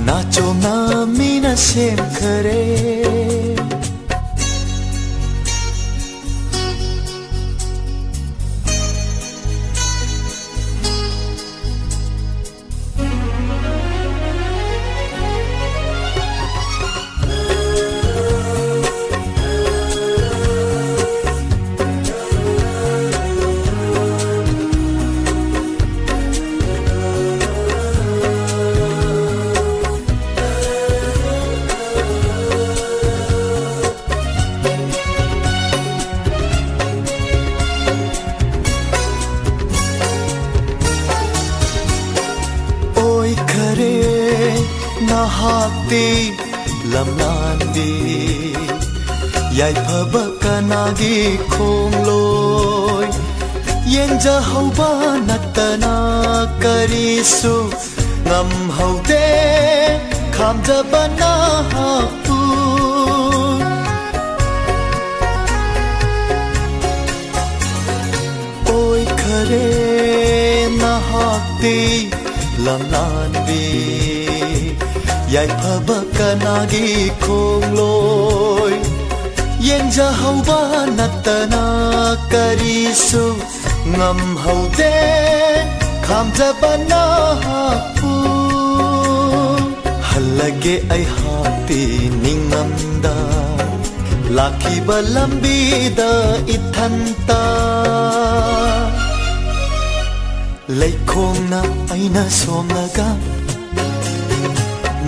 nachona mina sem khare nahakti lamlanbi yai phaba kanagi khongloi yenja hauba natana karisu ngam haude khamjaba nahapu oi khare nahakti lamlanbi yai phaba kanagi khongloi yenja hauba natana karisu ngam haude khamjaba nahapu halage ai hapi ningamda lakhiba lambida ithanta leikhongna aina somnaga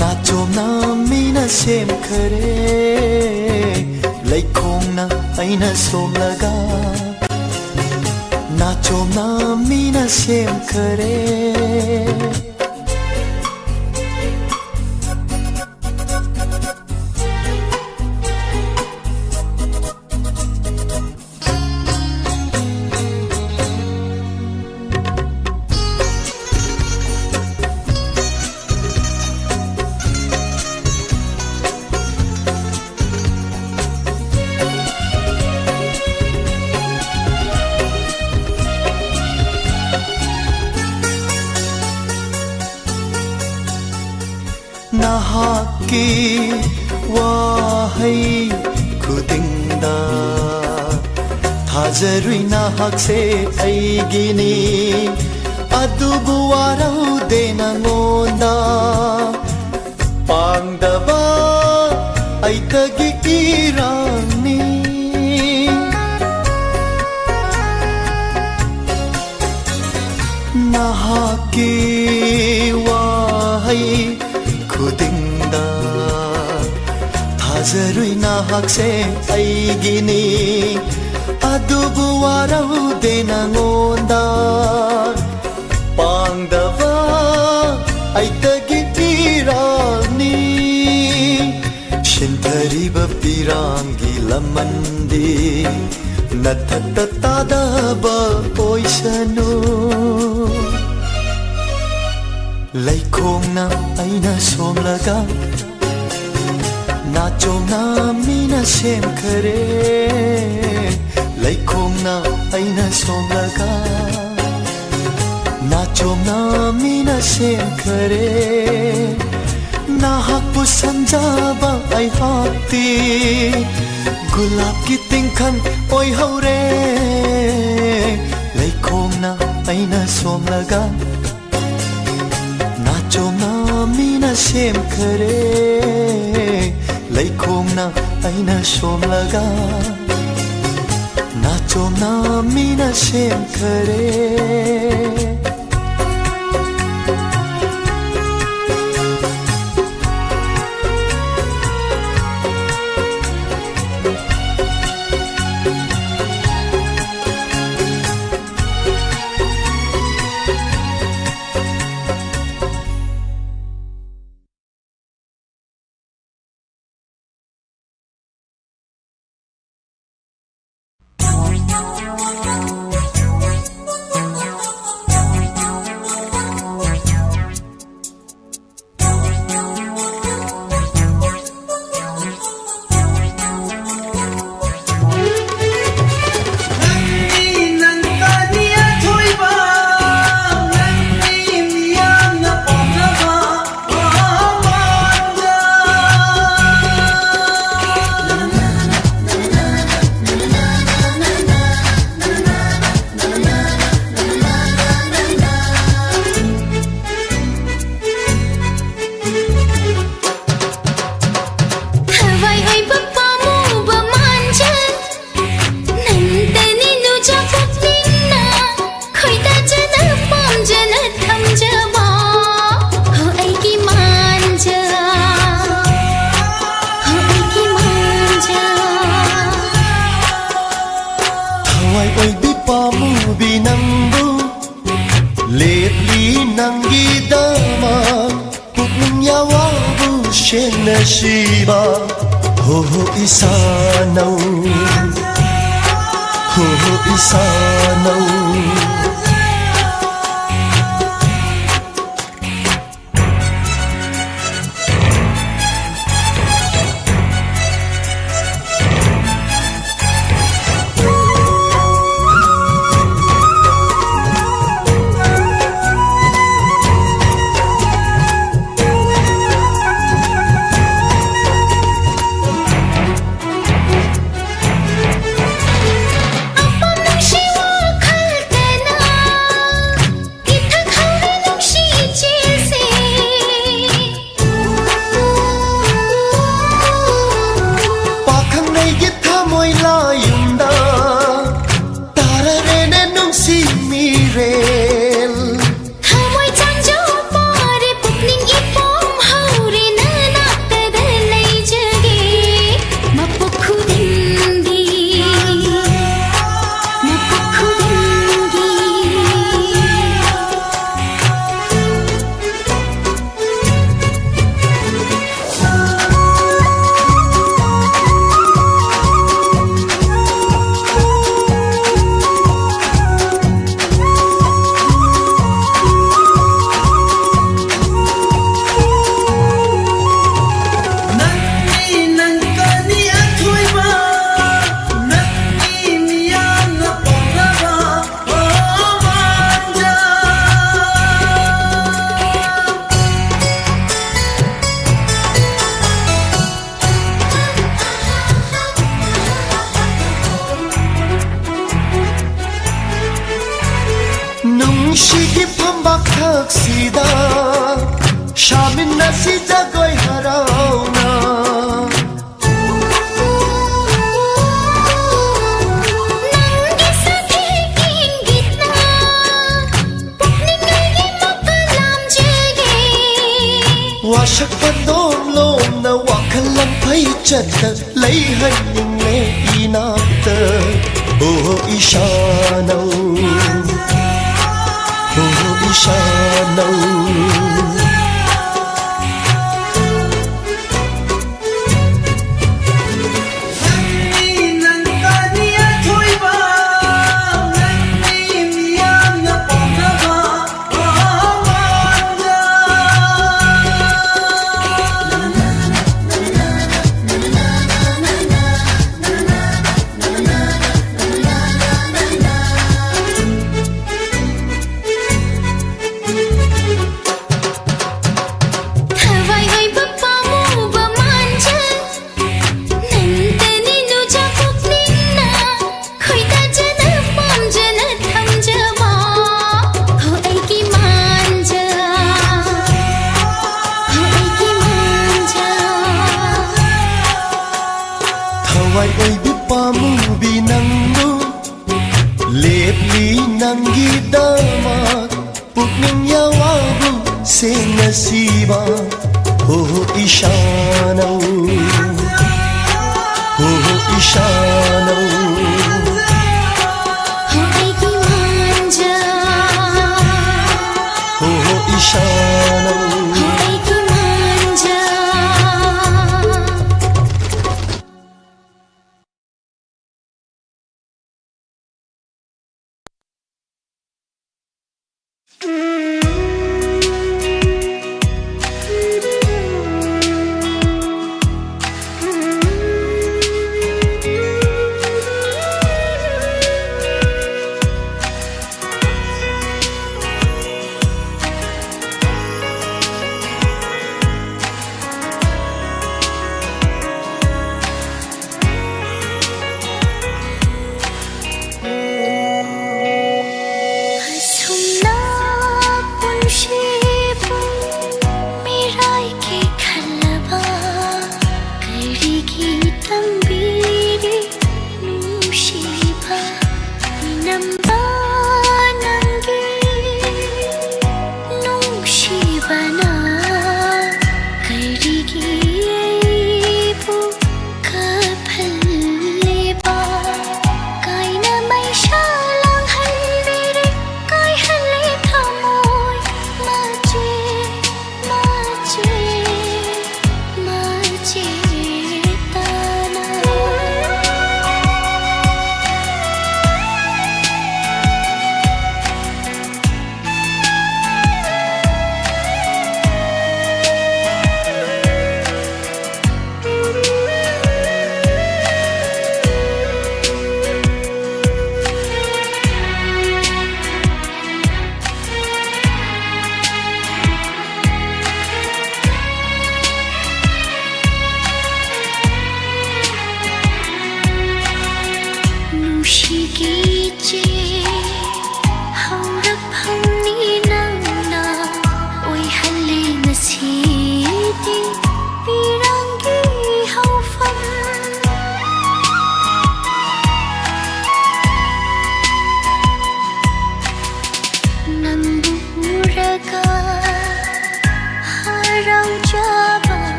na chomna mina sem khare leikhongna aina somnaga na chomna mina sem khare nahaki wahai khudingda thazarui nahak se aigini adubu warau dena ngonda pangdaba aitagi irani nahaki wahai khudingda thazarui nahak se aigini adubu warau dena ngonda pangdava aitagi tirani shintariba pirangi lamandi nathatta tadaba oisanu leikhongna aina somlaga na chomna mina sem khare leikhongna aina somlaga na chomna mina sem khare nahak pu sanjaba ai hakti gulab ki tingkhan oi haure leikhongna aina somlaga chomna mina sem khare leikhongna aina somlaga na chomna mina sem khare nasiba ho isanau ho isanau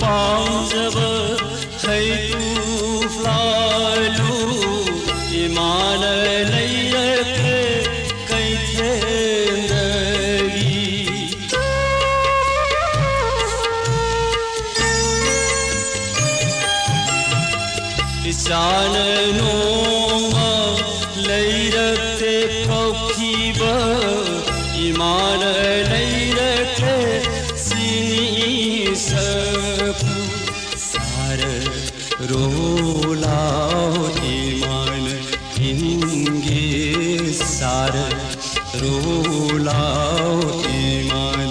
पांजब है तू फ्लालू ईमान लैरके Cathay Isaan noma leirate kaukiba iman leirate sini sapu sar rolao iman inge sar rolao iman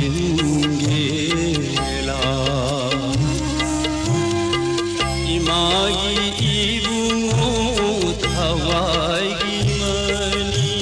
inge la imagi ibungut hawai gimani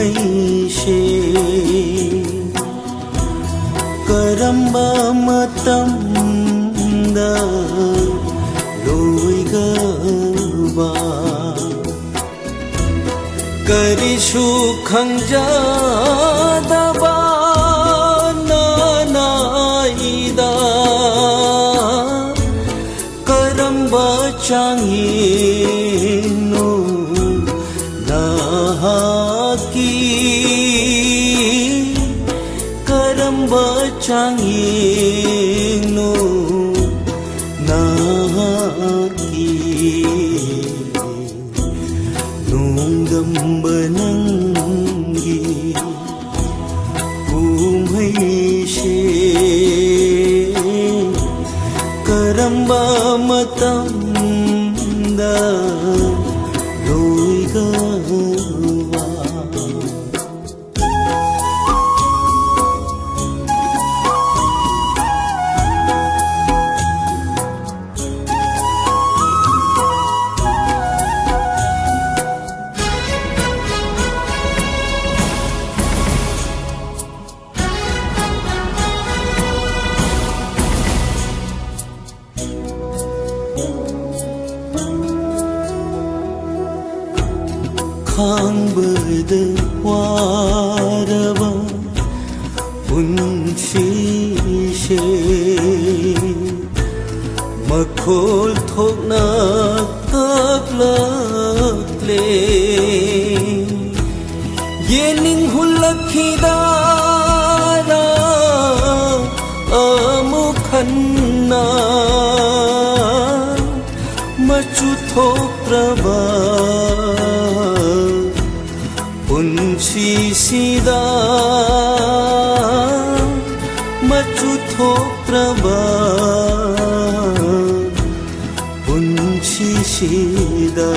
ꯎꯃꯩꯁꯦ ꯀꯔꯝꯕ ꯃꯇꯝꯗ ꯂꯣꯏꯒꯕ ꯀꯔꯤꯁꯨ ꯈꯪꯖꯗꯕ ꯅꯥꯅꯥꯏꯗ ꯀꯔꯝꯕ ꯆꯥꯡꯌꯦꯡꯅꯣ ꯅꯍꯥꯛꯀꯤ ꯀꯔꯝꯕ ꯆꯥꯡꯌꯦꯡꯅꯣ ꯅꯍꯥꯛꯀꯤ ꯅꯣꯡꯗꯝꯕ ꯅꯪꯒꯤ ꯀꯨꯝꯍꯩꯁꯦ ꯀꯔꯝꯕ ꯃꯇꯝꯗ ꯂꯣꯏꯒꯕ ꯈꯥꯡꯕꯗ ꯋꯥꯔꯕ ꯄꯨꯟꯁꯤꯁꯦ ꯃꯈꯣꯜ ꯊꯣꯛꯅ ꯀꯞꯂꯛꯂꯦ ꯌꯦꯡꯅꯤꯡ ꯍꯨꯜꯂꯛꯈꯤꯗꯥꯔꯥ ꯑꯃꯨꯛ ꯍꯟꯅ ꯃꯆꯨ ꯊꯣꯛꯇ꯭ꯔꯕ ꯄꯨꯟꯁꯤꯁꯤꯗ ꯃꯆꯨ ꯊꯣꯛꯇ꯭ꯔꯕ ꯄꯨꯟꯁꯤꯁꯤꯗ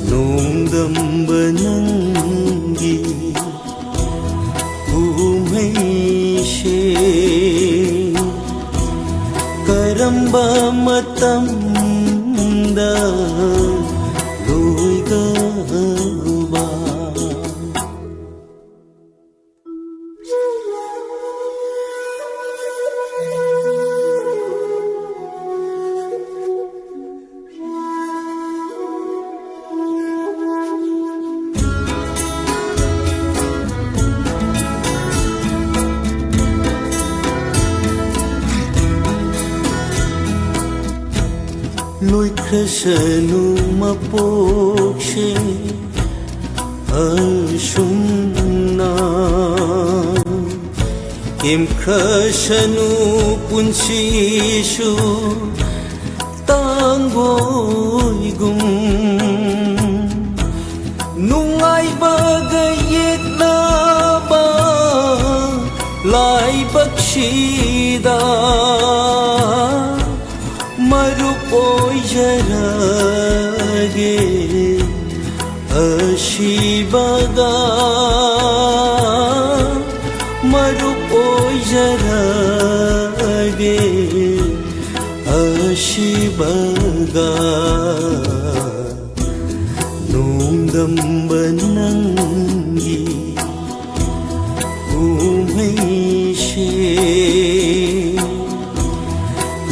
ꯅꯣꯡꯗꯝꯕ ꯅꯪꯒꯤ ꯀꯨꯝꯍꯩꯁꯦ ꯀꯔꯝꯕ ꯃꯇꯝꯗ ꯂꯣꯏꯒꯕ ꯂꯣꯏꯈ꯭ꯔꯁꯅꯨ ꯃꯄꯣꯛꯁꯦ ꯑꯁꯨꯝꯅ ꯇꯦꯝꯈ꯭ꯔꯁꯅꯨ ꯄꯨꯟꯁꯤꯁꯨ ꯇꯥꯡꯒꯣꯏꯒꯨꯝ ꯅꯨꯡꯉꯥꯏꯕꯒ ꯌꯦꯛꯂꯕ ꯂꯥꯏꯕꯛꯁꯤꯗ मरुप ओइजरगे अशिबगा मरुप ओइजरगे अशिबगा नोंदंब नंगी कुमैशे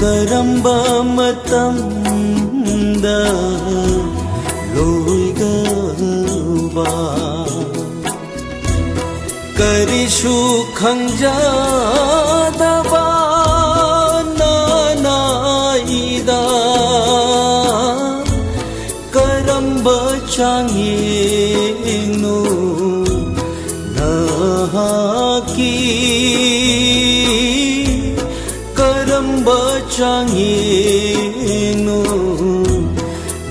करम्बा मतंदा लोइगबा करिशु खंजादबा नानाइदा करम्बा चांगेनो नहाकी चांगेनो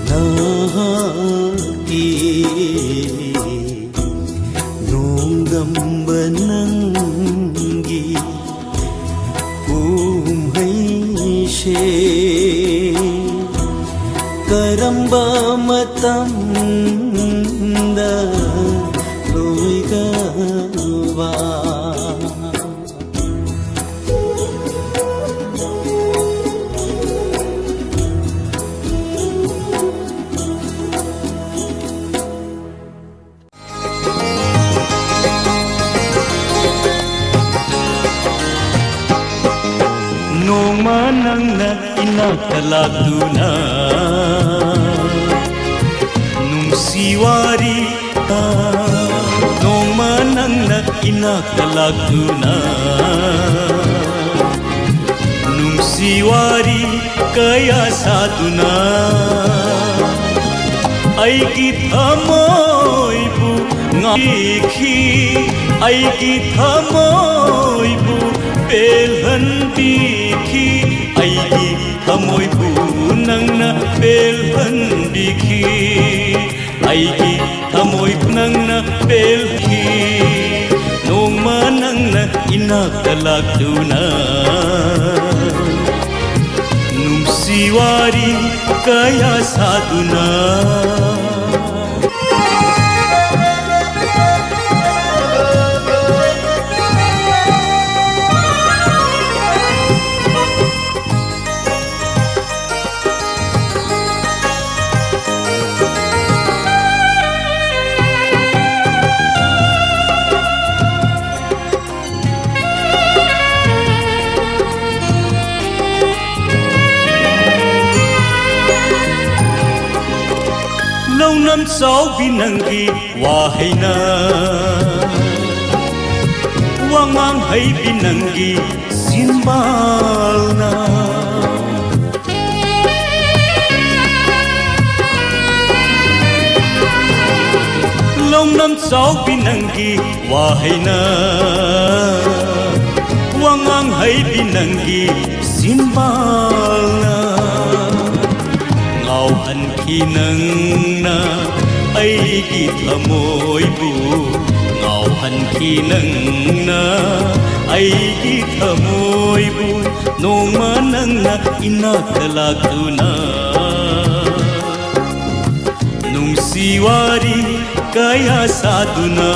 नहाकी नोंगंब नंगी कुमैशे करम्ब मतंदा लोइगबा inakta lagduna Nungsiwari Nongma nangna inakta lagduna Nungsiwari kaya saduna Aigi thamoibu ngakhi Aigi thamoibu pelhanbikhi Aigi thamoibu nangna pelhanbikhi Aigi thamoibu nangna pelhi Nongma nangna inakta lagduna Nungsiwari kaya saduna Launam sau binangi wahaina Wangang hai binangi simbalna Launam sau binangi wahaina Wangang hai binangi simbalna Ngau han khi nang na aigi thamoibu Ngau han khi nang na aigi thamoibu Nongma nangna inakta lagduna Nungsiwari kaya saduna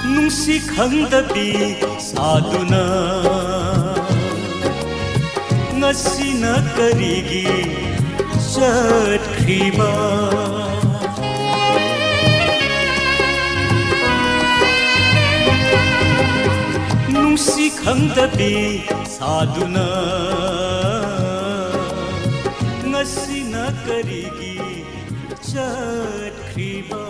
Nungsi khangdabi saduna Ngasina karigi chatkhiba Nungsi khangdabi saduna Ngasina karigi chatkhiba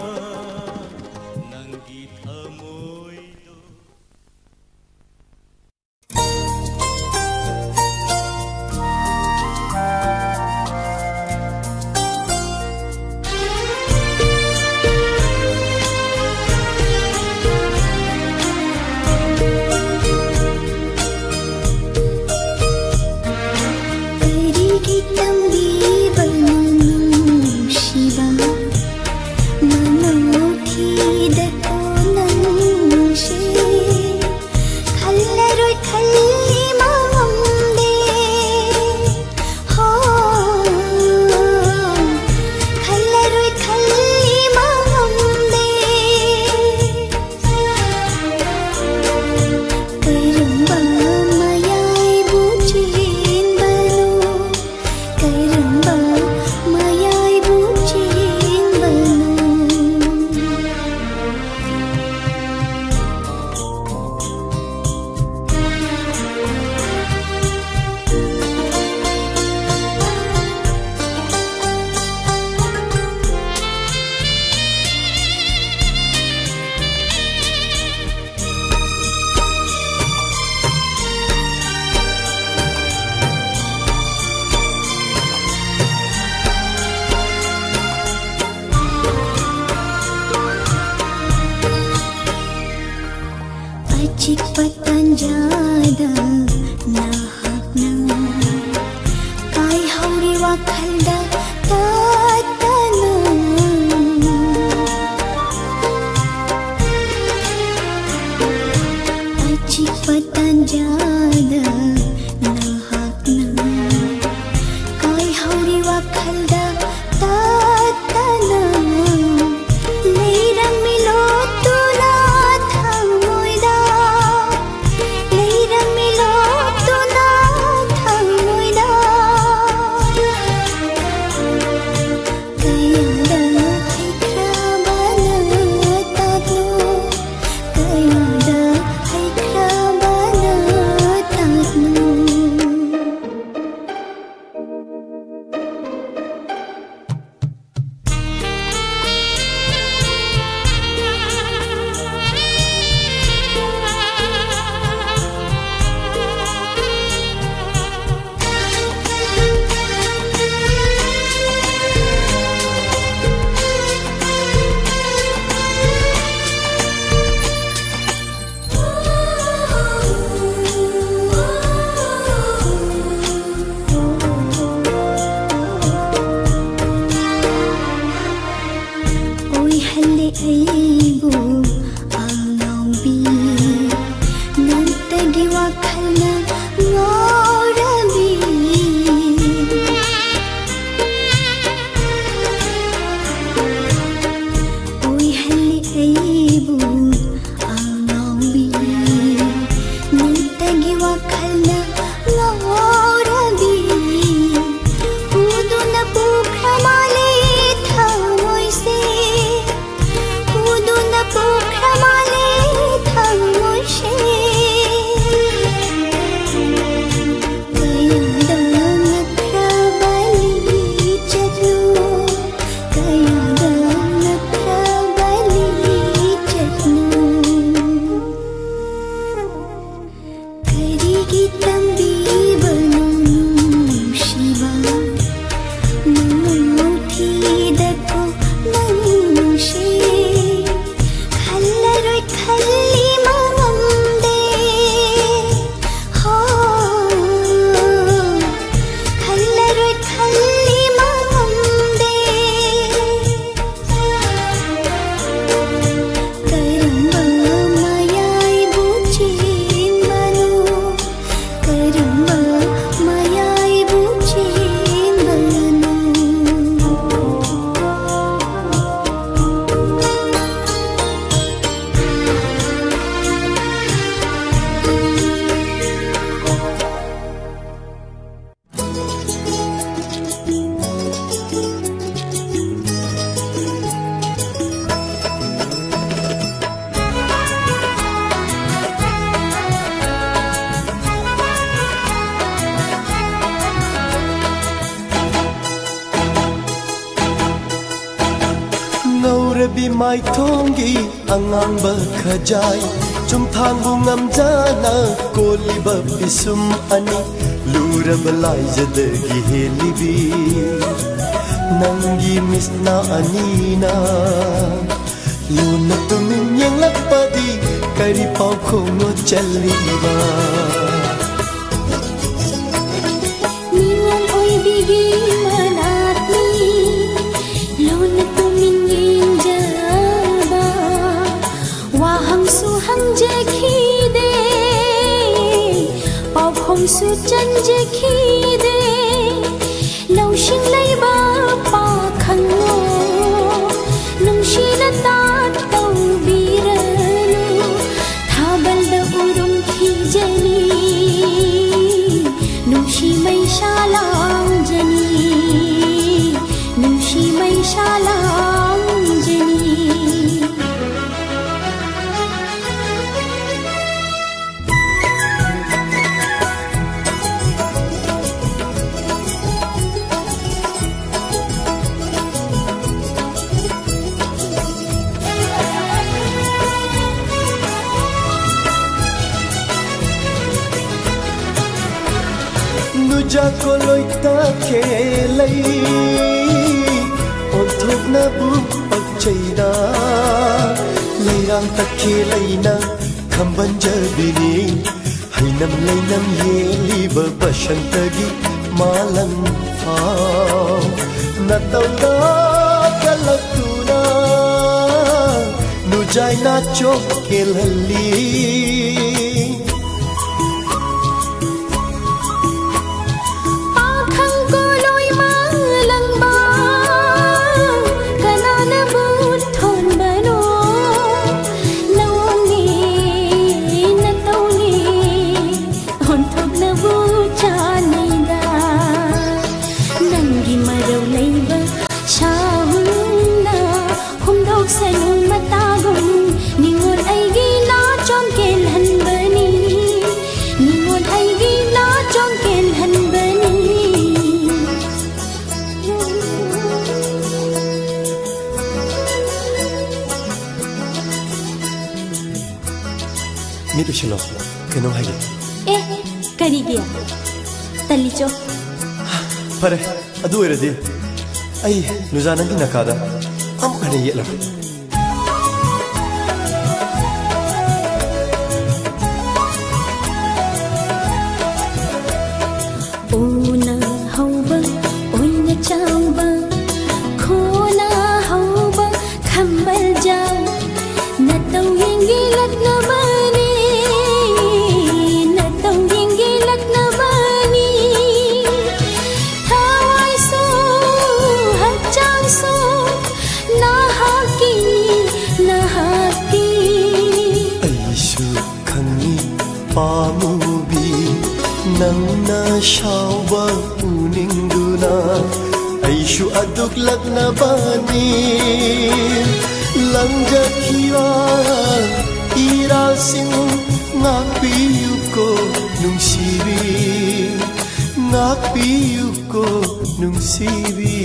ꯉꯧꯔꯕꯤ ꯃꯥꯏꯊꯣꯡꯒꯤ ꯑꯉꯥꯡꯕ ꯈꯖꯥꯏ ꯆꯨꯝꯊꯥꯡꯕꯨ ꯉꯝꯖꯅ ꯀꯣꯜꯂꯤꯕ ꯄꯤꯁꯨꯝ ꯑꯅꯤ ꯂꯨꯔꯕ ꯂꯥꯏꯖꯗꯒꯤ ꯍꯦꯜꯂꯤꯕꯤ ꯅꯪꯒꯤ ꯃꯤꯠꯅ ꯑꯅꯤꯅ ꯂꯨꯅ ꯇꯨꯃꯤꯟ ꯌꯦꯡꯂꯛꯄꯗꯤ ꯀꯔꯤ ꯄꯥꯎꯈꯣꯡꯅꯣ ꯆꯜꯂꯤꯕ ꯅꯤꯉꯣꯜ ꯑꯣꯏꯕꯤꯒꯤ ꯃꯅꯥꯛꯅꯤ ꯂꯨꯅ ꯇꯨꯃꯤꯟ ꯌꯦꯡꯖꯕ ꯋꯥꯍꯪꯁꯨ ꯍꯪꯖꯈꯤꯗꯦ ꯄꯥꯎꯈꯨꯝꯁꯨ ꯆꯟꯖꯈꯤꯗꯦ ꯂꯧꯁꯤꯡ ꯂꯩꯕ ꯄꯥꯈꯪꯂꯣ ꯅꯨꯡꯁꯤꯅ ꯇꯧꯕꯤꯔꯅꯨ ꯊꯥꯕꯜꯗ ꯎꯔꯨꯝꯈꯤꯖꯅꯤ ꯅꯨꯡꯁꯤ ꯃꯩꯁꯥ ꯂꯥꯡꯖꯅꯤ ꯅꯨꯡꯁꯤ ꯃꯩꯁꯥ ꯂꯥꯡꯖꯅꯤ नुजा को लोइता खेलई ओंथोकनाबु पक्चैना लैरांग तखेलैना खंबंजबिनी हैनम लैनम येलिब बसंतगी मालं फाव नतौदा कलतुना नुजाइना चोक खेलली 미루시노 그놈 하게 에 그리기야 달리죠 파레 아두 이러디 아이 누자는 디나카다 아무거나 예라 오나 하우바 오이나 차우바 코나 하우바 감발자 나또 잉기락 나바니 पामुबी नंगना शावबा उनिंगुना ऐशु अदुक लग्नबानी लंजखिया इरासिंग ngakpiyuko nungsibi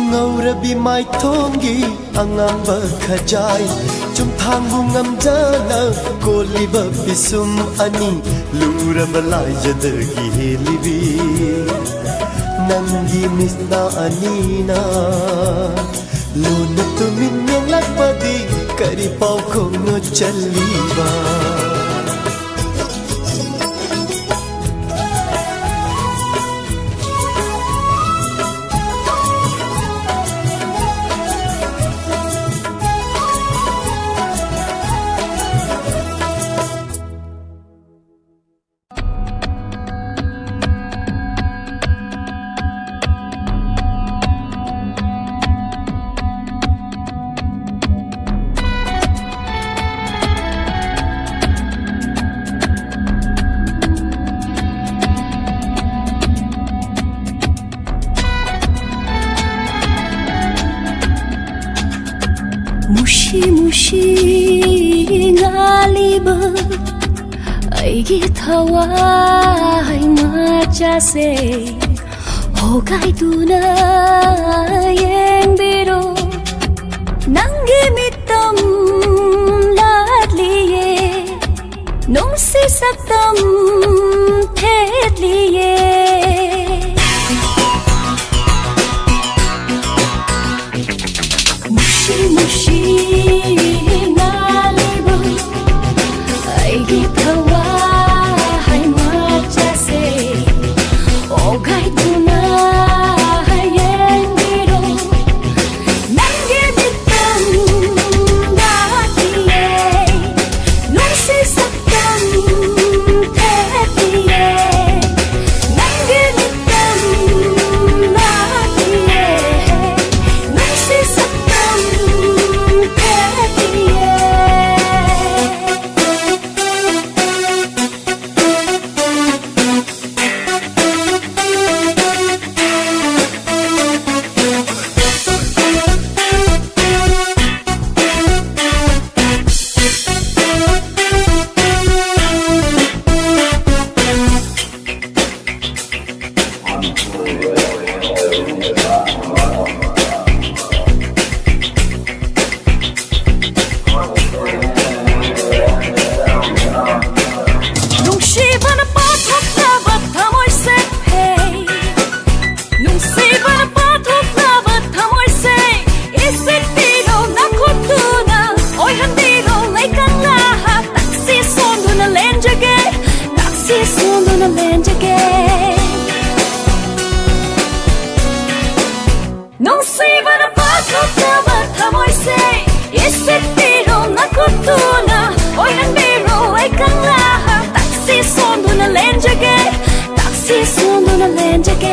ngawrabi maithongi angamba khajai chumthangbu ngamjana koliba pisum ani luraba laijadagi helibi nangi misna anina luna tumin yenglakpadi kari paukhongno challiba 무시 ngalib aigi thawai machase 오가이두나 옌비로 남김있던 라리에 농시삭던 태리에 무시무시 날리고 아이기 타와 하이마 자세 오가이두나 옌비로 남김있던 라리에 농시삭던 태리에 남김있던 라리에 농시삭던 농시바나 빠톡나바 타몰세 농시바나 빠톡나바 타몰세 이세티로 나코투나 오이한디로 레이깡라하 딱시 손두나 렌저게 딱시 손두나 렌저게 농시바나 빠톡나바 타몰세 이세티로 나코투나 오이한디로 레이깡라하 딱시 손두나 렌저게 딱시 손두나 렌저게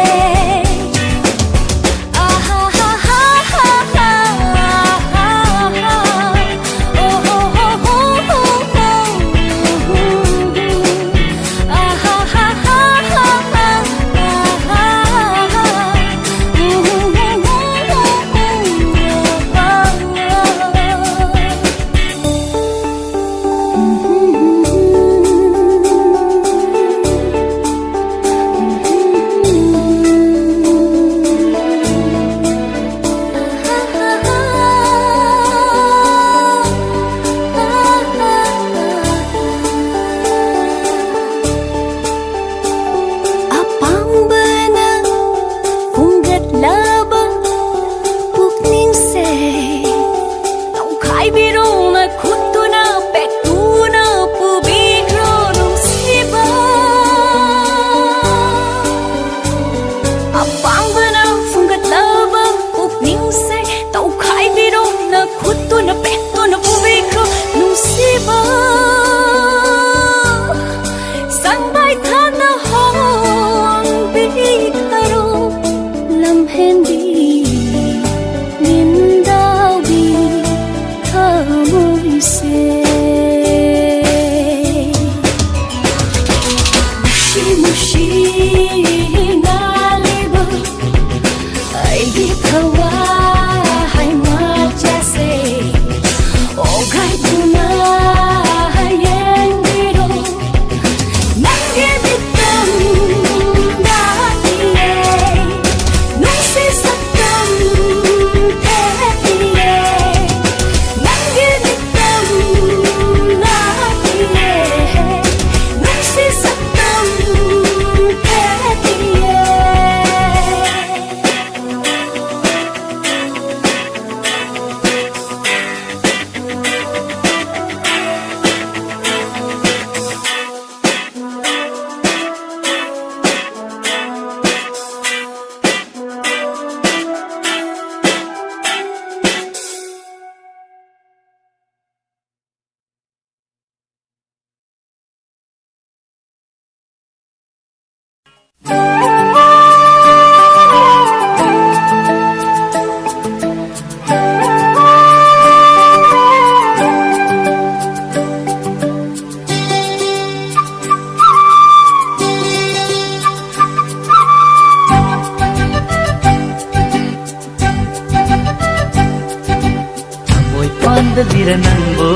ಕೊಂದದಿರ ನಂಬೋ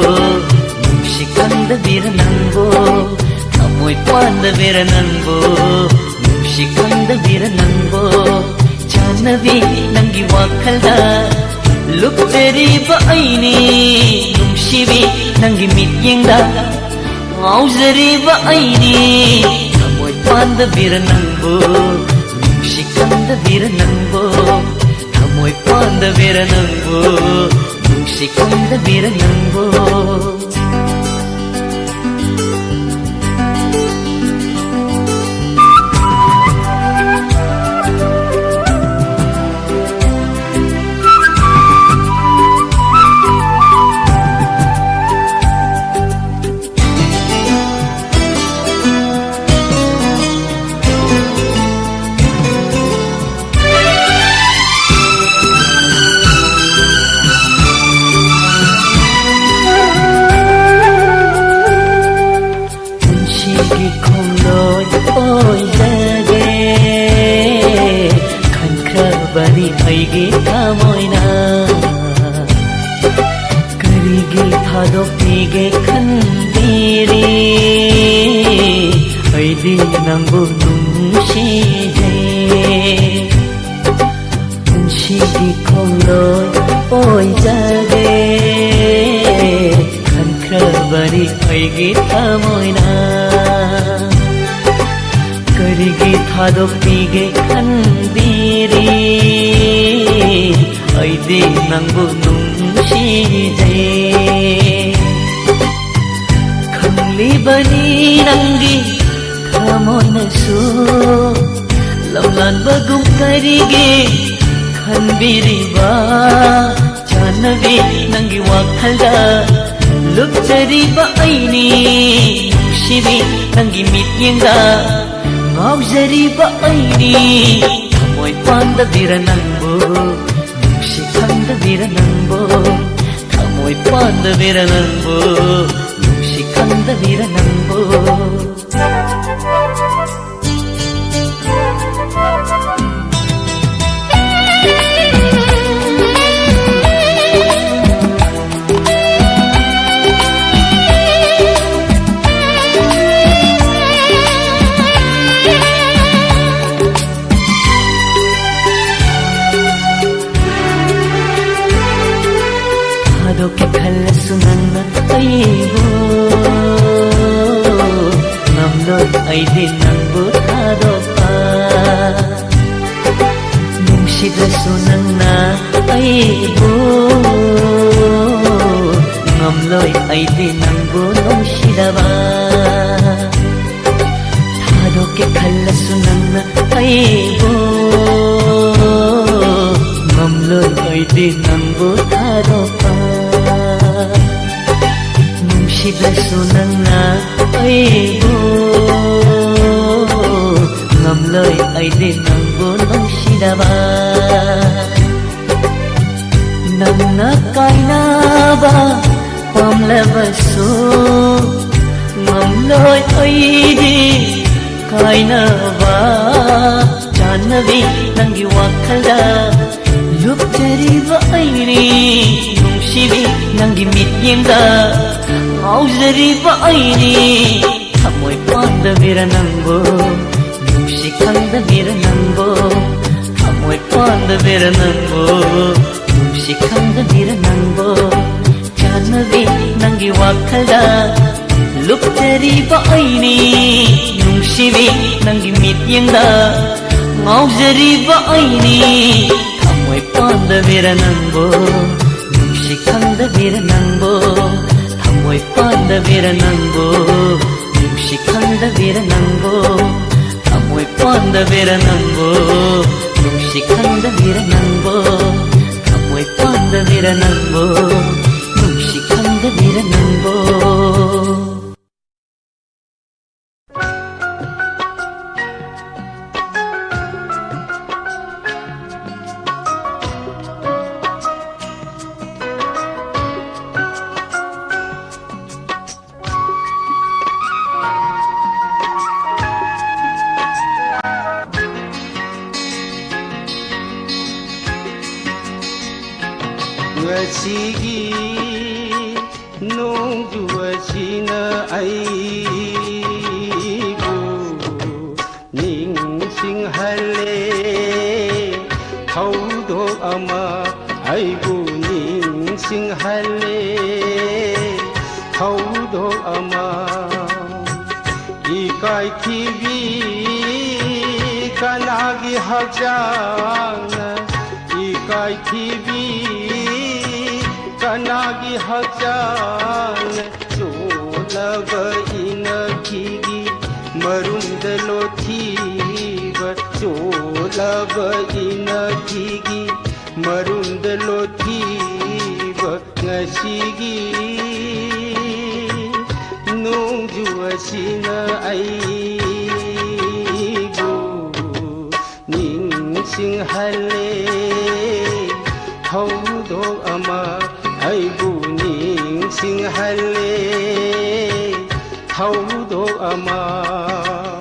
ನುಂಶಿ ಕೊಂದದಿರ ನಂಬೋ ಥಮೋಯ್ ಕೊಂದದಿರ ನಂಬೋ ನುಂಶಿ ꯅꯨꯡꯁꯤ ꯈꯪꯗꯕꯤꯔ ꯅꯪꯕꯣ ꯆꯥꯅꯕꯤ ꯅꯪꯒꯤ ꯋꯥꯈꯜꯗ ꯂꯨꯞꯆꯔꯤꯕ ꯑꯩꯅꯤ ꯅꯨꯡꯁꯤꯕꯤ ꯅꯪꯒꯤ ꯃꯤꯠꯌꯦꯡꯗ ꯉꯥꯎꯖꯔꯤꯕ ꯑꯩꯅꯤ ꯊꯃꯣꯏ ꯄꯥꯟꯗꯕꯤꯔ ꯅꯪꯕꯣ ꯅꯨꯡꯁꯤ ꯈꯪꯗꯕꯤꯔ ꯅꯪꯕꯣ ꯊꯃꯣꯏ ꯄꯥꯟꯗꯕꯤꯔ ꯅꯪꯕꯣ ꯅꯨꯡꯁꯤ ꯈꯪꯗꯕꯤꯔ ꯅꯪꯕꯣ ꯑꯩꯒꯤ ꯊꯃꯣꯏꯅ ꯀꯔꯤꯒꯤ ꯊꯥꯗꯣꯛꯄꯤꯒꯦ ꯈꯟꯕꯤꯔꯤ ꯑꯩꯗꯤ ꯅꯪꯕꯨ ꯅꯨꯡꯁꯤꯖꯩ ꯄꯨꯟꯁꯤꯒꯤ ꯈꯣꯡꯂꯣꯏ ꯑꯣꯏꯖꯒꯦ ꯈꯟꯈ꯭ꯔꯕꯅꯤ ꯑꯩꯒꯤ ꯊꯃꯣꯏꯅ ꯀꯔꯤꯒꯤ ꯊꯥꯗꯣꯛꯄꯤꯒꯦ ꯈꯟꯕꯤꯔꯤ ꯑꯩꯗꯤ ꯅꯪꯕꯨ ꯅꯨꯡꯁꯤꯖꯩ ꯈꯪꯂꯤꯕꯅꯤ ꯅꯪꯒꯤ ꯊꯃꯣꯏꯅꯁꯨ ꯂꯝꯂꯥꯟꯕꯒꯨꯝ ꯀꯔꯤꯒꯤ ꯈꯟꯕꯤꯔꯤꯕ ꯆꯥꯅꯕꯤ ꯅꯪꯒꯤ ꯋꯥꯈꯜꯗ ꯂꯨꯞꯆꯔꯤꯕ ꯑꯩꯅꯤ ꯅꯨꯡꯁꯤꯕꯤ ꯅꯪꯒꯤ ꯃꯤꯠꯌꯦꯡꯗ ꯉꯥꯎꯖꯔꯤꯕ ꯑꯩꯅꯤ ꯊꯃꯣꯏ ꯄꯥꯟꯗꯕꯤꯔ ꯅꯪꯕꯨ ꯅꯨꯡꯁꯤ ꯈꯪꯗꯕꯤꯔ ꯅꯪꯕꯨ ꯊꯃꯣꯏ ꯄꯥꯟꯗꯕꯤꯔ ꯅꯪꯕꯨ ꯅꯨꯡꯁꯤ ꯈꯪꯗꯕꯤꯔ ꯅꯪꯕꯨ ꯊꯥꯗꯣꯛꯀꯦ ꯈꯜꯂꯁꯨ ꯅꯪꯅ ꯑꯩꯕꯨ ꯉꯝꯂꯣꯏ ꯑꯩꯗꯤ ꯅꯪꯕꯨ ꯊꯥꯗꯣꯛꯄ ꯅꯨꯡꯁꯤꯗ꯭ꯔꯁꯨ ꯅꯪꯅ ꯑꯩꯕꯨ ꯉꯝꯂꯣꯏ ꯑꯩꯗꯤ ꯅꯪꯕꯨ ꯅꯨꯡꯁꯤꯗꯕ ꯊꯥꯗꯣꯛꯀꯦ ꯈꯜꯂꯁꯨ ꯅꯪꯅ ꯑꯩꯕꯨ ꯉꯝꯂꯣꯏ ꯑꯩꯗꯤ ꯅꯪꯕꯨ ꯊꯥꯗꯣꯛꯄ ꯅꯨꯡꯁꯤꯗ꯭ꯔꯁꯨ ꯅꯪꯅ ꯑꯩꯕꯨ ꯉꯝꯂꯣꯏ ꯑꯩꯗꯤ ꯅꯪꯕꯨ ꯅꯨꯡꯁꯤꯗꯕ ꯅꯪꯅ ꯀꯥꯏꯅꯕ ꯄꯥꯝꯂꯕꯁꯨ ꯉꯝꯂꯣꯏ ꯑꯩꯗꯤ ꯀꯥꯏꯅꯕ ꯆꯥꯅꯕꯤ ꯅꯪꯒꯤ ꯋꯥꯈꯜꯗ ꯂꯨꯞꯆꯔꯤꯕ ꯑꯩꯅꯤ ꯅꯨꯡꯁꯤꯕꯤ ꯅꯪꯒꯤ ꯃꯤꯠꯌꯦꯡꯗ ꯉꯥꯎꯖꯔꯤꯕ ꯑꯩꯅꯤ ꯊꯃꯣꯏ ꯄꯥꯟꯗꯕꯤꯔ ꯅꯪꯕꯨ ꯅꯨꯡꯁꯤ ꯈꯪꯗꯕꯤꯔ ꯅꯪꯕꯨ ꯊꯃꯣꯏ ꯄꯥꯟꯗꯕꯤꯔ ꯅꯪꯕꯨ ꯅꯨꯡꯁꯤ ꯈꯪꯗꯕꯤꯔ ꯅꯪꯕꯨ ꯆꯥꯅꯕꯤ ꯅꯪꯒꯤ ꯋꯥꯈꯜꯗ ꯂꯨꯞꯆꯔꯤꯕ ꯑꯩꯅꯤ ꯅꯨꯡꯁꯤꯕꯤ ꯅꯪꯒꯤ ꯃꯤꯠꯌꯦꯡꯗ ꯉꯥꯎꯖꯔꯤꯕ ꯑꯩꯅꯤ ꯊꯃꯣꯏ ꯄꯥꯟꯗꯕꯤꯔ ꯅꯪꯕꯨ ꯅꯨꯡꯁꯤ ꯈꯪꯗꯕꯤꯔ ꯅꯪꯕꯨ ꯊꯃꯣꯏ ꯄꯥꯟꯗꯕꯤꯔ ꯅꯪꯕꯨ ꯅꯨꯡꯁꯤ ꯈꯪꯗꯕꯤꯔ ꯅꯪꯕꯨ ꯊꯃꯣꯏ ꯄꯥꯟꯗꯕꯤꯔ ꯅꯪꯕꯨ ꯅꯨꯡꯁꯤ ꯈꯪꯗꯕꯤꯔ ꯅꯪꯕꯨ ꯊꯃꯣꯏ ꯄꯥꯟꯗꯕꯤꯔ ꯅꯪꯕꯨ ꯅꯨꯡꯁꯤ ꯈꯪꯗꯕꯤꯔ ꯅꯪꯕꯨ ngasigi nongju asina aibu nings ꯅꯤꯡꯁꯤꯡꯍꯜꯂꯦ ꯊꯧꯗꯣꯛ ꯑꯃ ꯑꯩꯕꯨ ꯅꯤꯡꯁꯤꯡꯍꯜꯂꯦ ꯊꯧꯗꯣꯛ ꯑꯃ 이까이티비 까나기 학장은 이까이티비 까나기 학장은 쫄라가 이너기기 머룬들로 티버 쫄라가 이너기기 머룬들로 티버 ngasi기 농주어시나 아이고 닝싱할래 더우도 아마 아이고 닝싱할래 더우도 아마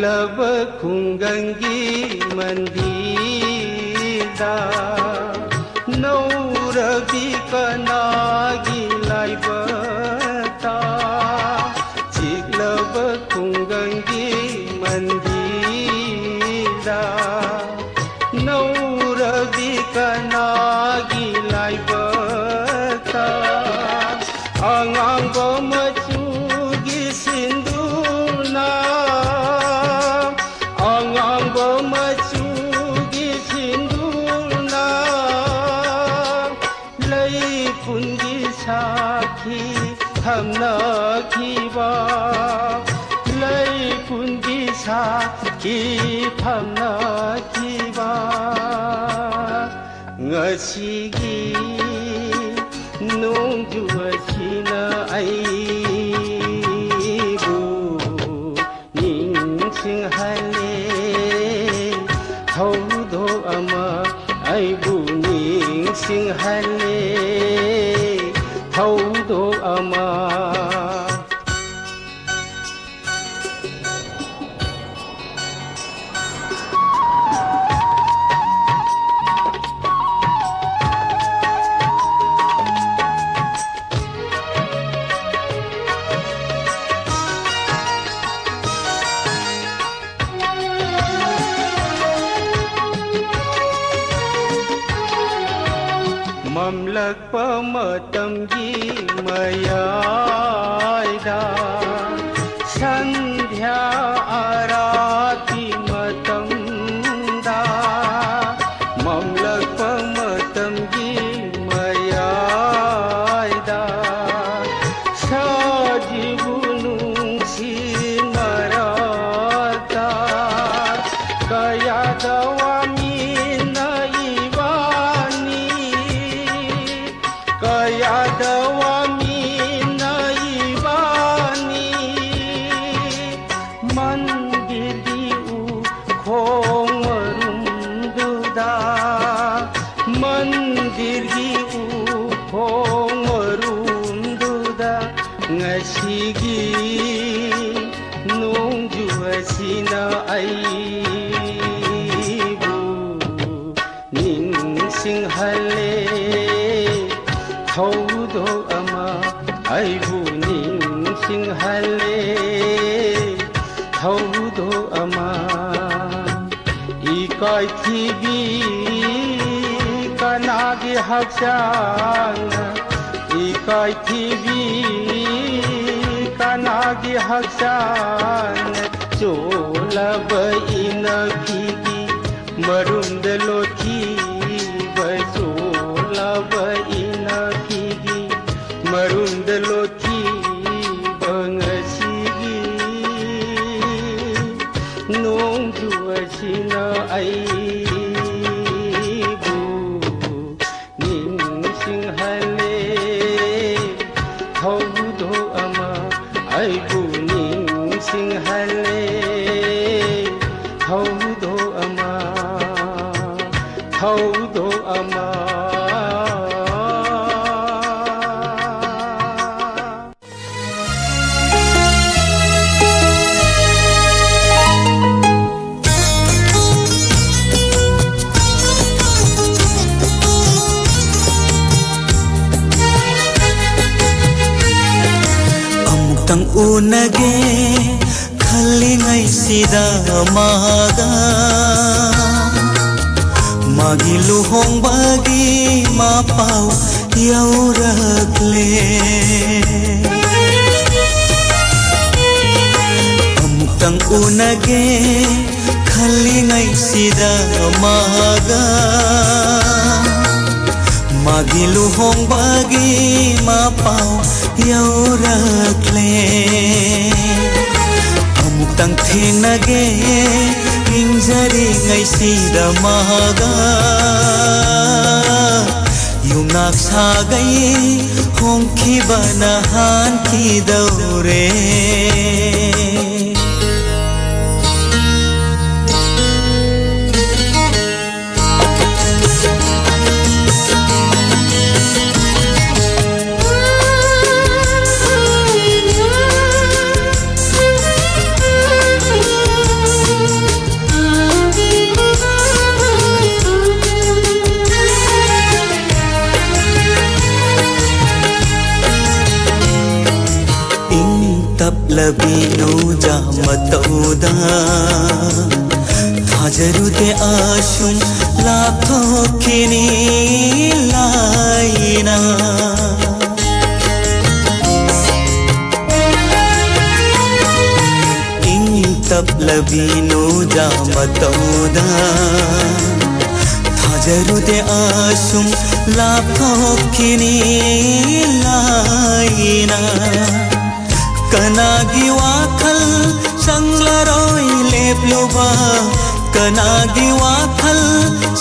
लब खुंगंगी मंदिदा नौरबी कनागी लाइबता चिगलब खुंगंगी मंदिदा नौरबी कनागी लाइबता आंगांगो मचुगी सिंधुना मचुगी सिंदूरना लई पुंगी साखी थमनखिबा लई पुंगी साखी थमनखिबा ngasigi nongjuasina aibu ningsinghalले 더우도 아마 아이고 닝싱할래 더우도 아마 ꯃꯝꯂꯛꯄ ꯃꯇꯝꯒꯤ ꯃꯌꯥꯏꯗ ꯁꯟꯙ꯭ꯌꯥ ꯑꯥꯔꯥꯇꯤ ꯃꯇꯝꯗ ꯃꯝꯂꯛꯄ ꯃꯇꯝꯒꯤ ꯃꯌꯥꯏꯗ 사지부 뭉친 말았다 가야다와 야다와 미나이바니 만기디우 콩어rum두다 만디기우 콩어rum두다 ngasi기 농주하시나 아이부 닝싱할래 더우도 아마 아이고 닝싱할래 더우도 아마 이까이티비 까나기 학장 이까이티비 까나기 학장 쫄라버 이너기기 머룬들로 티버 쫄라버 이너기기 머룬들로 티버 ngasi기 농주하시나 아이부 닝싱할래 더우도 아마 아이고 닝싱할래 더우도 아마 더우도 아마 unage khalingai sida maga magi luhong bagi mapau yaurakle amutang unage khalingai sida maga magi luhong bagi mapau yaurakle amutang thinage ingjari ngai sida maga yungnak sagai hongki banahan ki daure labino jamatauda hajarude ashum lathokini laina intab labino jamatauda hajarude ashum lathokini laina kanagi wakhal sanglaroi lepluba kanagi wakhal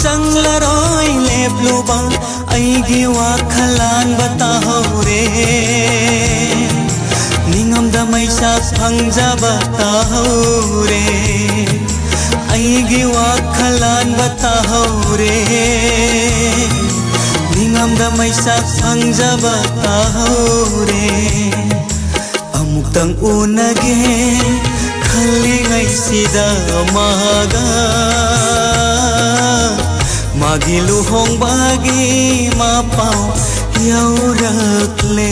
sanglaroi lepluba aigi wakhalan batao re ningam damai sak phangja batao re aigi wakhalan batao re ningam damai sak phangja batao re amutang unage khalingai sida maga magi luhong bagi mapau yaurakle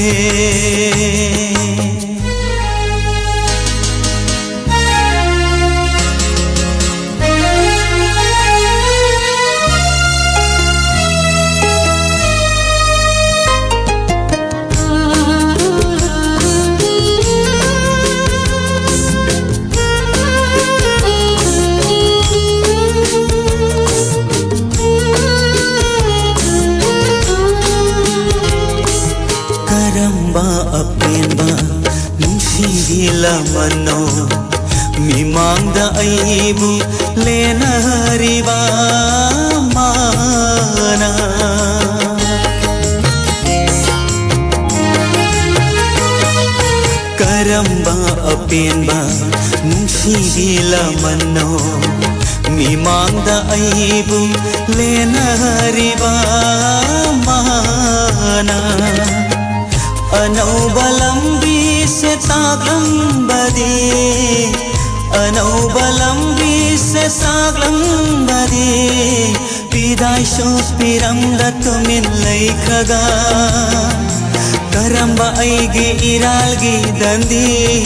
mano mimangda aibu lenariba mana karamba apenba nungsigila mano mimangda aibu lenariba mana anauba lambi se taglam badi anauba lambi se saglam badi pidai sho piram dat min laikhaga karamba aigi iralgi dandi